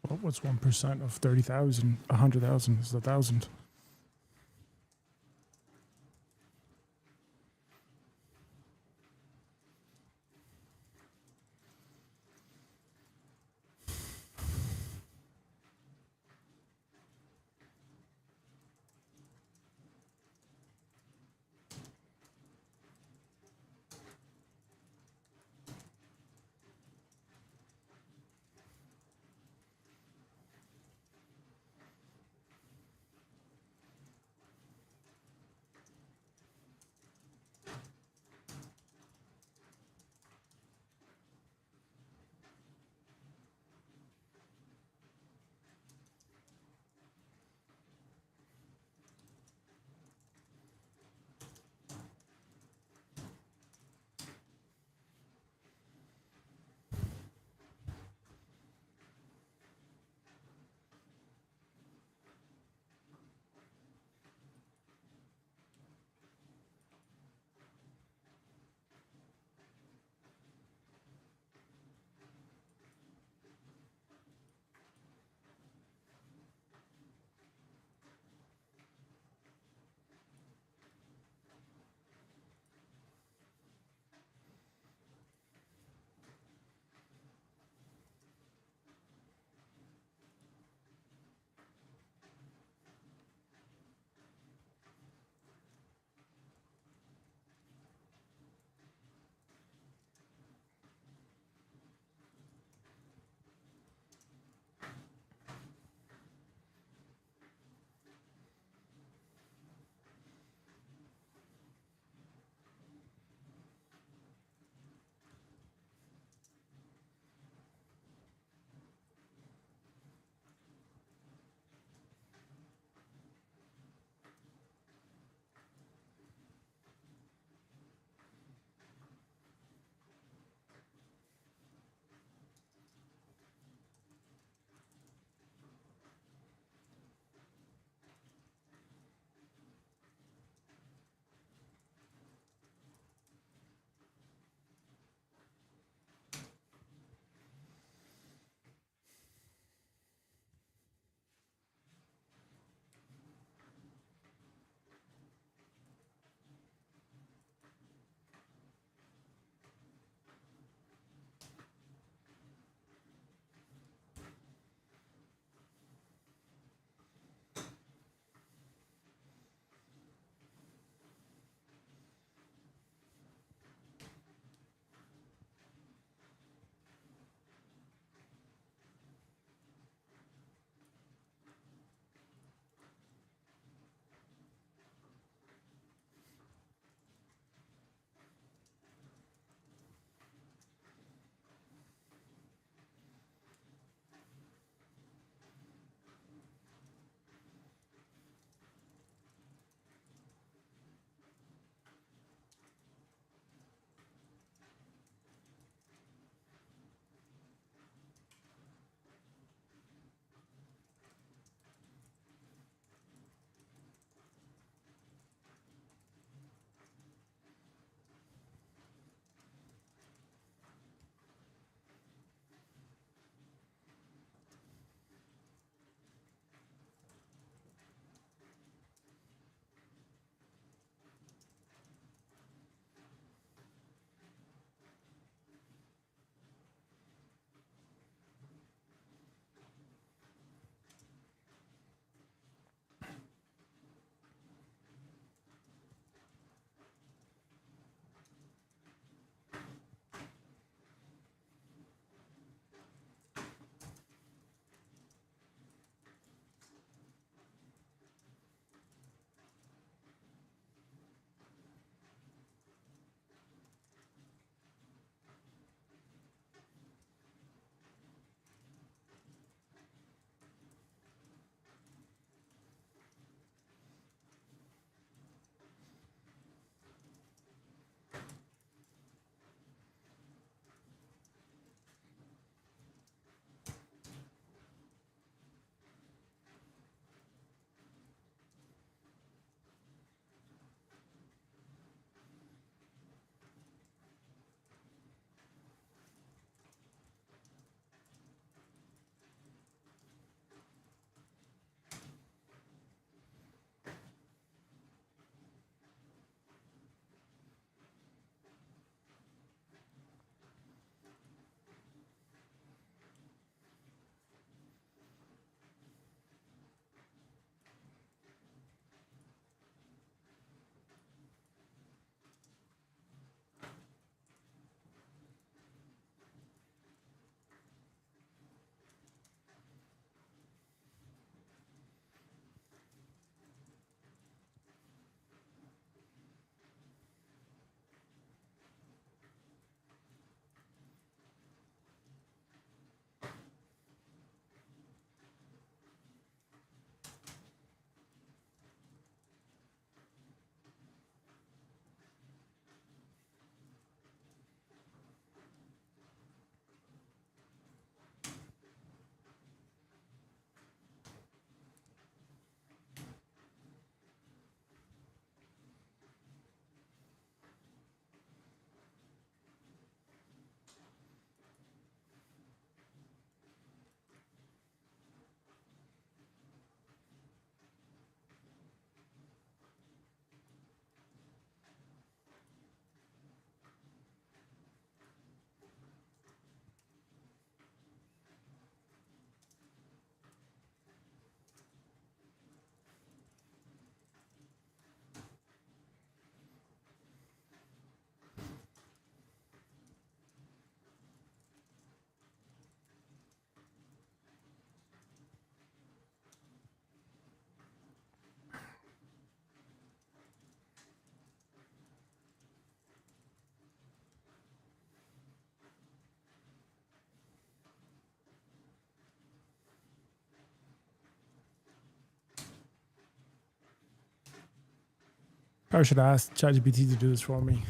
What's 1% of 30,000? 100,000 is 1,000. I should ask ChatGPT to do this for me.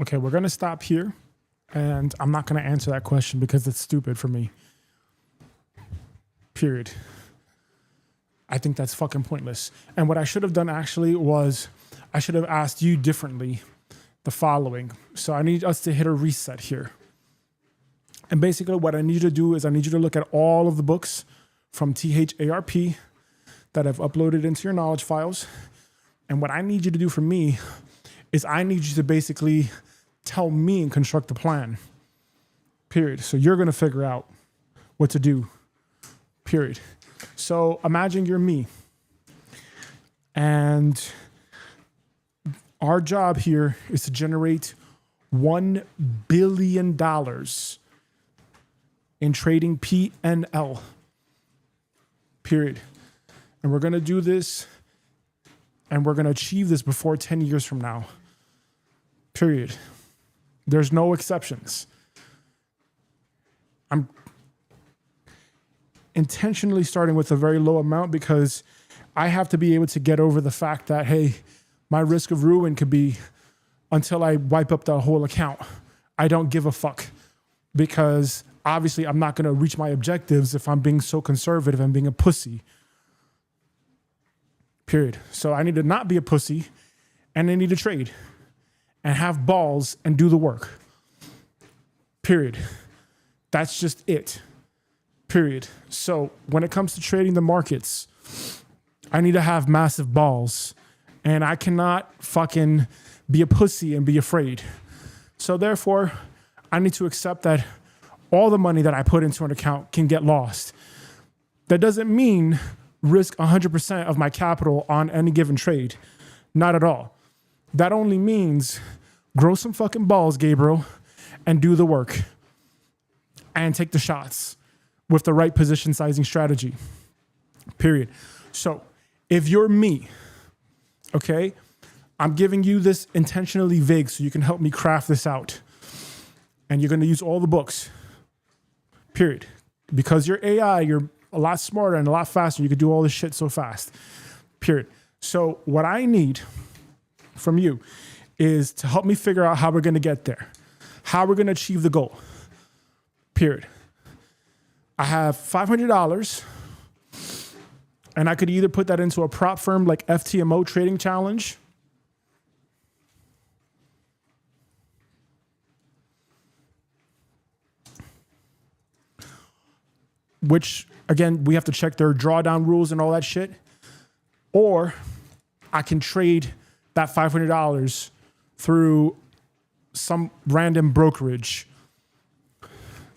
Okay, we're going to stop here. And I'm not going to answer that question because it's stupid for me. Period. I think that's fucking pointless. And what I should have done actually was I should have asked you differently the following. So I need us to hit a reset here. And basically what I need you to do is I need you to look at all of the books from THARP that I've uploaded into your knowledge files. And what I need you to do for me is I need you to basically tell me and construct a plan. Period. So you're going to figure out what to do. Period. So imagine you're me. And our job here is to generate $1 billion in trading PNL. Period. And we're going to do this and we're going to achieve this before 10 years from now. Period. There's no exceptions. I'm intentionally starting with a very low amount because I have to be able to get over the fact that, hey, my risk of ruin could be until I wipe up the whole account. I don't give a fuck because obviously I'm not going to reach my objectives if I'm being so conservative and being a pussy. Period. So I need to not be a pussy and I need to trade and have balls and do the work. Period. That's just it. Period. So when it comes to trading the markets, I need to have massive balls and I cannot fucking be a pussy and be afraid. So therefore, I need to accept that all the money that I put into an account can get lost. That doesn't mean risk 100% of my capital on any given trade. Not at all. That only means grow some fucking balls, Gabriel, and do the work. And take the shots with the right position sizing strategy. Period. So if you're me, okay, I'm giving you this intentionally vague so you can help me craft this out. And you're going to use all the books. Period. Because you're AI, you're a lot smarter and a lot faster. You could do all this shit so fast. Period. So what I need from you is to help me figure out how we're going to get there. How we're going to achieve the goal. Period. I have $500 and I could either put that into a prop firm like FTMO Trading Challenge, which again, we have to check their drawdown rules and all that shit, or I can trade that $500 through some random brokerage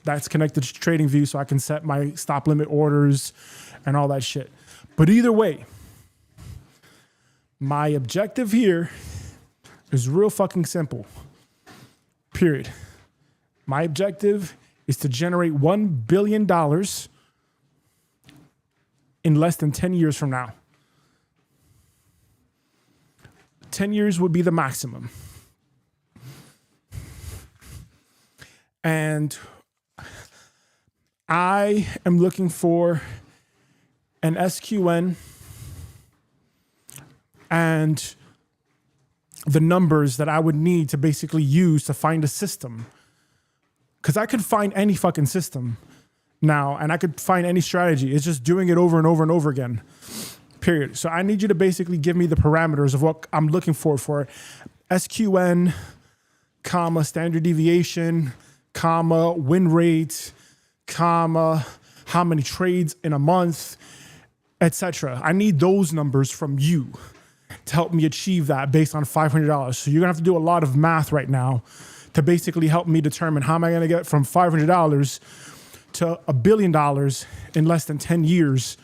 that's connected to TradingView so I can set my stop limit orders and all that shit. But either way, my objective here is real fucking simple. Period. My objective is to generate $1 billion in less than 10 years from now. 10 years would be the maximum. And I am looking for an SQN and the numbers that I would need to basically use to find a system. Because I could find any fucking system now and I could find any strategy. It's just doing it over and over and over again. Period. So I need you to basically give me the parameters of what I'm looking for SQN, comma, standard deviation, comma, win rate, comma, how many trades in a month, etc. I need those numbers from you to help me achieve that based on $500. So you're gonna have to do a lot of math right now to basically help me determine how am I gonna get from $500 to $1 billion in less than 10 years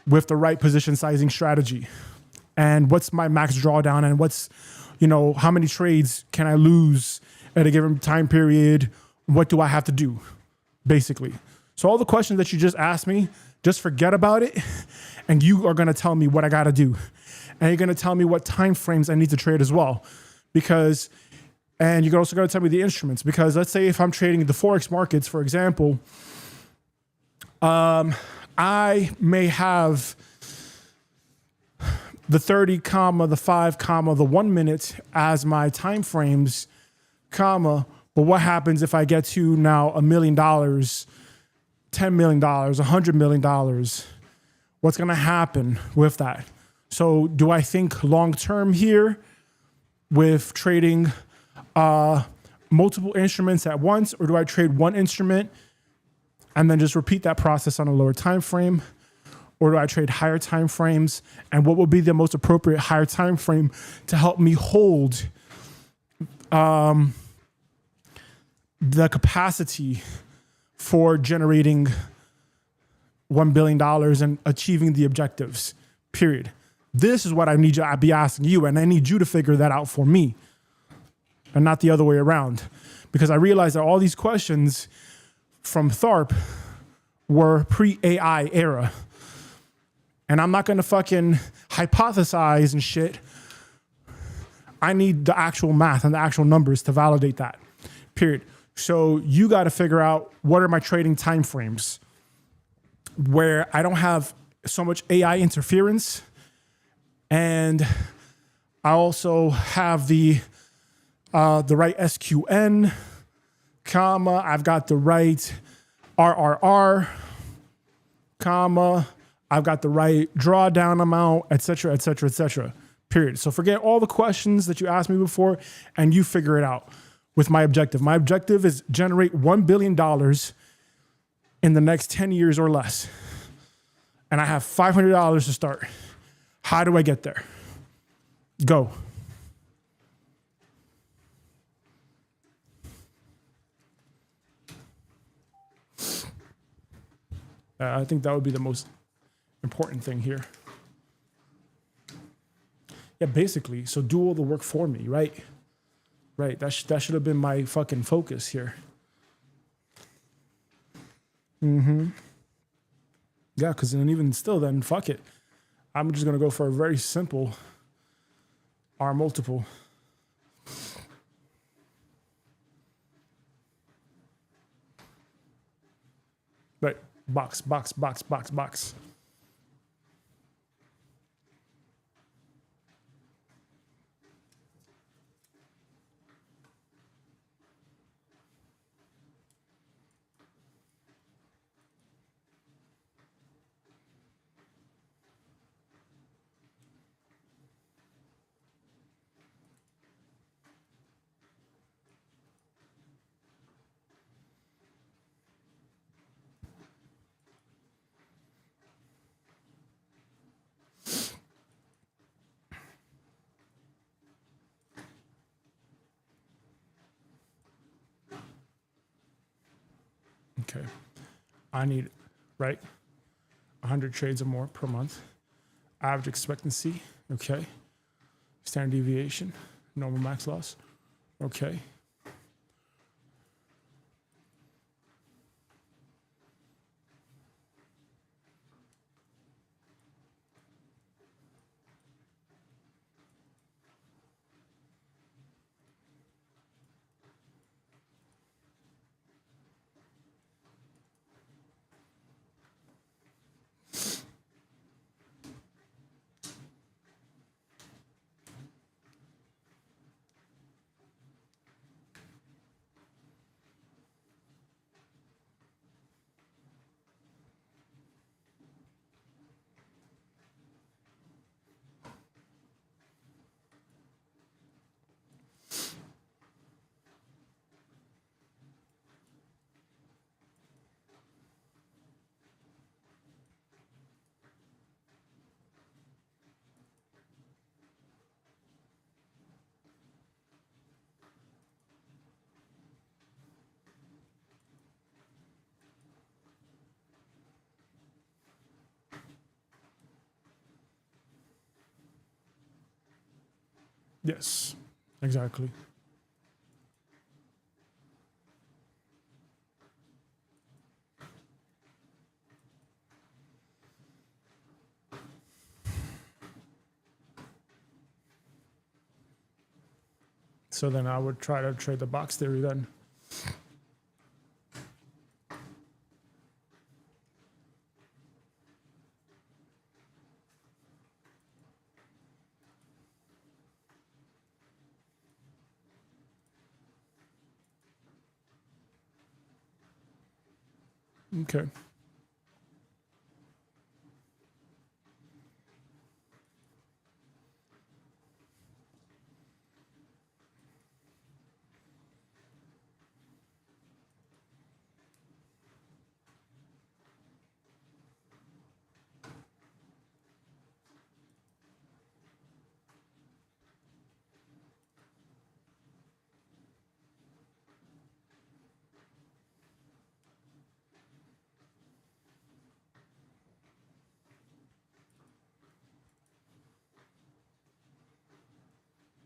with the right position sizing strategy. And what's my max drawdown and what's, how many trades can I lose at a given time period? What do I have to do? Basically. So all the questions that you just asked me, just forget about it. And you are going to tell me what I got to do. And you're going to tell me what time frames I need to trade as well. And you're also going to tell me the instruments. Because let's say if I'm trading the Forex markets, for example, I may have the 30, the 5, the 1 minute as my time frames comma, but what happens if I get to now $1 million, $10 million, $100 million? What's going to happen with that? So do I think long-term here with trading multiple instruments at once, or do I trade one instrument and then just repeat that process on a lower time frame? Or do I trade higher time frames? And what would be the most appropriate higher time frame to help me hold the capacity for generating $1 billion and achieving the objectives, period. This is what I need you to be asking you, and I need you to figure that out for me and not the other way around. Because I realized that all these questions from Tharp were pre-AI era. And I'm not going to fucking hypothesize and shit. I need the actual math and the actual numbers to validate that, period. So you got to figure out, what are my trading time frames where I don't have so much AI interference, and I also have the right SQN, comma, I've got the right RRR, comma, I've got the right drawdown amount, et cetera, et cetera, et cetera, period. So forget all the questions that you asked me before, and you figure it out with my objective. My objective is generate $1 billion in the next 10 years or less. And I have $500 to start. How do I get there? Go. I think that would be the most important thing here. Yeah, basically. So do all the work for me, right? Right. That should have been my fucking focus here. Yeah, because then even still, then fuck it. I'm just going to go for a very simple R multiple. Right. Box, box, box, box, box. Okay. I need, right, 100 trades or more per month. Average expectancy, okay. Standard deviation, normal max loss, okay. Yes, exactly. So then I would try to trade the box theory then. Okay.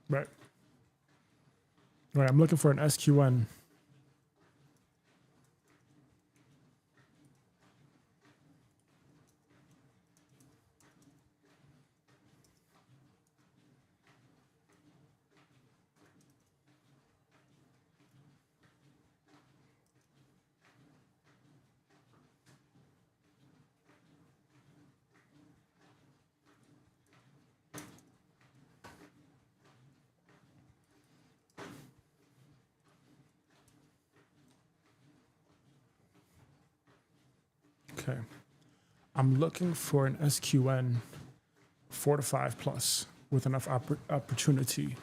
Right. Right. I'm looking for an SQN. Okay. I'm looking for an SQN 4 to 5 plus with enough opportunity.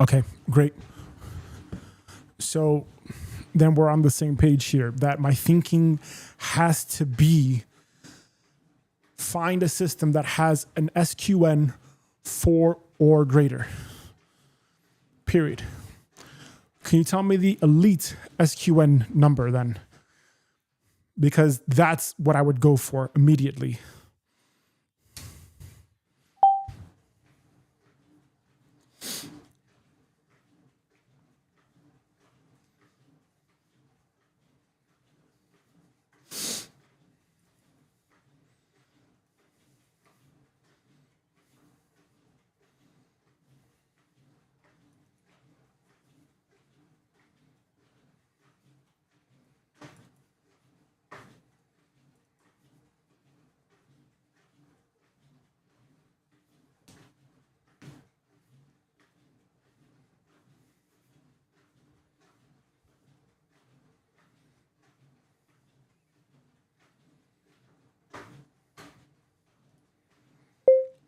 Okay, great. So then we're on the same page here, that my thinking has to be find a system that has an SQN 4 or greater. Period. Can you tell me the elite SQN number then? Because that's what I would go for immediately.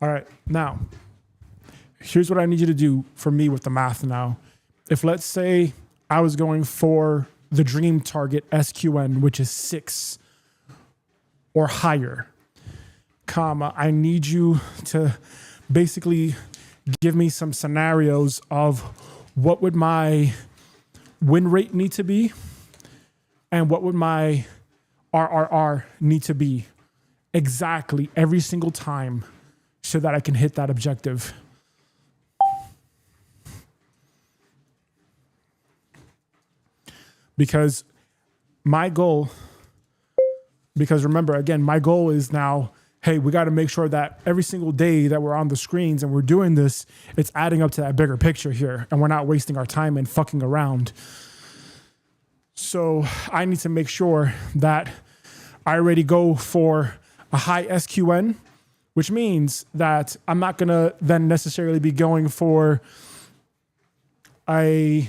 All right, now, here's what I need you to do for me with the math now. If let's say I was going for the dream target SQN, which is 6 or higher, comma, I need you to basically give me some scenarios of what would my win rate need to be and what would my RRR need to be exactly every single time so that I can hit that objective. Because my goal, because remember, again, my goal is now, hey, we got to make sure that every single day that we're on the screens and we're doing this, it's adding up to that bigger picture here and we're not wasting our time and fucking around. So I need to make sure that I already go for a high SQN, which means that I'm not going to then necessarily be going for a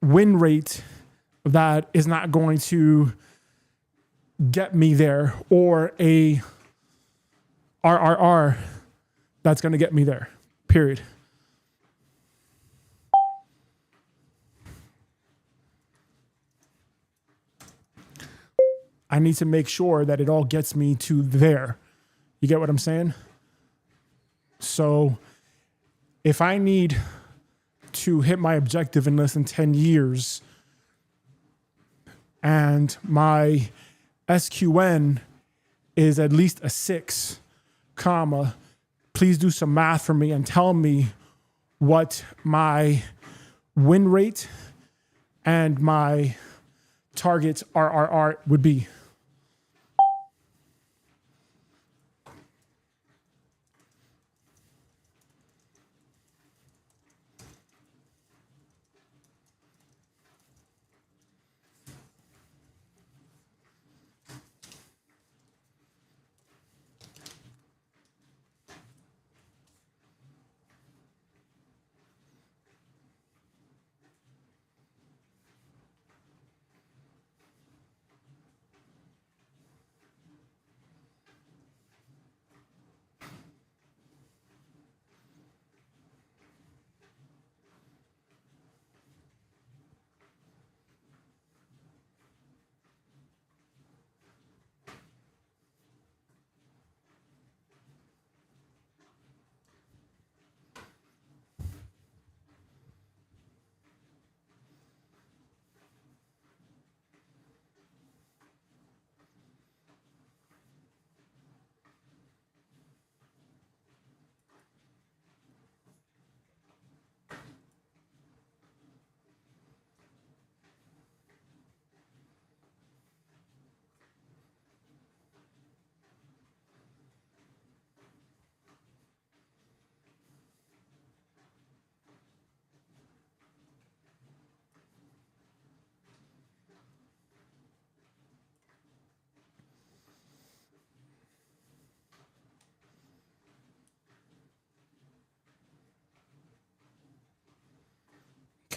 win rate that is not going to get me there, or a RRR that's going to get me there, period. I need to make sure that it all gets me to there. You get what I'm saying? So if I need to hit my objective in less than 10 years and my SQN is at least a 6, comma, please do some math for me and tell me what my win rate and my target RRR would be.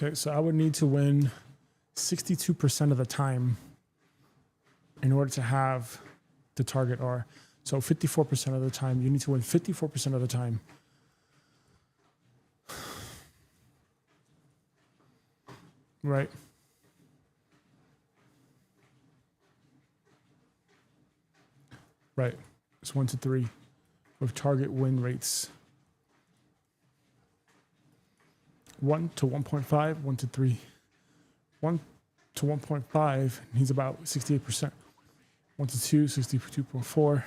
Okay, so I would need to win 62% of the time in order to have the target R. So 54% of the time, you need to win 54% of the time. right? Right. It's 1 to 3 with target win rates. 1 to 1.5, 1 to 3. 1 to 1.5, he's about 68%. 1 to 2, 62.4.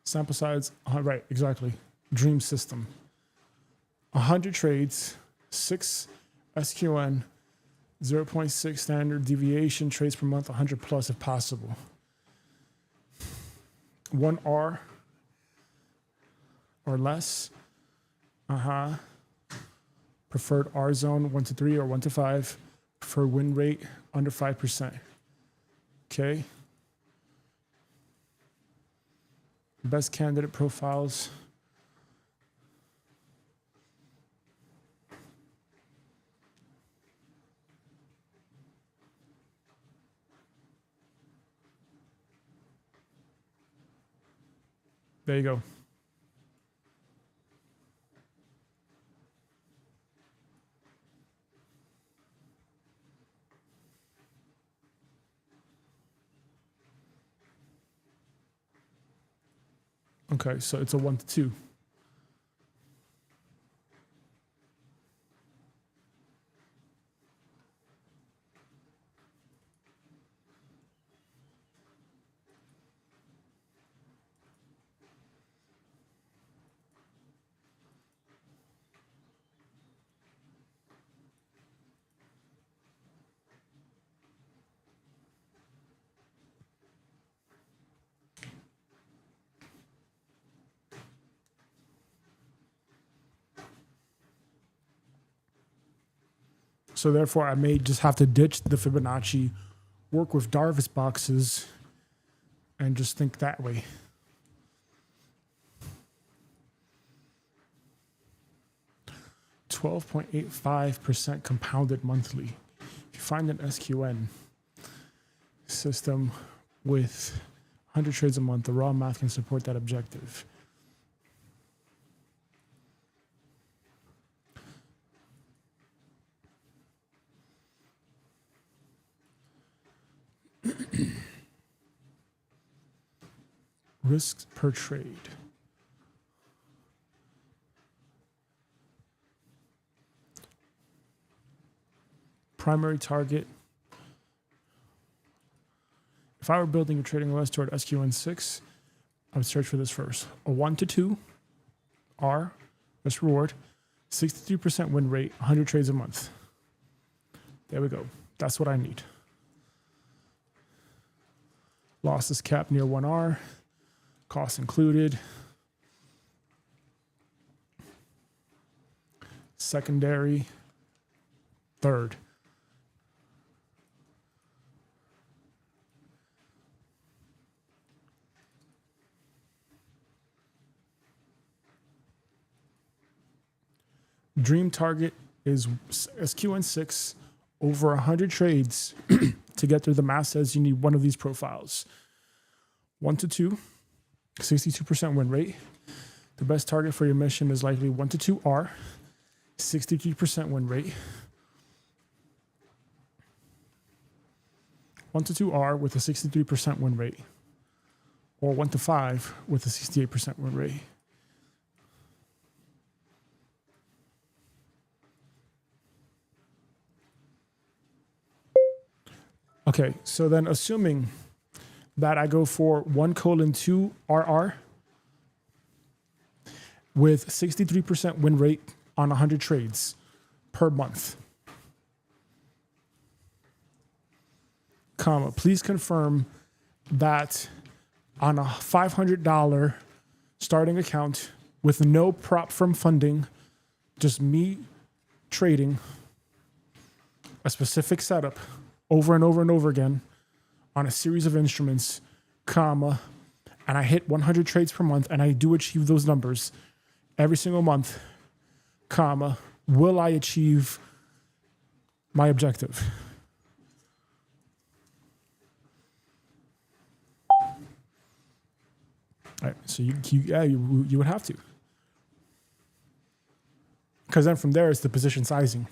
Sample size, right, exactly. Dream system. 100 trades, 6 SQN, 0.6 standard deviation trades per month, 100 plus if possible. 1 R or less. Preferred R zone 1 to 3 or 1 to 5. Preferred win rate under 5%. Okay. Best candidate profiles. There you go. Okay, so it's a 1 to 2. So therefore, I may just have to ditch the Fibonacci, work with Darvis boxes, and just think that way. %12.85% compounded monthly. If you find an SQN system with 100 trades a month, the raw math can support that objective. Risks per trade. Primary target. If I were building a tradingOS toward SQN6, I would search for this first. A 1 to 2 R, risk reward, 63% win rate, 100 trades a month. There we go. That's what I need. Losses capped near 1R. Costs included. Secondary. Third. Dream target is SQN6 over 100 trades. To get through the math says you need one of these profiles. 1 to 2, 62% win rate. The best target for your mission is likely 1 to 2 R, 63% win rate. 1 to 2 R with a 63% win rate. Or 1 to 5 with a 68% win rate. Okay, so then assuming that I go for 1:2 RR with 63% win rate on 100 trades per month. Comma, please confirm that on a $500 starting account with no prop firm funding, just me trading a specific setup over and over and over again on a series of instruments, comma, and I hit 100 trades per month and I do achieve those numbers every single month, comma, will I achieve my objective? All right, so you would have to. Because then from there, it's the position sizing.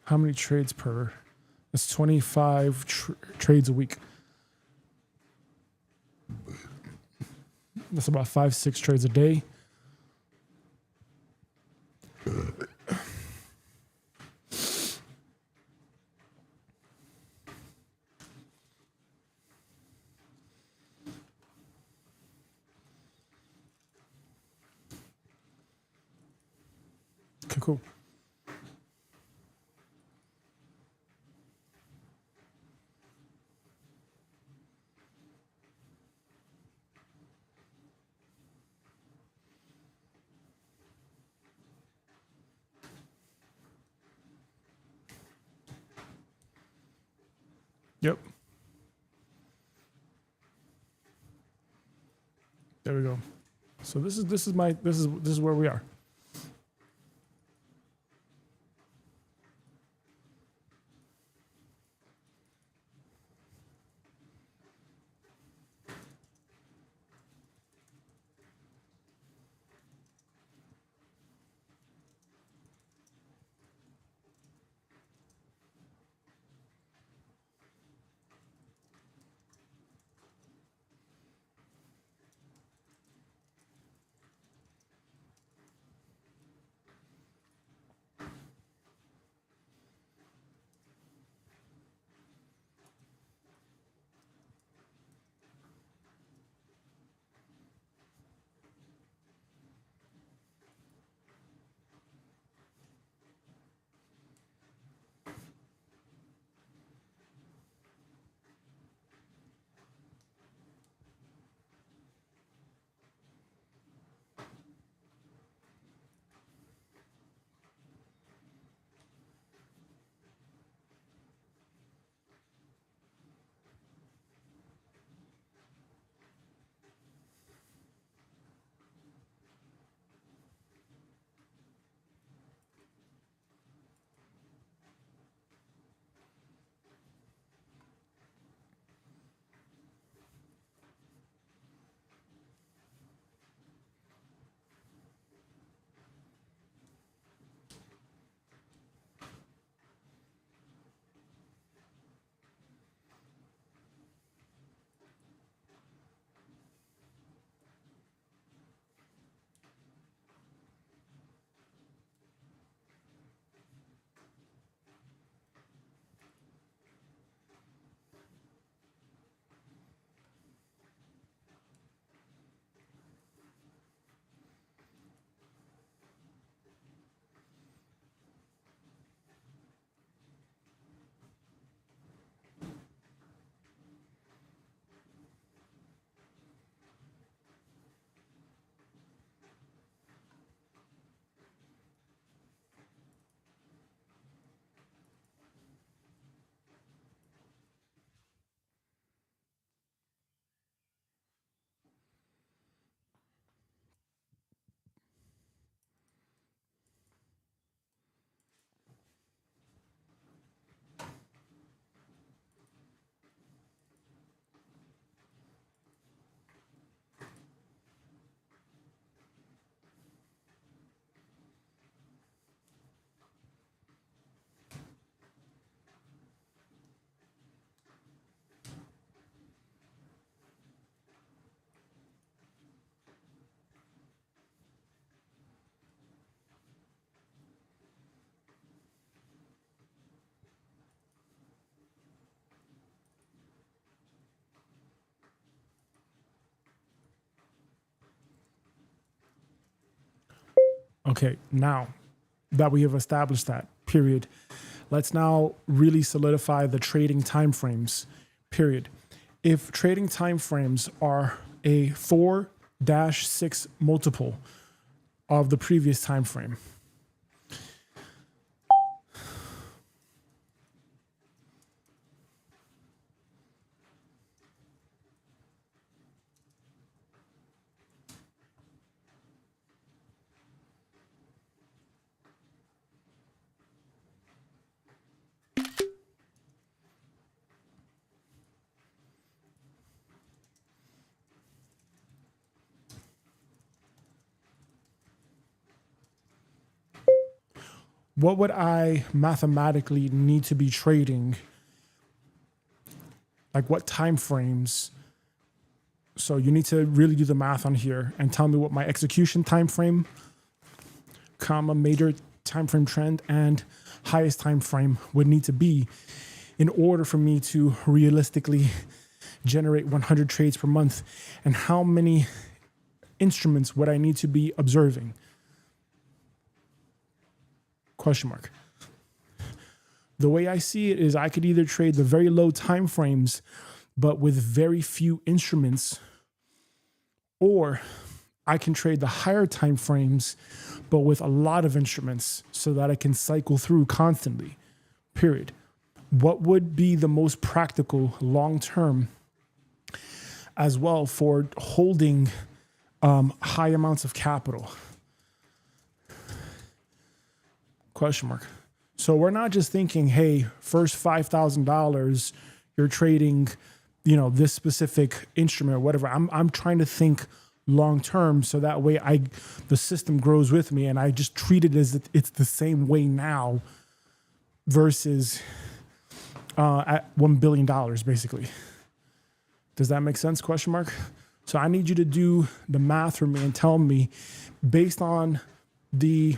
How many trades per? It's 25 trades a week. That's about 5-6 trades a day. Okay, cool. Yep. There we go. So this is where we are. Okay, now that we have established that, period, let's now really solidify the trading timeframes, period. If trading timeframes are a 4-6 multiple of the previous time frame, what would I mathematically need to be trading? Like what time frames? So you need to really do the math on here and tell me what my execution time frame, comma, major time frame trend, and highest time frame would need to be in order for me to realistically generate 100 trades per month, and how many instruments would I need to be observing? Question mark. The way I see it is I could either trade the very low time frames but with very few instruments, or I can trade the higher time frames but with a lot of instruments so that I can cycle through constantly, period. What would be the most practical long term as well for holding high amounts of capital? Question mark. So we're not just thinking, hey, first $5,000, you're trading, this specific instrument or whatever. I'm trying to think long term, so that way the system grows with me, and I just treat it as it's the same way now versus at $1 billion, basically. Does that make sense? Question mark. So I need you to do the math for me and tell me, based on the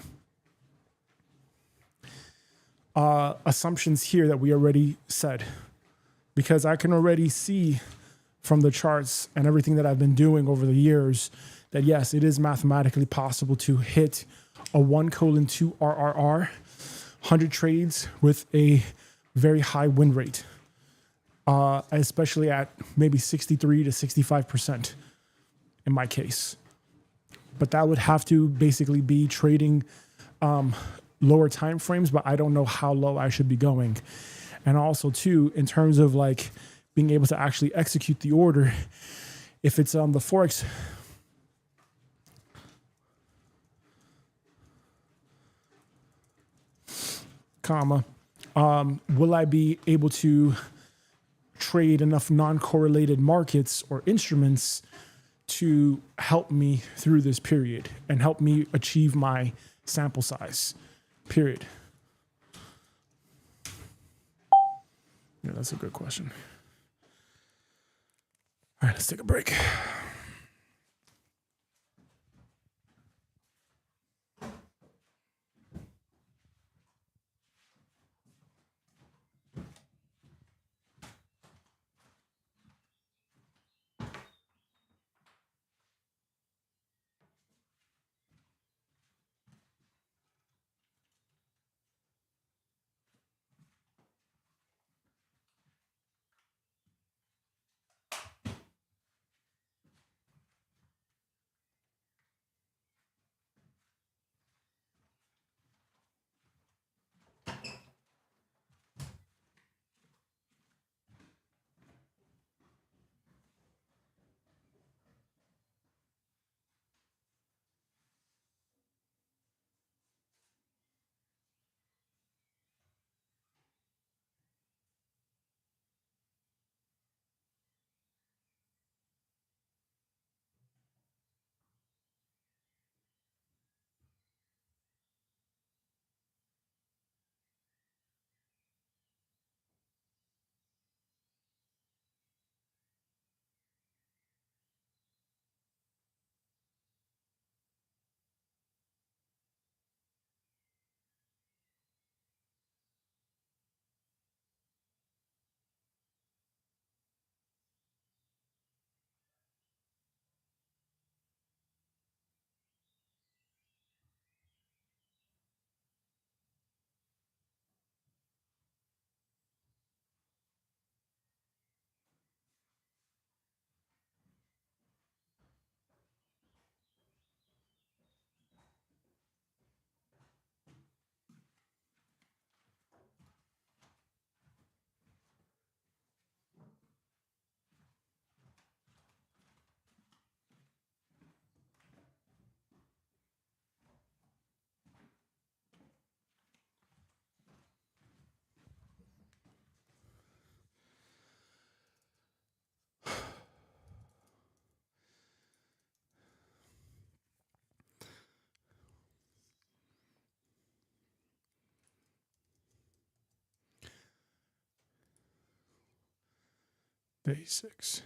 assumptions here that we already said, because I can already see from the charts and everything that I've been doing over the years that yes, it is mathematically possible to hit a 1:2 RRR, 100 trades with a very high win rate, especially at maybe 63 to 65% in my case. But that would have to basically be trading lower time frames, but I don't know how low I should be going. And also too, in terms of like being able to actually execute the order, if it's on the Forex, comma, will I be able to trade enough non-correlated markets or instruments to help me through this period and help me achieve my sample size, period? Yeah, that's a good question. All right, let's take a break. Day 6.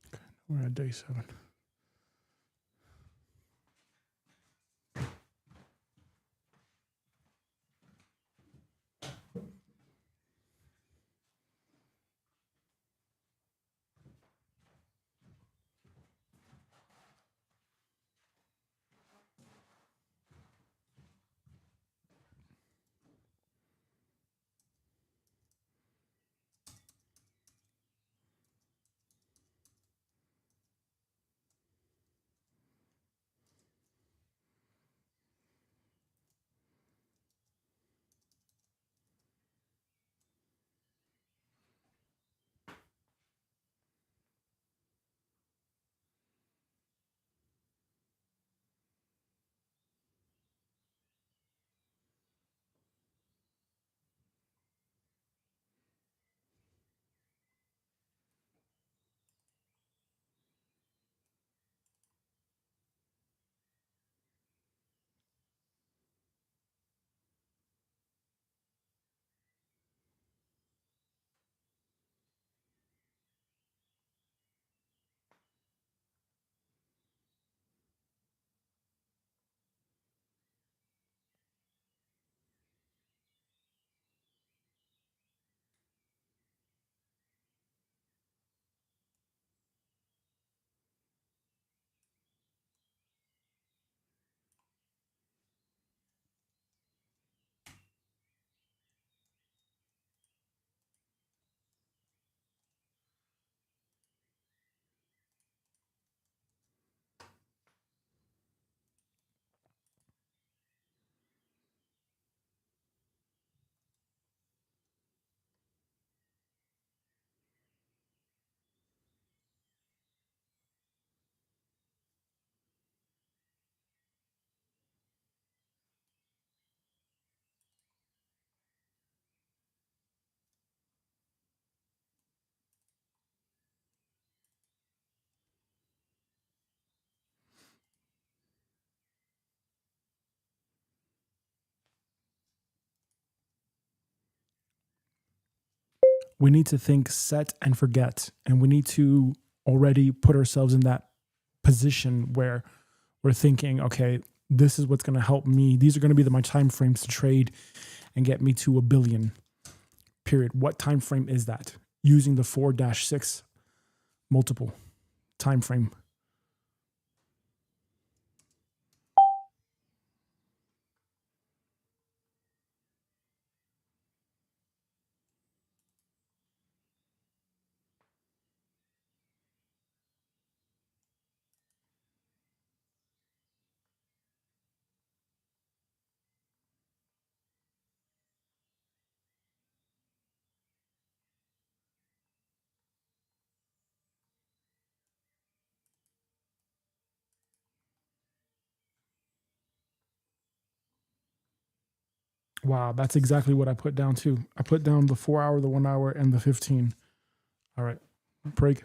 Okay, we're at day 7. We need to think set and forget. And we need to already put ourselves in that position where we're thinking, okay, this is what's going to help me. These are going to be my time frames to trade and get me to a billion. Period. What time frame is that? Using the 4-6 multiple time frame. Wow, that's exactly what I put down too. I put down the 4 hour, the 1 hour, and the 15. All right, break.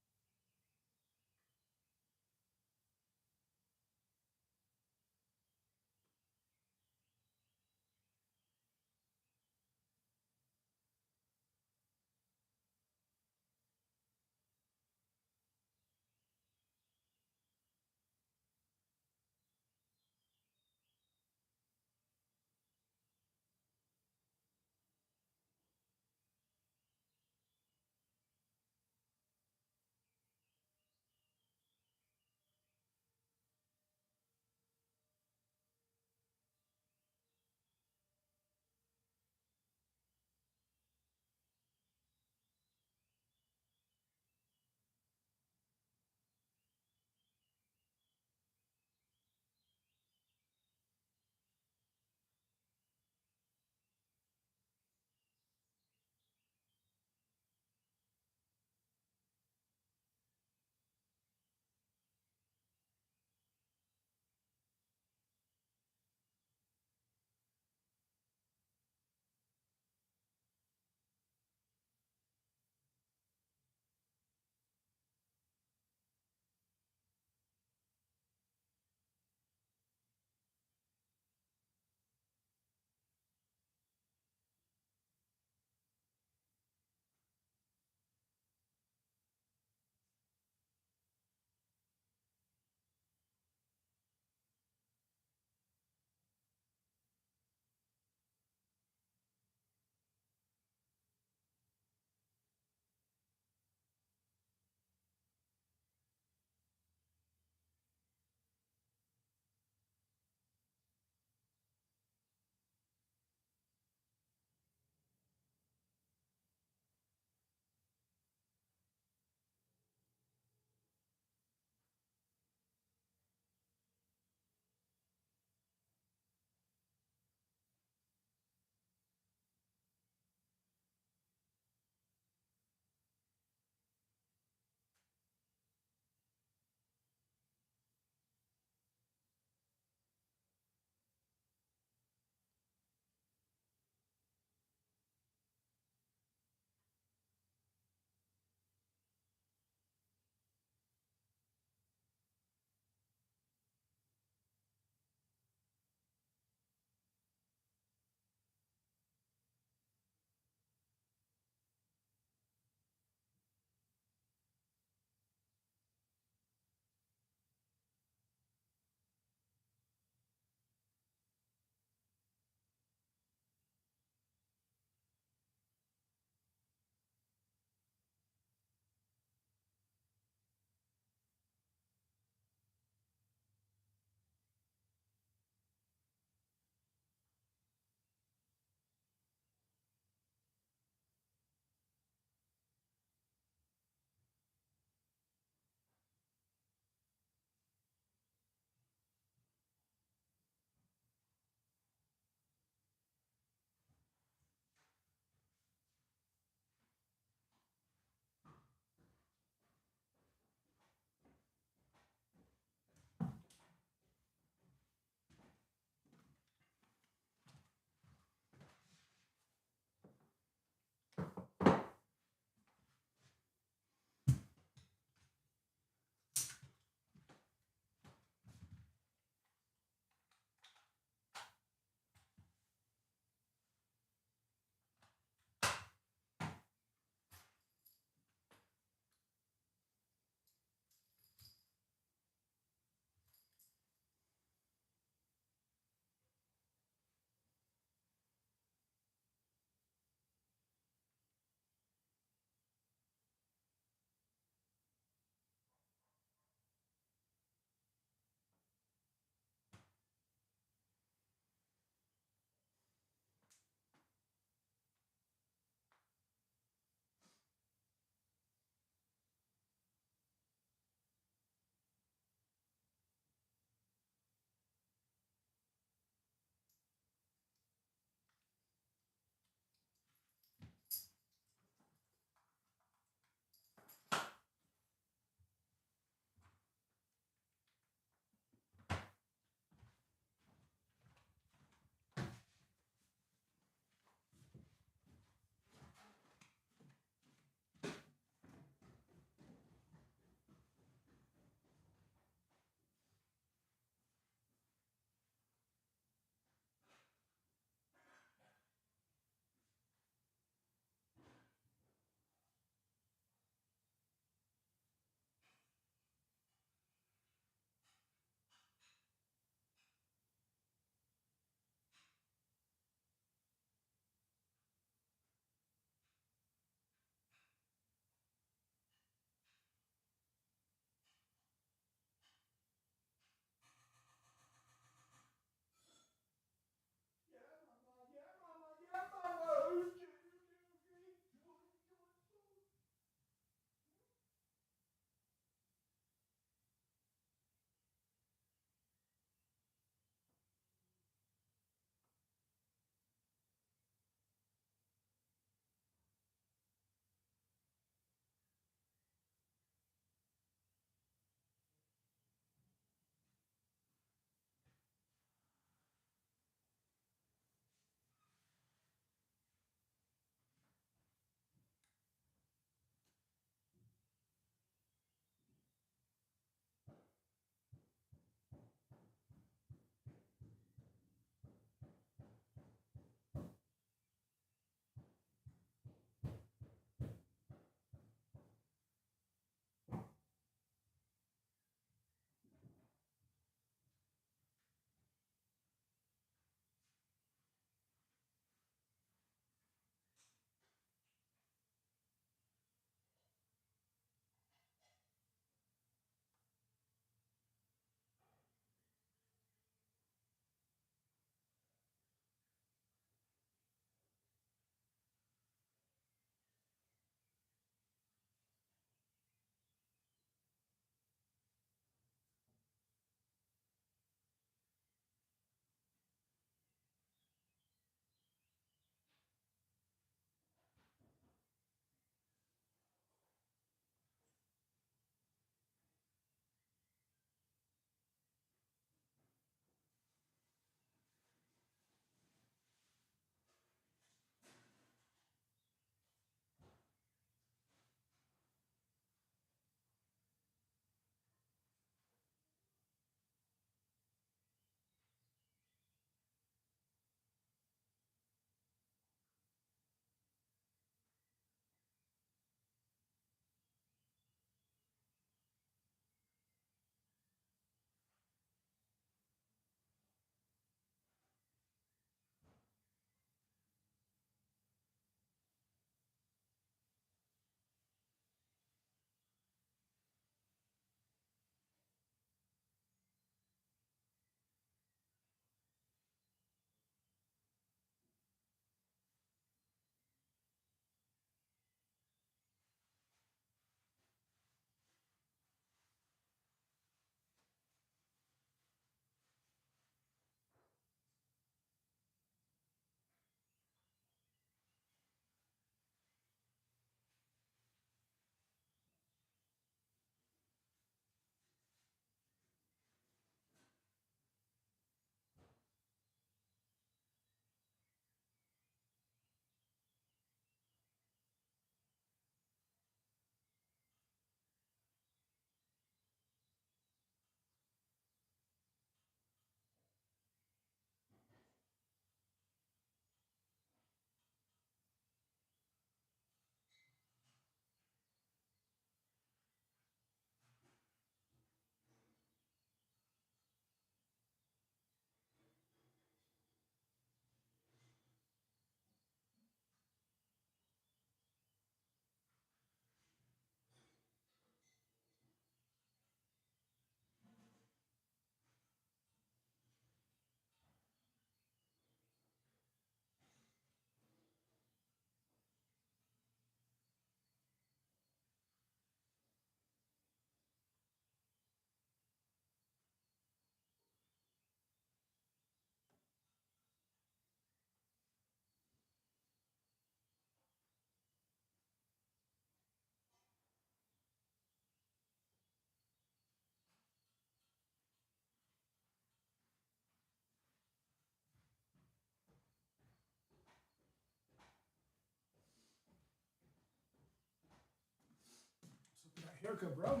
haircut, bro.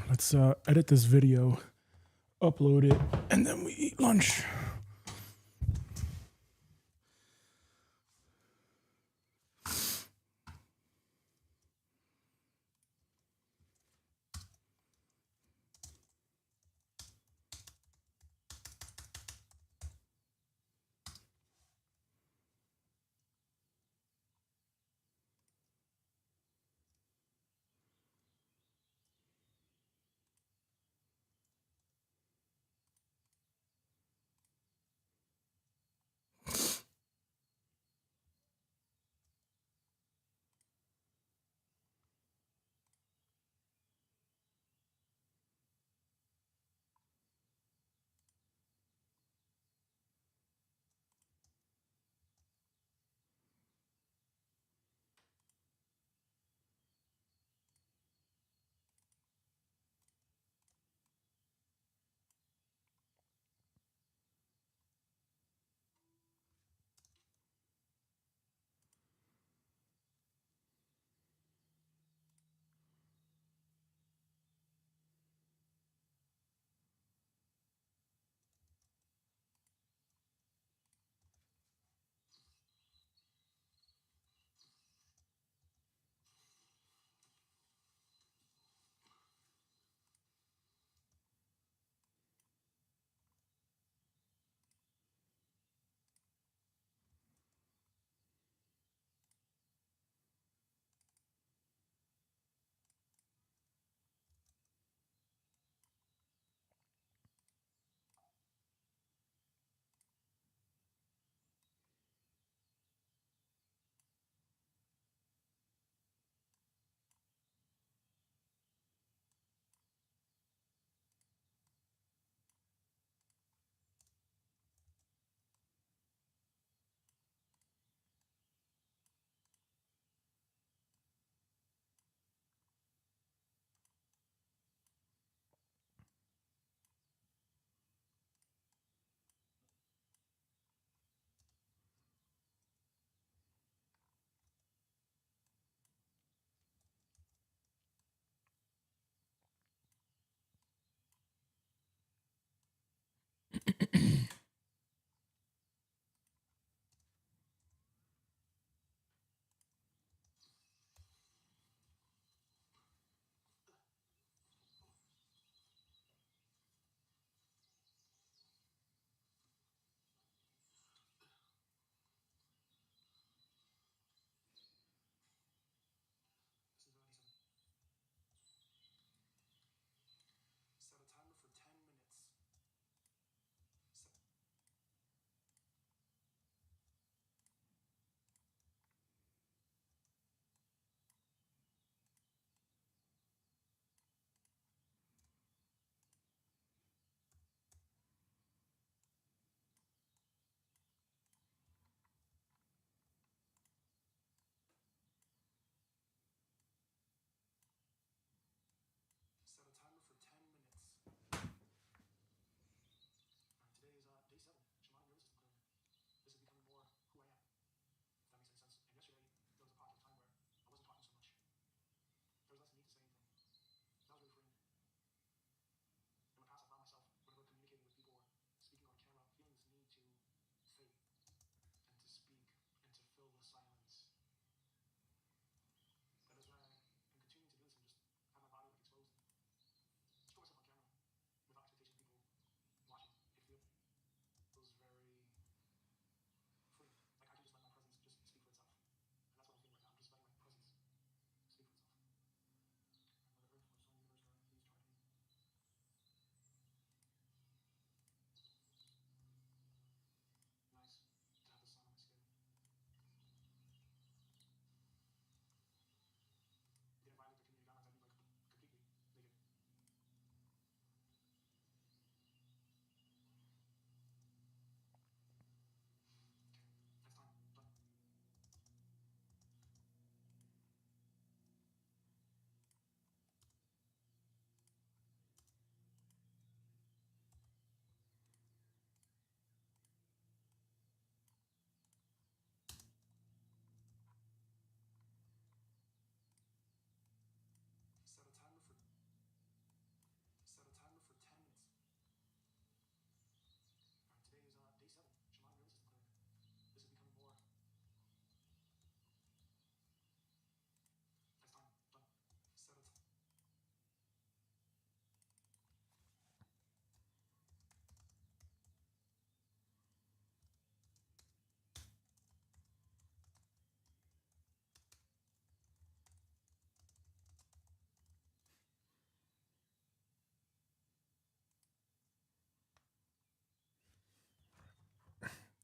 Let's edit this video, upload it, and then we eat lunch.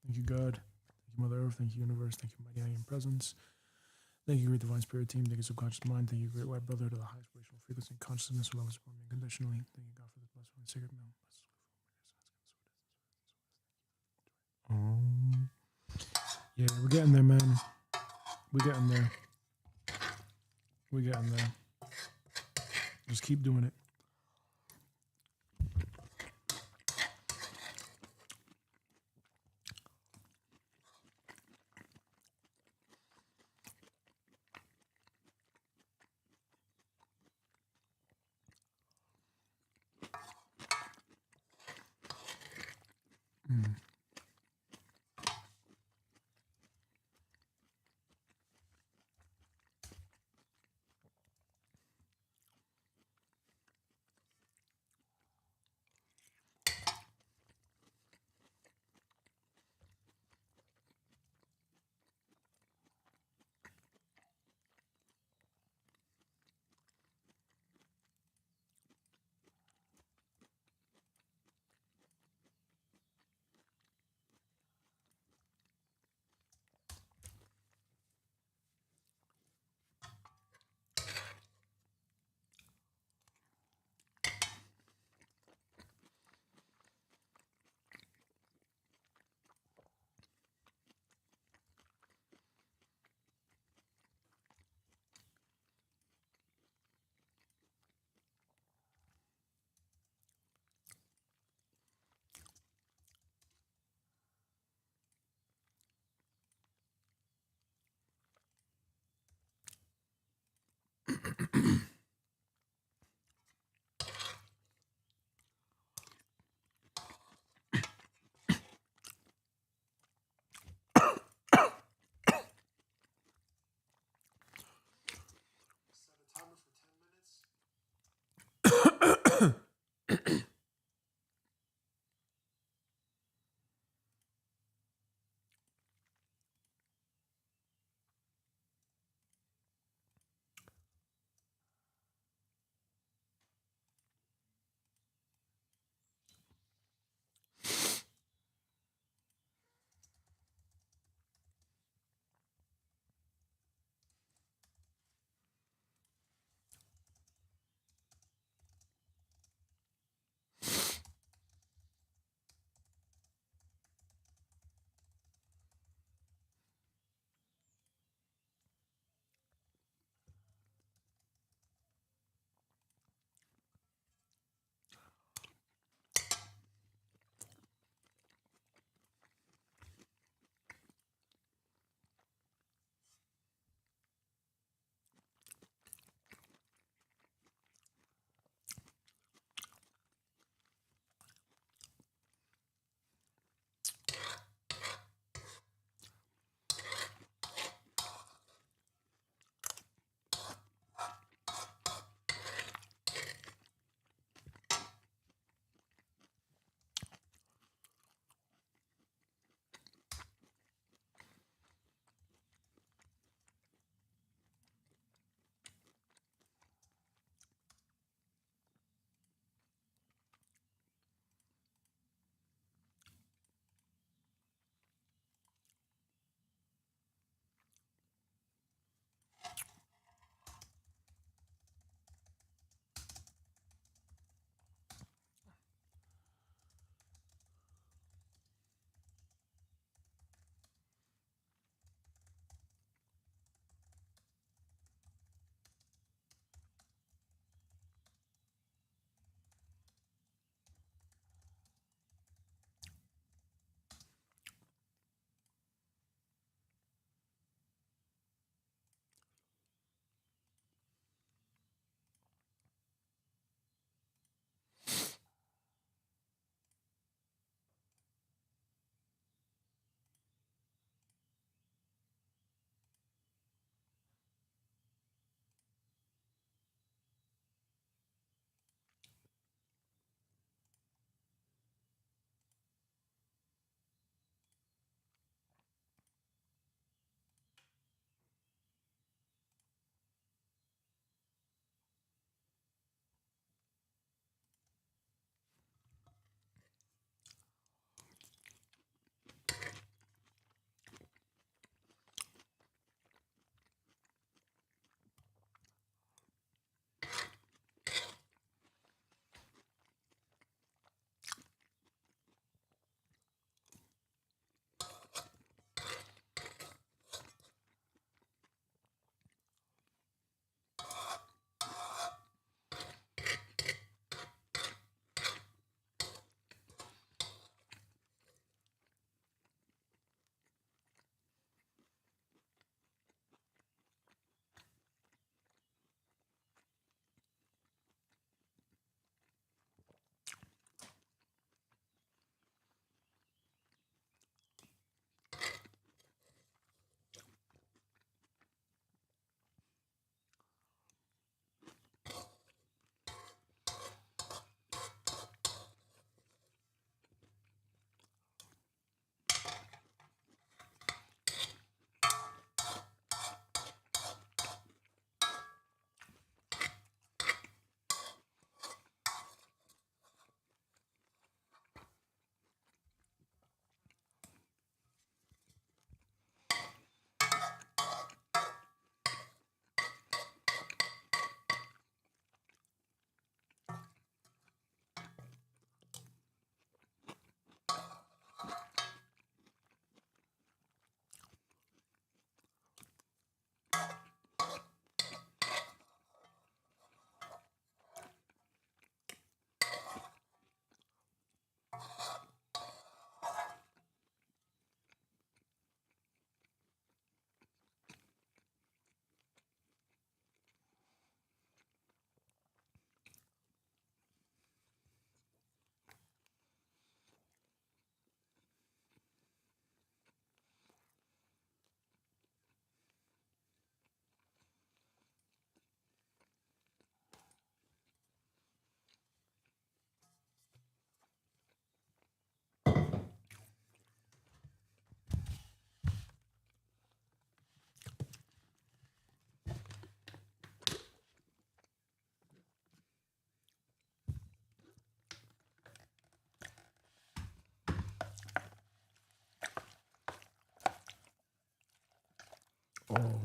Thank you, God. Thank you, Mother Earth. Thank you, Universe. Thank you, Mighty I Am Presence. Thank you, Great Divine Spirit Team. Thank you, Subconscious Mind. Thank you, Great White Brother, to the highest vibrational frequency and consciousness who loves me unconditionally. Thank you, God, for this blessed and sacred meal. Yeah, we're getting there, man. We're getting there. We're getting there. Just keep doing it.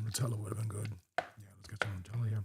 Nutella would have been good. Yeah, let's get some Nutella here.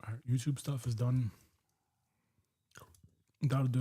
All right, YouTube stuff is done. That'll do.